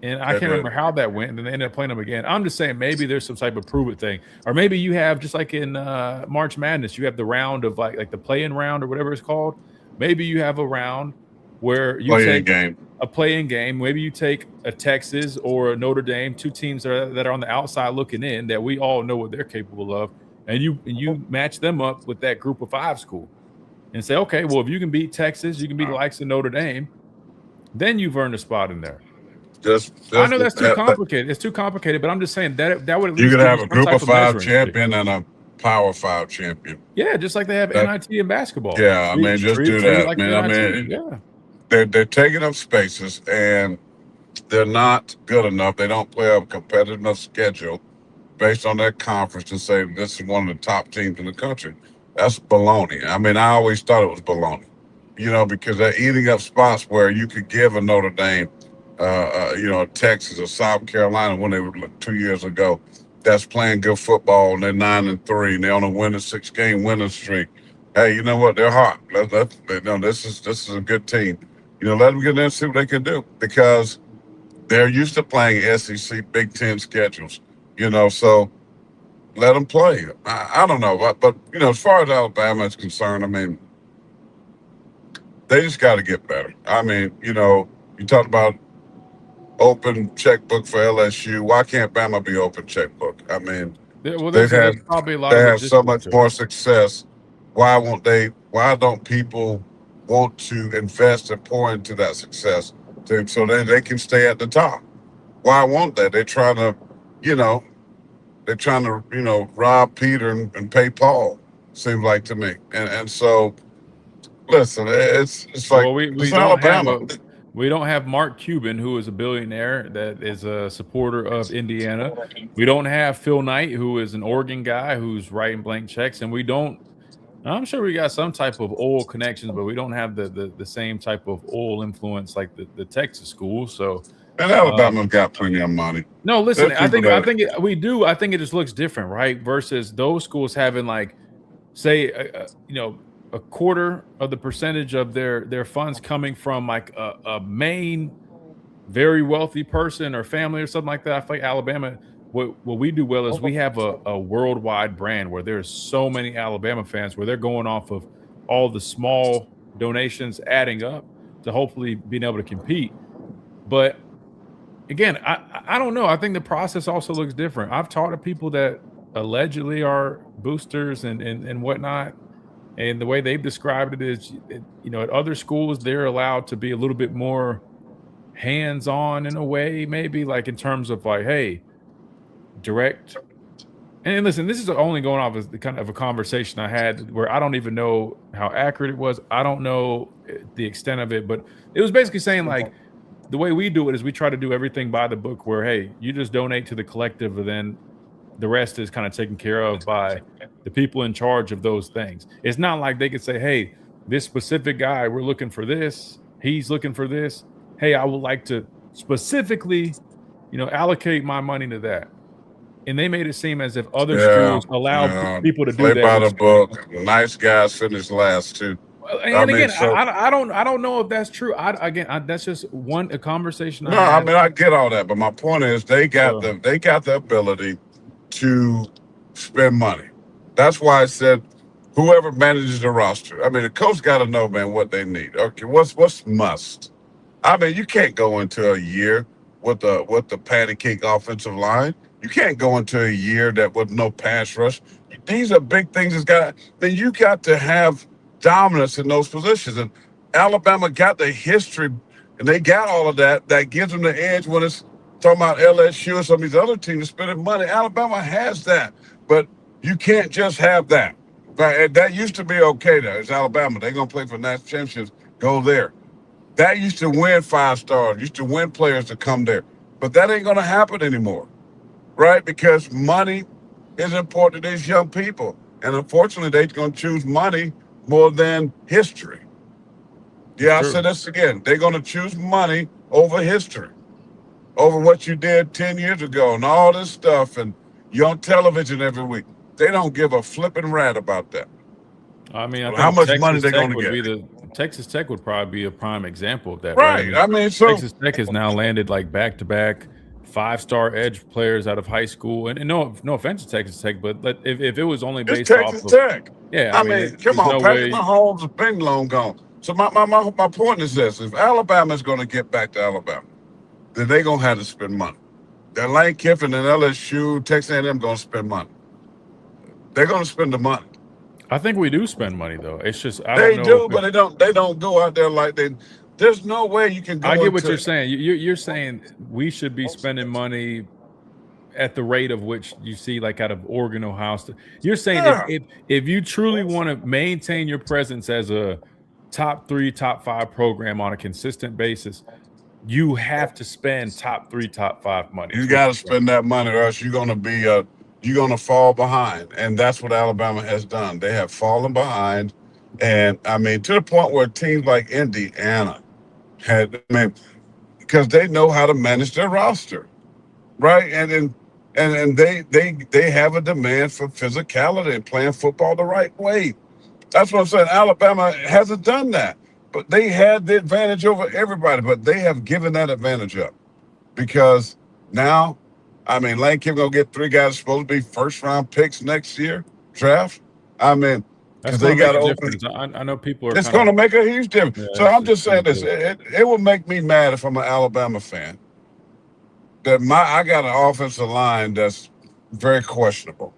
And I can't remember how that went, and they ended up playing them again. I'm just saying maybe there's some type of prove it thing. Or maybe you have, just like in March Madness, you have the round of like the play-in round or whatever it's called. Maybe you have a round where you take a play-in game. Maybe you take a Texas or a Notre Dame, 2 teams that are on the outside looking in that we all know what they're capable of, and you match them up with that group of 5 school and say, okay, well, if you can beat Texas, you can beat the likes of Notre Dame, then you've earned a spot in there. I know that's too complicated. It's too complicated, but I'm just saying that would at least you could have a group of 5 champion and a Power 5 champion. Yeah, just like they have NIT in basketball. Yeah, just do that. They're taking up spaces and they're not good enough. They don't play a competitive enough schedule based on their conference to say this is one of the top teams in the country. That's baloney. I always thought it was baloney, because they're eating up spots where you could give a Notre Dame, Texas or South Carolina when they were 2 years ago, that's playing good football and they're 9-3 and they're on a 6-game winning streak. Hey, you know what? They're hot. This is a good team. Let them get in and see what they can do, because they're used to playing SEC Big Ten schedules. So let them play. I don't know, but as far as Alabama is concerned, they just got to get better. You talked about open checkbook for LSU. Why can't Bama be open checkbook? They've had so much more success. Why don't people want to invest and pour into that success so that they can stay at the top? Why won't they? They're trying to rob Peter and pay Paul, seems like to me. And so, listen, it's like it's Alabama. We don't have Mark Cuban, who is a billionaire that is a supporter of Indiana. We don't have Phil Knight, who is an Oregon guy who's writing blank checks. And I'm sure we got some type of oil connections, but we don't have the same type of oil influence like the Texas schools. So, and Alabama's got plenty of money. No, listen, I think we do. I think it just looks different, right? Versus those schools having say, a quarter of the percentage of their funds coming from like a main very wealthy person or family or something like that. I feel like Alabama, what we do well is we have a worldwide brand where there's so many Alabama fans where they're going off of all the small donations adding up. to hopefully being able to compete. But again, I don't know. I think the process also looks different. I've talked to people that allegedly are boosters and whatnot, and the way they've described it is, at other schools they're allowed to be a little bit more hands-on in a way, maybe like in terms of like, hey, direct. And listen, this is only going off as the kind of a conversation I had where I don't even know how accurate it was. I don't know the extent of it, but it was basically saying like the way we do it is we try to do everything by the book where, hey, you just donate to the collective and then the rest is kind of taken care of by the people in charge of those things. It's not like they could say, hey, this specific guy, we're looking for this. He's looking for this. Hey, I would like to specifically, allocate my money to that. And they made it seem as if other schools allow people to do that. Play by the book. Nice guys finish last too. And I don't know if that's true. That's just a conversation. I get all that, but my point is they got the ability to spend money. That's why I said whoever manages the roster. I mean, the coach got to know, man, what they need. Okay, what's must? I mean, you can't go into a year with the patty cake offensive line. You can't go into a year that with no pass rush. These are big things. Then you got to have dominance in those positions. And Alabama got the history, and they got all of that. That gives them the edge when it's talking about LSU or some of these other teams spending money. Alabama has that, but you can't just have that. That used to be okay there. It's Alabama. They're going to play for national championships. Go there. That used to win 5 stars, used to win players to come there. But that ain't going to happen anymore, right? Because money is important to these young people. And unfortunately, they're going to choose money more than history. Yeah, I said this again. They're going to choose money over history, over what you did 10 years ago and all this stuff. And you're on television every week. They don't give a flipping rat about that. I mean, I think how much Texas money they're Tech going to get. Texas Tech would probably be a prime example of that, right? I mean, so Texas Tech has now landed like back-to-back 5-star edge players out of high school, and no offense to Texas Tech, but if it was only based off Texas Tech, yeah, I mean, come on, Patrick Mahomes has been long gone. So my point is this: if Alabama is going to get back to Alabama, then they're going to have to spend money. That Lane Kiffin and LSU, Texas A&M going to spend money. They're going to spend the money. I think we do spend money though. It's just they do, but they don't go out there like they. There's no way you can go. I get what you're saying. You're saying we should be spending money at the rate of which you see like out of Oregon, Ohio State. You're saying if you truly want to maintain your presence as a top 3, top 5 program on a consistent basis, you have to spend top 3, top 5 money. You got to spend that money, or else you're going to fall behind. And that's what Alabama has done. They have fallen behind. And I mean, to the point where teams like Indiana because they know how to manage their roster, right? And they have a demand for physicality and playing football the right way. That's what I'm saying. Alabama hasn't done that, but they had the advantage over everybody, but they have given that advantage up because now, I mean, Lane Kiffin going to get 3 guys supposed to be first-round picks next year, draft. I mean, because they got to open. I know people are. It's going to make a huge difference. Yeah, so I'm just saying this: it will make me mad if I'm an Alabama fan. That I got an offensive line that's very questionable.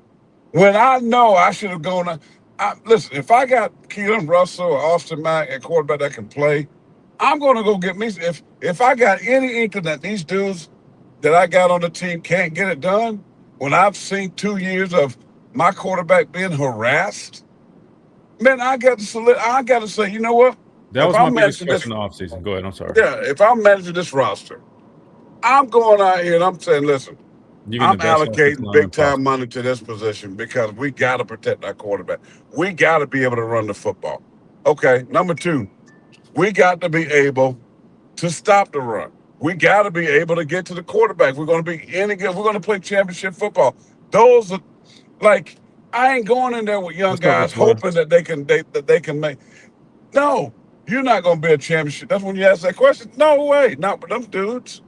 When I know I should have gone. Listen, if I got Keelan Russell or Austin Mack at quarterback that can play, I'm going to go get me. If I got any inkling that these dudes that I got on the team can't get it done, when I've seen 2 years of my quarterback being harassed. Man, I got to say, you know what? That was my biggest question in the offseason. Go ahead. I'm sorry. Yeah, if I'm managing this roster, I'm going out here and I'm saying, listen, I'm allocating big-time money to this position because we got to protect our quarterback. We got to be able to run the football. Okay, number 2, we got to be able to stop the run. We got to be able to get to the quarterback. We're going to be any good. We're going to play championship football. Those are like – I ain't going in there with young guys hoping that they can make. No, you're not going to be a championship. That's when you ask that question. No way, not with them dudes.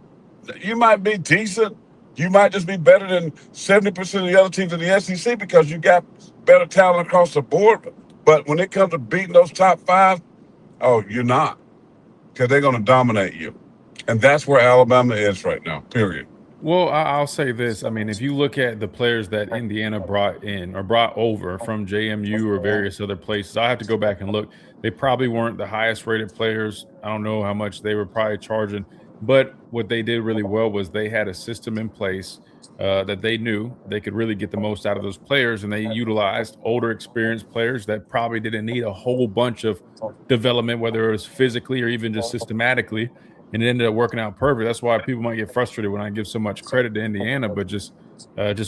You might be decent. You might just be better than 70% of the other teams in the SEC because you got better talent across the board. But when it comes to beating those top 5, oh, you're not. because they're going to dominate you. And that's where Alabama is right now, period. Well, I'll say this. I mean, if you look at the players that Indiana brought in or brought over from JMU or various other places, I have to go back and look. They probably weren't the highest rated players. I don't know how much they were probably charging, but what they did really well was they had a system in place that they knew they could really get the most out of those players, and they utilized older, experienced players that probably didn't need a whole bunch of development, whether it was physically or even just systematically. And it ended up working out perfect. That's why people might get frustrated when I give so much credit to Indiana, but just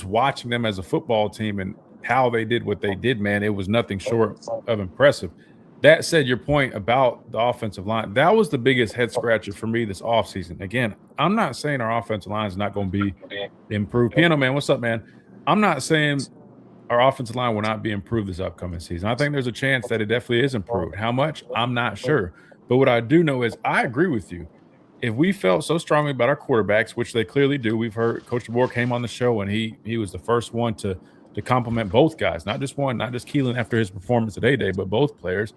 watching them as a football team and how they did what they did, man, it was nothing short of impressive. That said, your point about the offensive line, that was the biggest head scratcher for me this offseason. Again, I'm not saying our offensive line is not going to be improved. Piano Man, what's up, man? I'm not saying our offensive line will not be improved this upcoming season. I think there's a chance that it definitely is improved. How much? I'm not sure. But what I do know is I agree with you. If we felt so strongly about our quarterbacks, which they clearly do, we've heard Coach DeBoer came on the show and he was the first one to compliment both guys, not just one, not just Keelan after his performance at A-Day, but both players.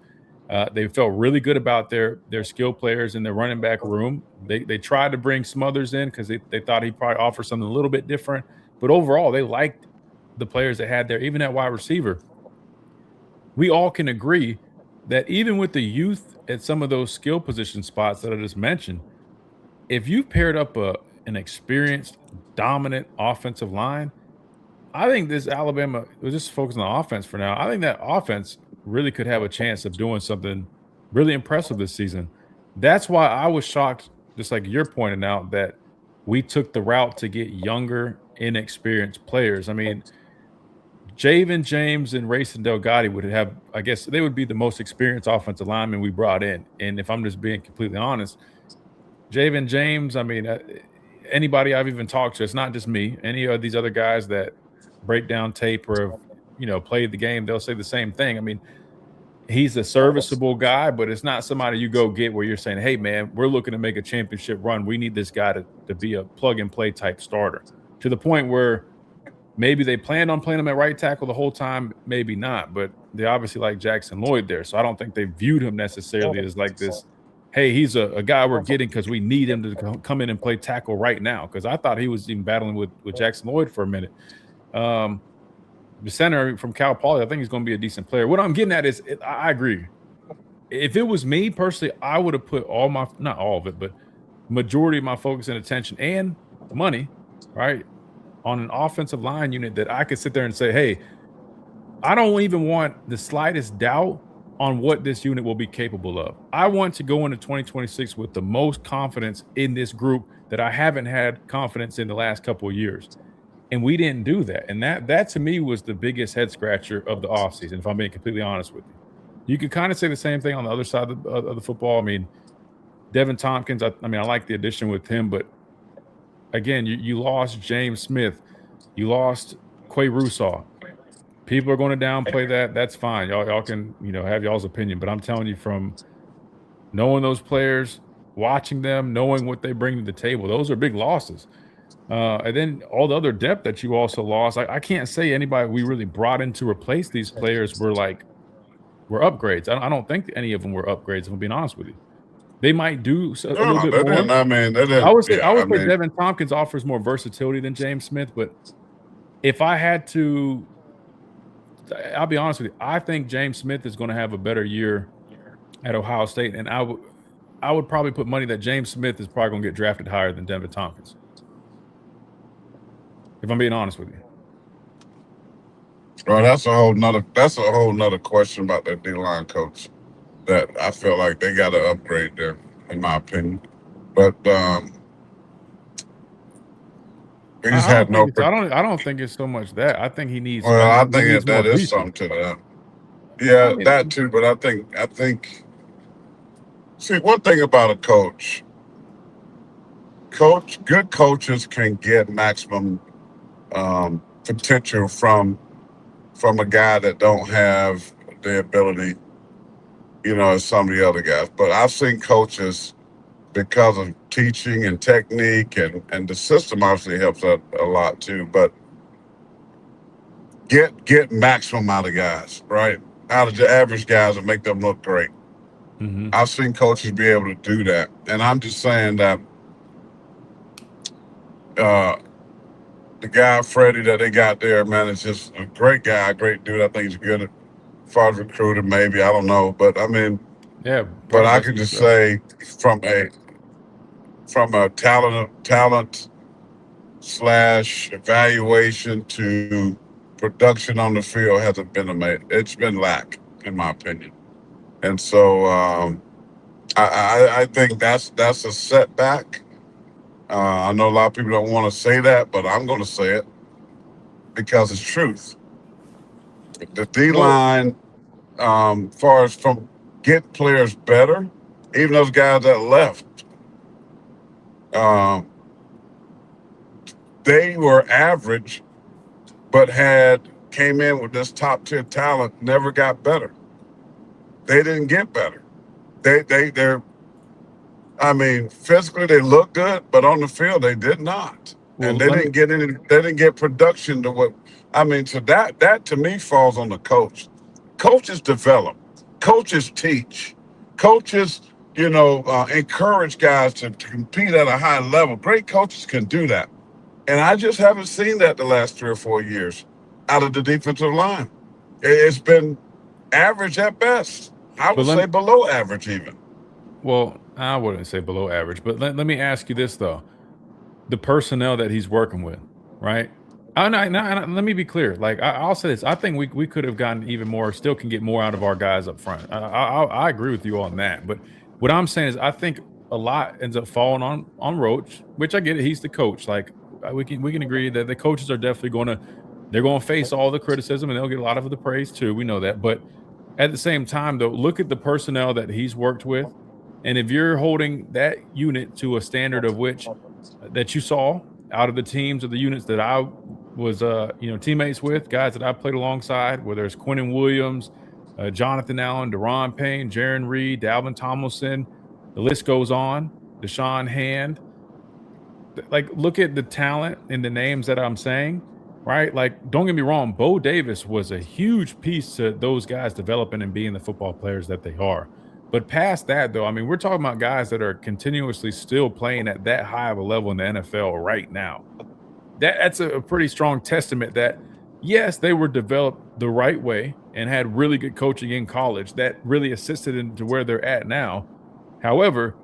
They felt really good about their skill players in the running back room. They tried to bring some others in because they thought he'd probably offer something a little bit different. But overall, they liked the players they had there, even at wide receiver. We all can agree that even with the youth at some of those skill position spots that I just mentioned, if you paired up an experienced, dominant offensive line, I think this Alabama, we're just focusing on offense for now. I think that offense really could have a chance of doing something really impressive this season. That's why I was shocked, just like you're pointing out, that we took the route to get younger, inexperienced players. I mean, Javen James and Rayson Delgado would have, I guess, they would be the most experienced offensive linemen we brought in. And if I'm just being completely honest, Javen James, I mean, anybody I've even talked to, it's not just me. Any of these other guys that break down tape or have, played the game, they'll say the same thing. I mean, he's a serviceable guy, but it's not somebody you go get where you're saying, hey, man, we're looking to make a championship run. We need this guy to be a plug-and-play type starter. To the point where maybe they planned on playing him at right tackle the whole time, maybe not. But they obviously like Jackson Lloyd there. So I don't think they viewed him necessarily as like this, hey, he's a guy we're getting because we need him to come in and play tackle right now. Because I thought he was even battling with Jackson Lloyd for a minute. The center from Cal Poly, I think he's going to be a decent player. What I'm getting at is, I agree. If it was me personally, I would have put not all of it, but majority of my focus and attention and money, right, on an offensive line unit that I could sit there and say, hey, I don't even want the slightest doubt on what this unit will be capable of. I want to go into 2026 with the most confidence in this group that I haven't had confidence in the last couple of years. And we didn't do that. And that to me was the biggest head scratcher of the offseason, if I'm being completely honest with you. You could kind of say the same thing on the other side of the football. I mean, Devin Tompkins, I like the addition with him, but again, you lost James Smith. You lost Quay Russaw. People are going to downplay that. That's fine. Y'all can, have y'all's opinion. But I'm telling you, from knowing those players, watching them, knowing what they bring to the table, those are big losses. And then all the other depth that you also lost. I can't say anybody we really brought in to replace these players were upgrades. I don't think any of them were upgrades, if I'm being honest with you. They might do a little bit more. I would say Devin Tompkins offers more versatility than James Smith, but if I had to, I'll be honest with you, I think James Smith is going to have a better year at Ohio State, and I would probably put money that James Smith is probably going to get drafted higher than Devin Tompkins, if I'm being honest with you. Well, that's a whole nother question about that D-line coach that I feel like they got to upgrade there, in my opinion. But he just had no. I don't think it's so much that. I think he needs. Well, I think that is something to that. Yeah, that too. But I think. See, one thing about a coach. Good coaches can get maximum potential from a guy that don't have the ability, as some of the other guys. But I've seen coaches, because of teaching and technique and the system obviously helps out a lot too, but get maximum out of guys, right? Out of the average guys and make them look great. Mm-hmm. I've seen coaches be able to do that. And I'm just saying that the guy, Freddie, that they got there, man, is just a great guy, a great dude. I think he's good as far as recruiter, maybe. I don't know. But, I mean, yeah. But I can just say from a talent / evaluation to production on the field hasn't been amazing. It's been lack, in my opinion. And so I think that's a setback. I know a lot of people don't want to say that, but I'm going to say it because it's truth. The D-line, far as from get players better, even those guys that left, they were average, but came in with this top tier talent, never got better. They didn't get better. They're I mean, physically they look good, but on the field they did not. Well, and they didn't get production to what I mean, so that to me falls on the coach. Coaches develop, coaches teach, coaches, encourage guys to compete at a high level. Great coaches can do that. And I just haven't seen that the last 3 or 4 years out of the defensive line. It's been average at best. I would say below average even. Well, I wouldn't say below average, but let me ask you this, though. The personnel that he's working with, right? Let me be clear. Like, I'll say this. I think we could have gotten even more, still can get more out of our guys up front. I agree with you on that. But what I'm saying is I think a lot ends up falling on Roach, which I get it. He's the coach. Like, we can agree that the coaches are definitely going to face all the criticism and they'll get a lot of the praise too. We know that. But at the same time, though, look at the personnel that he's worked with. And if you're holding that unit to a standard of which that you saw out of the teams or the units that I was, teammates with, guys that I played alongside, whether it's Quinnen Williams, Jonathan Allen, Deron Payne, Jaron Reed, Dalvin Tomlinson, the list goes on, Deshaun Hand. Like, look at the talent and the names that I'm saying, right? Like, don't get me wrong, Bo Davis was a huge piece to those guys developing and being the football players that they are. But past that, though, I mean, we're talking about guys that are continuously still playing at that high of a level in the NFL right now. That's a pretty strong testament that, yes, they were developed the right way and had really good coaching in college that really assisted into where they're at now. However,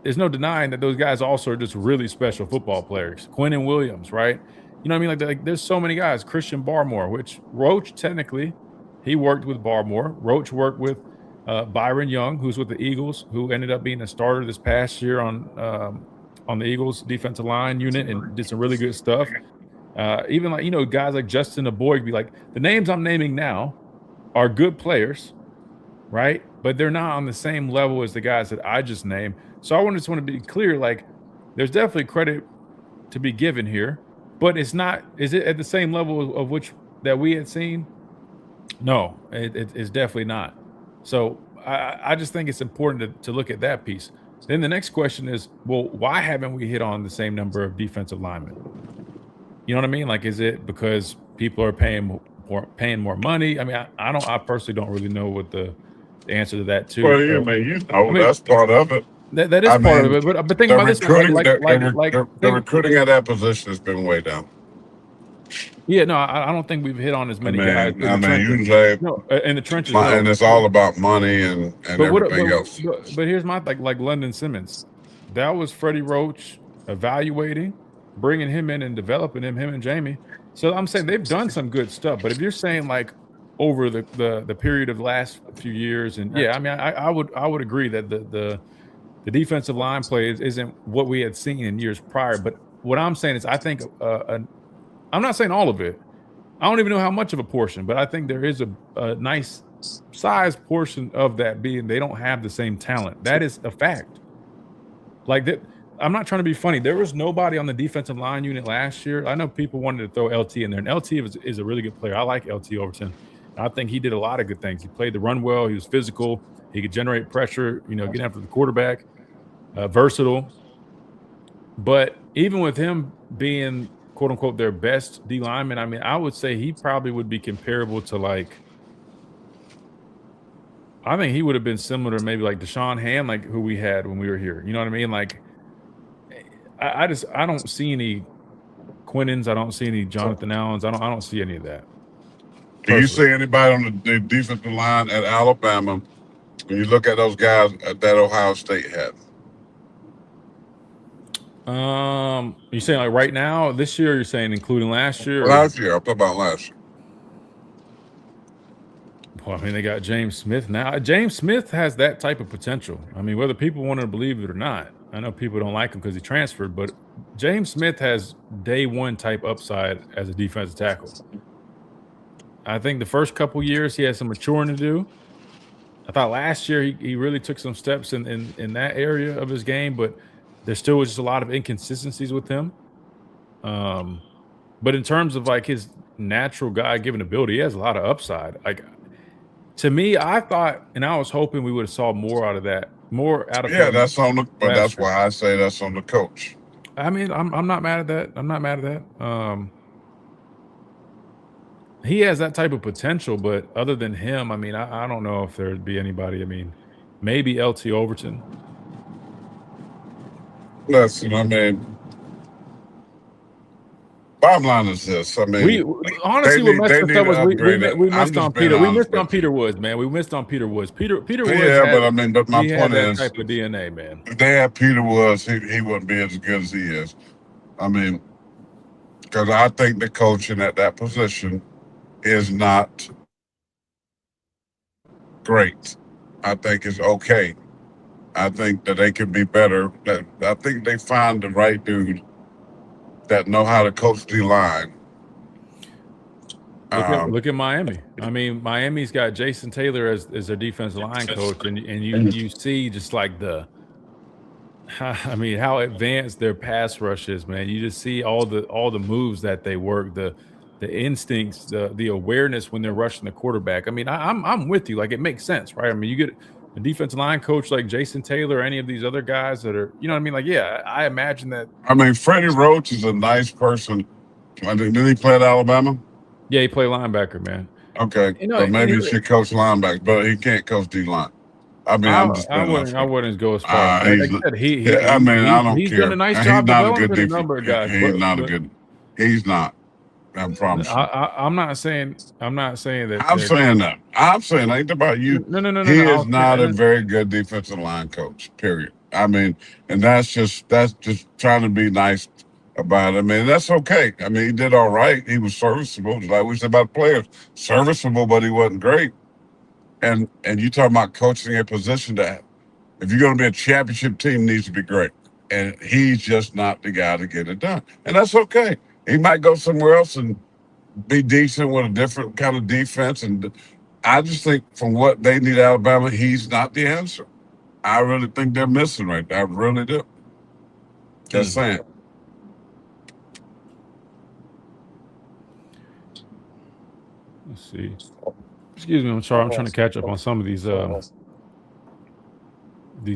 there's no denying that those guys also are just really special football players. Quinnen Williams, right? You know what I mean? Like there's so many guys. Christian Barmore, which Roach, technically, he worked with Barmore. Roach worked with Byron Young, who's with the Eagles, who ended up being a starter this past year on the Eagles defensive line unit and did some really good stuff. Even like, guys like Justin Aboigbe, like the names I'm naming now are good players, right? But they're not on the same level as the guys that I just named. So I just want to be clear, like there's definitely credit to be given here, but is it at the same level of which that we had seen? No, it's definitely not. So I just think it's important to look at that piece. Then the next question is, well, why haven't we hit on the same number of defensive linemen? You know what I mean? Like, is it because people are paying more money? I mean, I personally don't really know what the answer to that too. Well, that's part of it. That is part of it. But think about this: the recruiting at that position has been way down. Yeah, no, I don't think we've hit on as many guys. You can say in the trenches, and it's all about money and everything else. But here's my thing: like London Simmons, that was Freddie Roach evaluating, bringing him in and developing him and Jamie. So I'm saying they've done some good stuff. But if you're saying like over the period of the last few years, and yeah, I mean, I would agree that the defensive line play isn't what we had seen in years prior. But what I'm saying is, I think I'm not saying all of it. I don't even know how much of a portion, but I think there is a nice size portion of that being they don't have the same talent. That is a fact. Like that, I'm not trying to be funny. There was nobody on the defensive line unit last year. I know people wanted to throw LT in there, and LT is a really good player. I like LT Overton. I think he did a lot of good things. He played the run well. He was physical. He could generate pressure, get after the quarterback, versatile. But even with him being quote unquote their best D lineman, I mean, I would say he probably would be comparable to like I think he would have been similar to maybe like Deshaun Ham, like who we had when we were here. You know what I mean? Like, I don't see any Quinnens. I don't see any Jonathan Allens. I don't see any of that. Do you see anybody on the defensive line at Alabama when you look at those guys that Ohio State had? You saying like right now, this year? Or you're saying including last year? Last year, I'm talking about last year. Well, I mean, they got James Smith now. James Smith has that type of potential. I mean, whether people want to believe it or not, I know people don't like him because he transferred, but James Smith has day one type upside as a defensive tackle. I think the first couple years he had some maturing to do. I thought last year he really took some steps in that area of his game, but there still was just a lot of inconsistencies with him. But in terms of like his natural God-given ability, he has a lot of upside. Like, to me, I thought, and I was hoping we would have saw more out of that, Yeah, that's on the. But that's why I say that's on the coach. I mean, I'm not mad at that. I'm not mad at that. He has that type of potential, but other than him, I mean, I don't know if there'd be anybody. I mean, maybe LT Overton. Listen, I mean, bottom line is this. I mean, we honestly, what messed us up was we missed on Peter. We missed on Peter Woods, man. We missed on Peter Woods. Peter Woods. Yeah, but I mean, but my point is, type of DNA, man. If they had Peter Woods, he wouldn't be as good as he is. I mean, because I think the coaching at that position is not great. I think it's okay. I think that they can be better. I think they find the right dude that know how to coach the line. Look at Miami. I mean, Miami's got Jason Taylor as their defensive line coach, and you see just like how advanced their pass rush is, man. You just see all the moves that they work, the instincts, the awareness when they're rushing the quarterback. I mean, I'm with you. Like, it makes sense, right? I mean, you get a defensive line coach like Jason Taylor, or any of these other guys that are, you know what I mean? Like, yeah, I imagine that. I mean, Freddie Roach is a nice person. Did he play at Alabama? Yeah, he played linebacker, man. Okay, so maybe he should coach linebacker, but he can't coach D-line. I mean, I wouldn't go as far. Like I said, I don't he's care. done a nice job developing a number of guys. He's not. I promise you. I'm not saying that. I'm saying that. I'm saying ain't about you. No. He is not a very good defensive line coach. Period. I mean, and that's just trying to be nice about it. I mean, that's okay. I mean, he did all right. He was serviceable, like we said about players, serviceable, but he wasn't great. And you talking about coaching a position that, if you're going to be a championship team, needs to be great. And he's just not the guy to get it done. And that's okay. He might go somewhere else and be decent with a different kind of defense. And I just think from what they need Alabama, he's not the answer. I really think they're missing right there. I really do. Just saying. Let's see. Excuse me, I'm sorry. I'm trying to catch up on some of these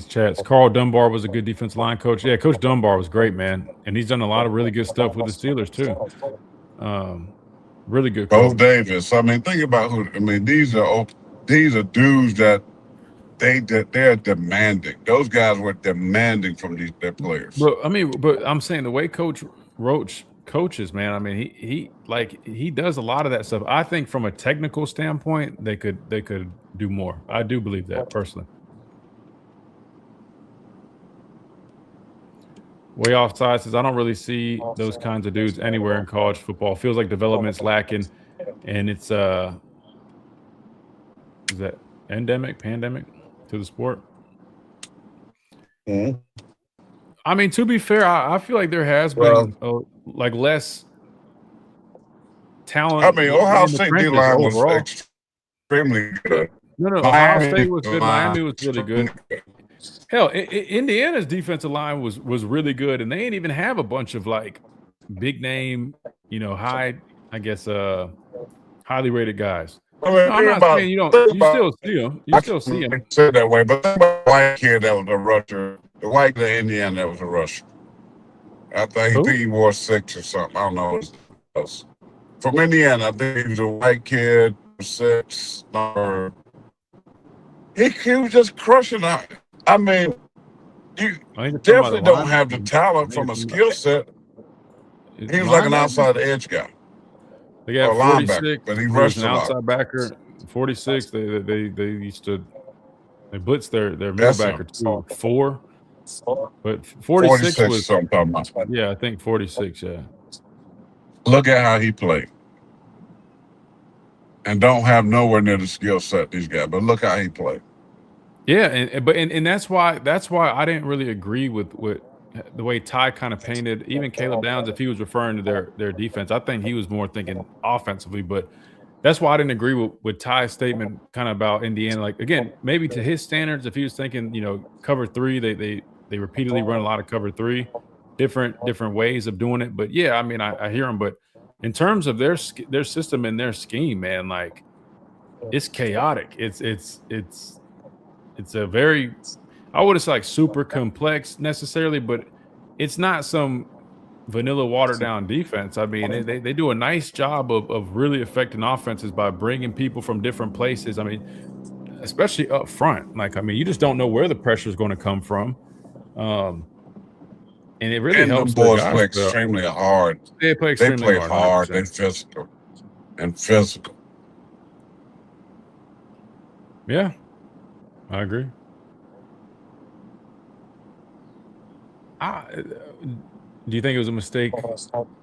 chats. Carl Dunbar was a good defensive line coach. Yeah, Coach Dunbar was great, man. And he's done a lot of really good stuff with the Steelers, too. Really good coach. Bo Davis. I mean, think about these are dudes that they're demanding. Those guys were demanding from their players. But I'm saying the way Coach Roach coaches, man, I mean, he does a lot of that stuff. I think from a technical standpoint, they could do more. I do believe that personally. Way Offside says, I don't really see those kinds of dudes anywhere in college football. Feels like development's lacking, and it's is that pandemic to the sport. Mm-hmm. I mean, to be fair, I feel like there has been like less talent. I mean, Ohio State D-line was extremely good. No, Ohio State was good. Miami was really good. Hell, Indiana's defensive line was really good, and they didn't even have a bunch of like big name, highly rated guys. I mean, I'm not saying you still see them. You still see them. Say that way, but think about the white kid that was a rusher. The white kid in Indiana that was a rusher. I think he wore 6 or something. I don't know what it was. From Indiana, I think he was a white kid, 6 or. He was just crushing out. I mean, you definitely don't have the talent from a skill set. He was like an outside edge guy. They got 46, but he who was rushed an a lot. outside backer. 46, they used to blitz their middle backer too. 4, but 46 was something. Yeah, I think 46. Yeah. Look at how he played, and don't have nowhere near the skill set these guys. But look how he played. Yeah, and that's why I didn't really agree with the way Ty kind of painted even Caleb Downs if he was referring to their defense. I think he was more thinking offensively, but that's why I didn't agree with Ty's statement kind of about Indiana. Like, again, maybe to his standards, if he was thinking, cover 3, they repeatedly run a lot of cover 3, different ways of doing it. But yeah, I mean, I hear him. But in terms of their system and their scheme, man, like it's chaotic. It's a very, I wouldn't say like super complex necessarily, but it's not some vanilla watered down defense. I mean, they do a nice job of really affecting offenses by bringing people from different places. I mean, especially up front. Like, I mean, you just don't know where the pressure is going to come from. And it really helps. Them boys play extremely hard. They play extremely hard. They're physical. Yeah, I agree. Do you think it was a mistake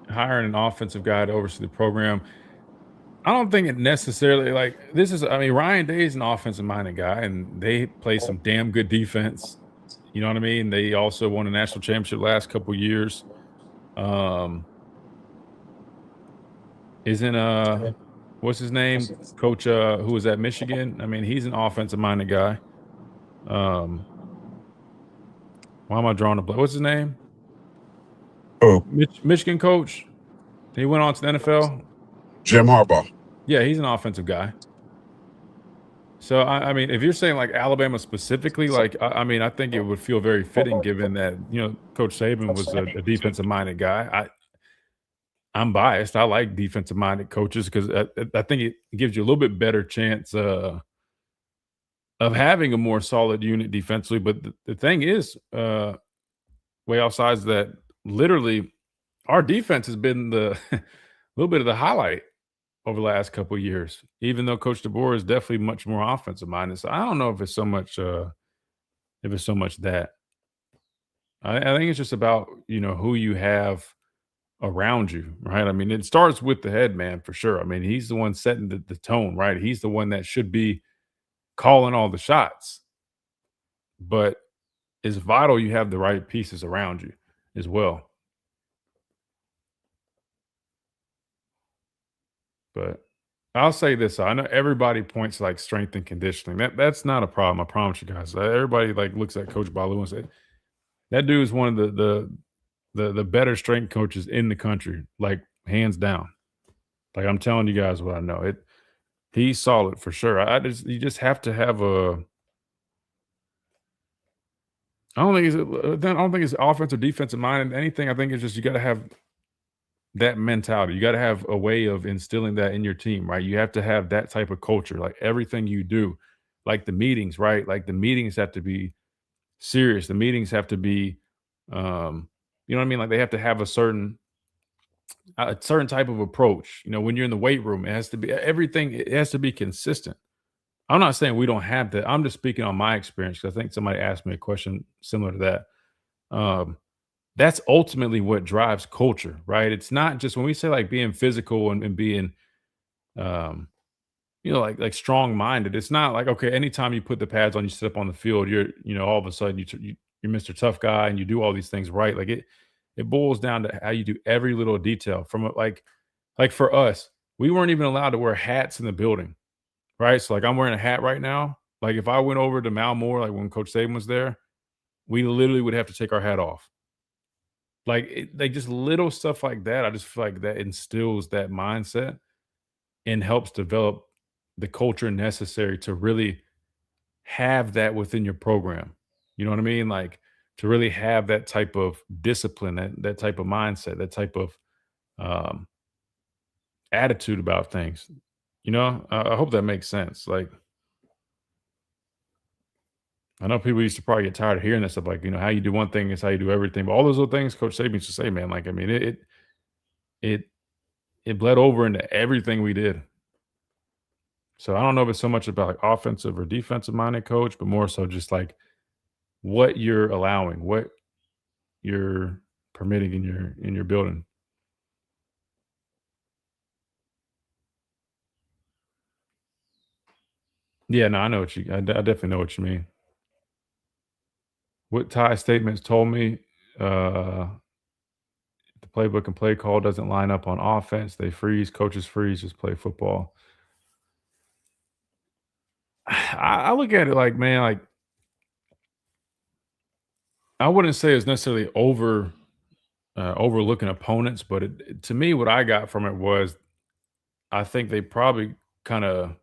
hiring an offensive guy to oversee the program? I don't think it necessarily, Ryan Day is an offensive-minded guy, and they play some damn good defense. You know what I mean? They also won a national championship last couple years. What's his name? Coach who was at Michigan? I mean, he's an offensive-minded guy. Why am I drawing a blank? What's his name? Oh, Michigan coach. He went on to the NFL. Jim Harbaugh. Yeah, he's an offensive guy. So I mean, if you're saying like Alabama specifically, like I mean, I think it would feel very fitting given that Coach Saban was a defensive-minded guy. I'm biased. I like defensive-minded coaches because I think it gives you a little bit better chance of having a more solid unit defensively. But the thing is, way outside that, literally, our defense has been the little bit of the highlight over the last couple of years, even though Coach DeBoer is definitely much more offensive-minded. So I don't know if it's so much that. I think it's just about, who you have around you, right? I mean, it starts with the head man for sure. I mean, he's the one setting the tone, right? He's the one that should be calling all the shots. But it's vital you have the right pieces around you as well. But I'll say this. I know everybody points like strength and conditioning. That's not a problem. I promise you guys. Everybody looks at Coach Baloo and say, that dude is one of the better strength coaches in the country, like hands down. Like, I'm telling you guys what I know. He's solid for sure. You just have to have a. I don't think it's offensive, defensive minded. Anything. I think it's just you got to have that mentality. You got to have a way of instilling that in your team, right? You have to have that type of culture, like everything you do, like the meetings, right? Like the meetings have to be serious. The meetings have to be, you know what I mean? Like they have to have a certain type of approach. When you're in the weight room, it has to be everything. It has to be consistent. I'm not saying we don't have that. I'm just speaking on my experience because I think somebody asked me a question similar to that. That's ultimately what drives culture, right? It's not just when we say like being physical and being, like strong-minded. It's not like, okay, anytime you put the pads on, you sit up on the field, you're, all of a sudden you're Mr. Tough Guy and you do all these things right. Like it boils down to how you do every little detail. From like for us, we weren't even allowed to wear hats in the building, right? So like I'm wearing a hat right now. Like if I went over to Malmore, like when Coach Saban was there, we literally would have to take our hat off. Like just little stuff like that. I just feel like that instills that mindset and helps develop the culture necessary to really have that within your program. You know what I mean? Like to really have that type of discipline, that type of mindset, that type of attitude about things. I hope that makes sense. Like, I know people used to probably get tired of hearing that stuff, like, how you do one thing is how you do everything. But all those little things Coach Saban used to say, man, like, I mean, it bled over into everything we did. So I don't know if it's so much about like offensive or defensive minded coach, but more so just like what you're allowing, what you're permitting in your building. Yeah, no, I definitely know what you mean. What Ty statements told me, the playbook and play call doesn't line up on offense. They freeze, coaches freeze, just play football. I look at it like, man, like I wouldn't say it's necessarily overlooking opponents, but to me, what I got from it was I think they probably kind of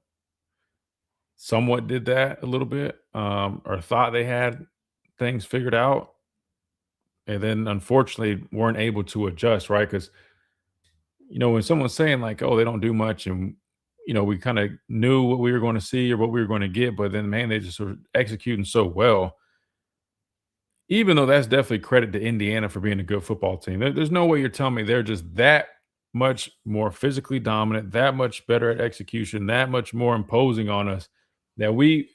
somewhat did that a little bit, or thought they had things figured out, and then unfortunately weren't able to adjust, right? Because when someone's saying like, "Oh, they don't do much," and we kind of knew what we were going to see or what we were going to get, but then man, they just were executing so well. Even though that's definitely credit to Indiana for being a good football team, there's no way you're telling me they're just that much more physically dominant, that much better at execution, that much more imposing on us, that we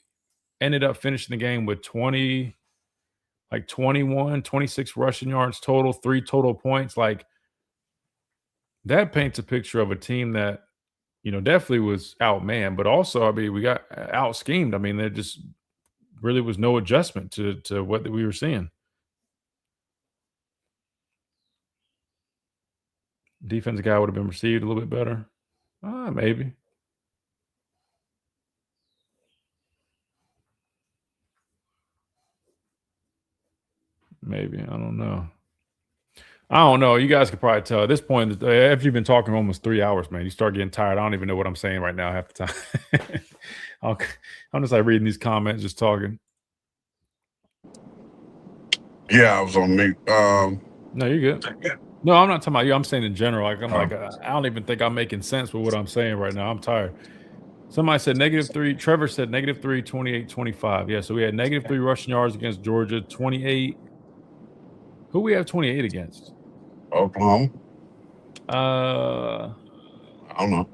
ended up finishing the game with 21, 26 rushing yards total, 3 total points. Like that paints a picture of a team that, definitely was outmanned, but also, I mean, we got out schemed. I mean, there just really was no adjustment to what we were seeing. Defensive guy would have been received a little bit better. Maybe. Maybe. I don't know. You guys could probably tell at this point, after you've been talking almost 3 hours, man, you start getting tired. I don't even know what I'm saying right now half the time. I'm just like reading these comments, just talking. Yeah, I was on mute. No, you're good. No, I'm not talking about you. I'm saying in general. Like I don't even think I'm making sense with what I'm saying right now. I'm tired. Somebody said -3. Trevor said -3, 28-25. Yeah, so we had -3 rushing yards against Georgia, 28. Who we have 28 against? Oklahoma. I don't know.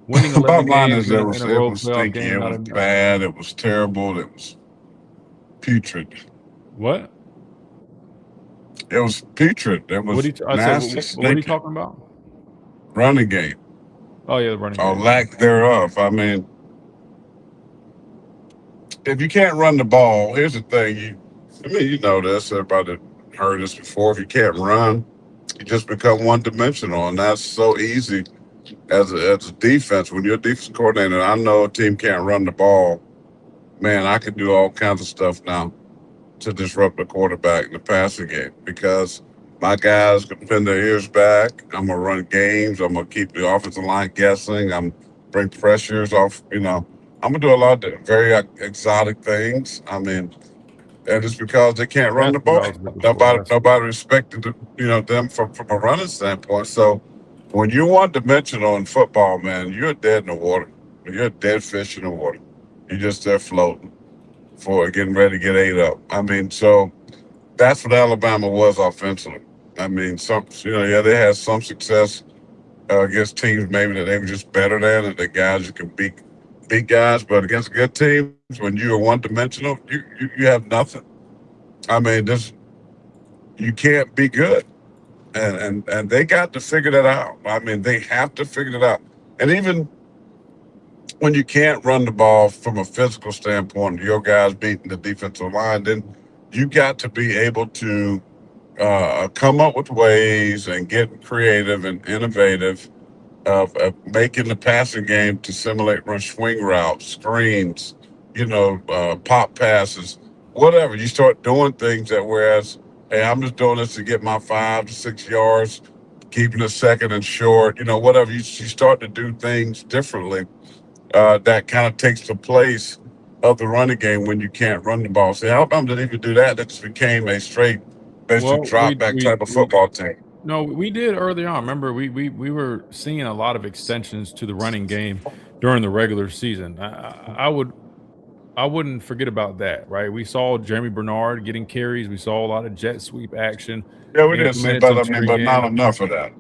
Winning 11 games in a row playoff game. It was bad. It was terrible. It was putrid. What? It was putrid. It was nasty. What are you talking about? Running game. Oh, yeah, the running game. Or lack thereof. I mean, if you can't run the ball, here's the thing. You know this. Everybody heard this before. If you can't run, you just become one-dimensional, and that's so easy as a defense. When you're a defense coordinator, I know a team can't run the ball. Man, I can do all kinds of stuff now to disrupt the quarterback in the passing game because my guys can pin their ears back. I'm going to run games. I'm going to keep the offensive line guessing. I'm bring pressures off. I'm going to do a lot of very exotic things. I mean, and it's because they can't run the ball. Nobody respected them from a running standpoint. So when you're one-dimensional in football, man, you're dead in the water. You're a dead fish in the water. You're just there floating for getting ready to get ate up. I mean, so that's what Alabama was offensively. I mean, they had some success against teams maybe that they were just better than, and the guys you can beat guys, but against good teams, when you are one-dimensional, you have nothing. I mean, you can't be good, and they got to figure that out. I mean, they have to figure it out. And even when you can't run the ball from a physical standpoint, your guys beating the defensive line, then you got to be able to come up with ways and get creative and innovative of making the passing game to simulate run swing routes, screens, pop passes, whatever. You start doing things that whereas, hey, I'm just doing this to get my 5 to 6 yards, keeping it second and short, whatever. You start to do things differently that kind of takes the place of the running game when you can't run the ball. See, Alabama didn't even do that. That just became a straight, basically drop-back type of football team. No, we did early on. Remember, we were seeing a lot of extensions to the running game during the regular season. I wouldn't forget about that, right? We saw Jeremy Bernard getting carries. We saw a lot of jet sweep action. Yeah, we didn't see, but not enough of that.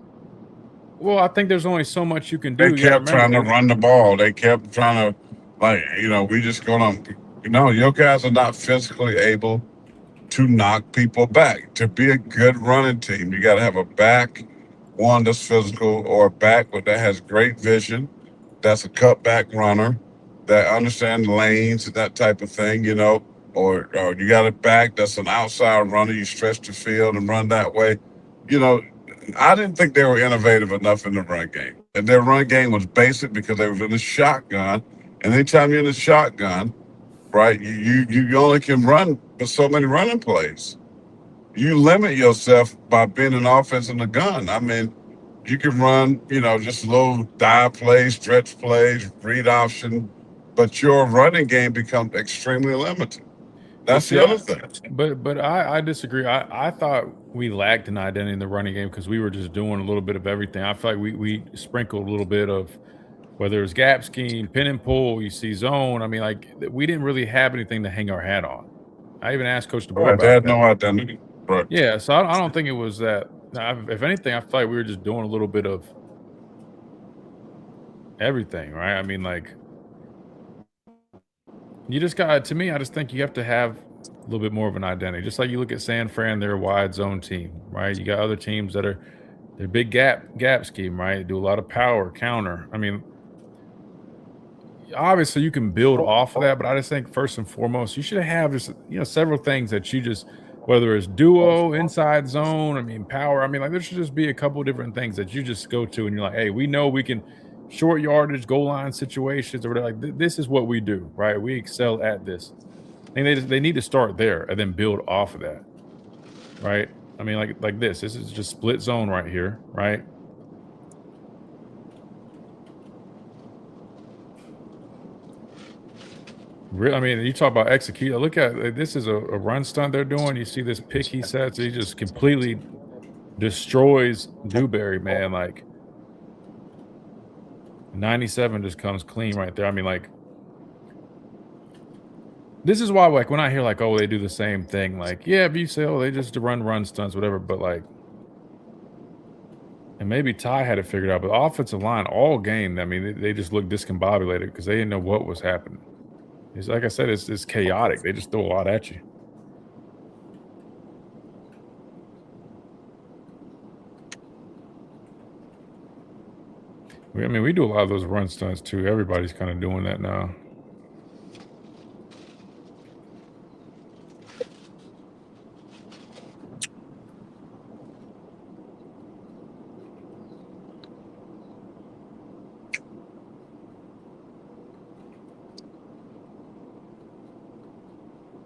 Well, I think there's only so much you can do. They kept trying to run the ball. They kept trying to, we just going to, your guys are not physically able to knock people back. To be a good running team, you got to have a back, one that's physical, or a back that has great vision, that's a cutback runner, that understands lanes and that type of thing, or you got a back that's an outside runner. You stretch the field and run that way. I didn't think they were innovative enough in the run game. And their run game was basic because they were in the shotgun. And anytime you're in the shotgun, right, you only can run for so many running plays. You limit yourself by being an offense in the gun. I mean, you can run, just little dive plays, stretch plays, read option, but your running game becomes extremely limited. That's the other thing. But I disagree. I thought we lacked an identity in the running game because we were just doing a little bit of everything. I feel like we sprinkled a little bit of whether it was gap scheme, pin and pull, you see zone. I mean, like we didn't really have anything to hang our hat on. I even asked Coach DeBoer about they had that. no identity. Right. Yeah, so I don't think it was that. If anything, I feel like we were just doing a little bit of everything, right? I mean, like you just got to me. I just think you have to have a little bit more of an identity. Just like you look at San Fran, they're a wide zone team, right? You got other teams that are they're big gap scheme, right? They do a lot of power counter. I mean, obviously you can build off of that, but I just think first and foremost you should have just several things that you just whether it's duo, inside zone, I mean power. I mean, like there should just be a couple different things that you just go to and you're like, hey, we know we can short yardage, goal line situations, or whatever. Like this is what we do, right? We excel at this. And they need to start there and then build off of that, right? I mean, like this is just split zone right here, right? I mean, you talk about execute. Look at this is a run stunt they're doing. You see this pick he sets. He just completely destroys Dewberry, man. Like 97 just comes clean right there. I mean, like this is why, like when I hear like, oh, they do the same thing. Like, yeah, if you say, oh, they just run stunts, whatever. But like, and maybe Ty had it figured out. But offensive line all game, I mean, they just look discombobulated because they didn't know what was happening. It's like I said, it's chaotic. They just throw a lot at you. I mean, we do a lot of those run stunts too. Everybody's kind of doing that now.